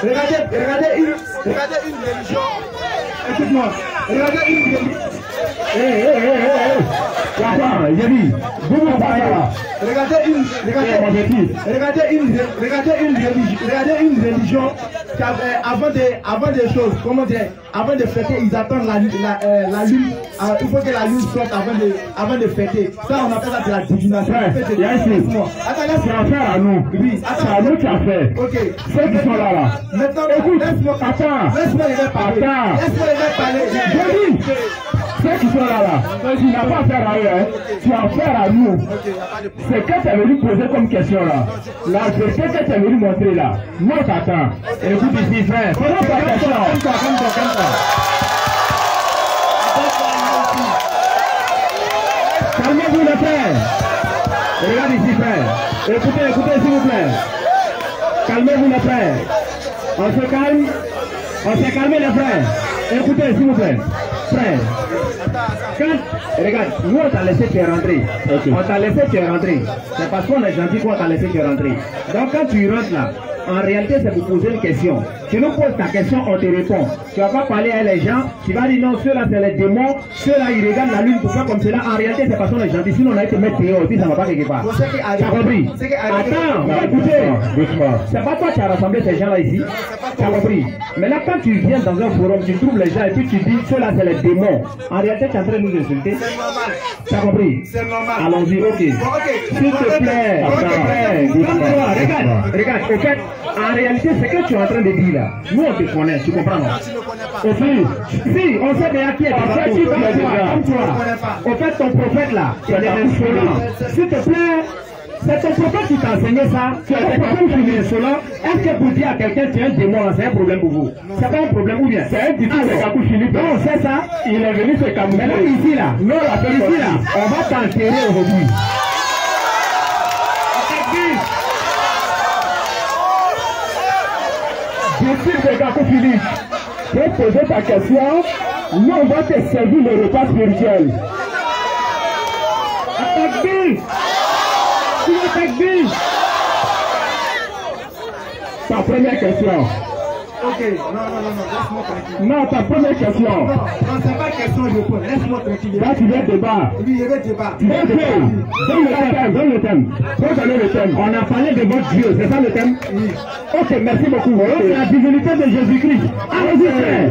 Regardez une religion. Écoute-moi. Regardez une religion. Regardez une religion qui avant des choses, comment dire, avant de fêter, ils attendent la lune. Il faut que la lune sorte avant de fêter. Ça, on appelle ça de la divination. Il y a un chose. C'est affaire à nous. Oui, c'est à nous qui a fait. Ok. Ceux qui sont là. Maintenant, écoute, attends. Laisse-moi les parler. Je dis. Ceux qui sont là, tu n'as pas affaire à eux, hein. Tu as affaire à nous. C'est que tu es venu poser comme question là. La vérité que tu es venu montrer là. Nous t'attends. Écoute ici, frère. Pose ta question. Calmez-vous les frères. Regardez ici frère. Écoutez, écoutez s'il vous plaît. Calmez-vous les frères. On se calme. On s'est calmé les frères. Écoutez s'il vous plaît. Frère. Quand, regarde, nous on t'a laissé te rentrer. Okay. On t'a laissé te rentrer. C'est parce qu'on est gentil qu'on t'a laissé te rentrer. Donc quand tu rentres là, en réalité c'est pour poser une question. Tu nous poses ta question, on te répond. Tu vas pas parler à les gens, tu vas dire non, ceux-là c'est les démons, ceux-là ils regardent la lune pour faire comme cela. En réalité c'est parce qu'on est gentil, sinon on a été mettre dehors et puis ça va pas quelque part. Tu as compris? Attends, écoutez, c'est pas toi qui as rassemblé ces gens-là ici. Tu as compris? Mais là quand tu viens dans un forum, tu trouves les gens et puis tu dis ceux-là c'est les démons. En réalité tu es en train de nous insulter. C'est normal. Tu as compris? C'est normal. Allons-y, ok. S'il te plaît, regarde, au fait, en réalité c'est que tu es en train de dire là. Nous on te connaît, tu comprends non? Au fait, si, on sait déjà qui est comme toi. Au fait, ton prophète là, tu es insolent. S'il te plaît, c'est ton prophète qui t'a enseigné ça. Tu as un problème qui est insolent. Est-ce que pour dire à quelqu'un tu es un démon, c'est un problème pour vous? C'est pas un problème ou bien? C'est un titre de Kakou Philippe. Non, c'est ça. Il est venu se camoufler. Mais là, ici là, non, ici là, on va t'enterrer aujourd'hui. Je suis de Kakou Philippe. Pour poser ta question, nous on va te servir le repas spirituel. Attaque-B! Tu attaques-B! Ta première question. Ok, non, laisse-moi tranquille. Non, ta première question. Non, c'est pas question de réponse, laisse-moi tranquille. Là, tu veux débat. Oui, je veux débat. Donne le thème. Faut donner le thème. On a parlé de votre Dieu, c'est ça le thème? Oui. Ok, merci beaucoup. C'est la divinité de Jésus-Christ. Allez-y, frère.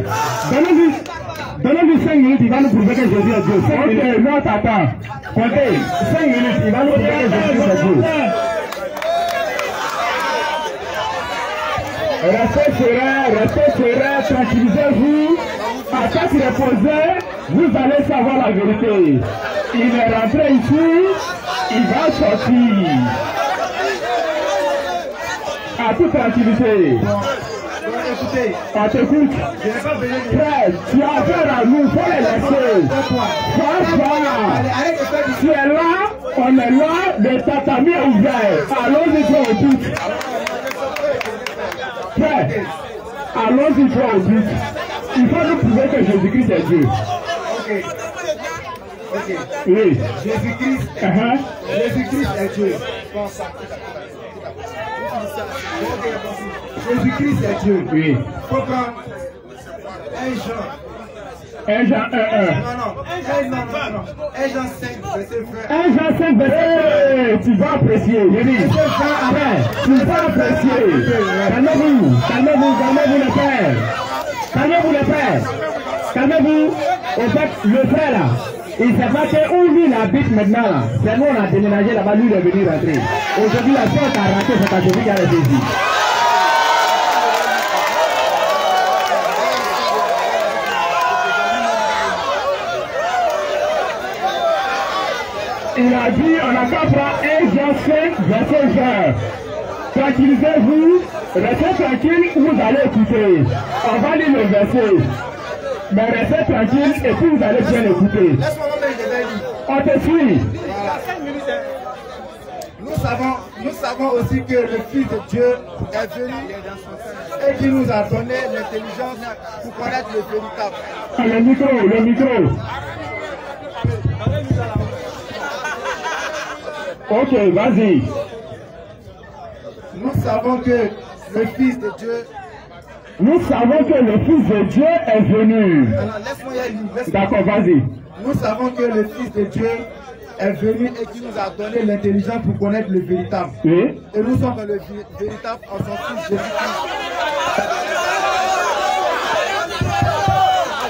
Donnez-lui 5 minutes, il va nous prouver que Jésus est Dieu. 5 minutes, non, t'attends. Comptez, 5 minutes, il va nous prouver que Jésus est Dieu. Restez serein, tranquillisez-vous. À tête reposée, vous allez savoir la vérité. Il est rentré ici, il va sortir. À toute tranquillité. Écoutez, on t'écoute. Frère, tu as affaire à nous, faut les laisser. Tu es là, on est là, le tatami est ouvert. Allons-y, toi au but. Frère, allons-y, toi au but. Il faut nous prouver que Jésus-Christ est Dieu. Ok. Oui. Jésus-Christ est Dieu. Jésus-Christ est Dieu. Oui. Faut prendre 1 Jean 1. Non. 1 Jean 5, verset 20. 1 Jean 5, verset. Tu vas apprécier. Tu vas apprécier. Calmez-vous les frères. Calmez-vous. Au fait, le frère là, il ne sait pas que où lui il habite maintenant là. C'est nous on a déménagé là-bas, lui il est venu rentrer. Aujourd'hui la porte a raté, c'est ta cheville qui a été ici. Il a dit, on n'a qu'à prendre 1 Jean 5, verset 20. Tranquillisez-vous, restez tranquille, vous allez écouter. On va lire le verset. Mais restez tranquille et puis vous allez bien écouter. On te suit. Nous savons aussi que le Fils de Dieu est venu et qui nous a donné l'intelligence pour connaître le véritable. Le micro. Ok, vas-y. Nous savons que le Fils de Dieu est venu. Alors, laisse-moi y aller. D'accord, vas-y. Nous savons que le Fils de Dieu est venu et qui nous a donné l'intelligence pour connaître le véritable. Oui. Et nous sommes le véritable en son Fils Jésus-Christ.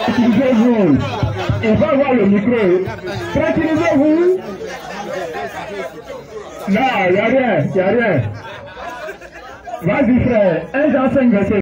Tranquillisez-vous. Il va avoir le micro. Tranquillisez-vous. Non, il n'y a rien. Vas-y frère, 1 Jean 5 verset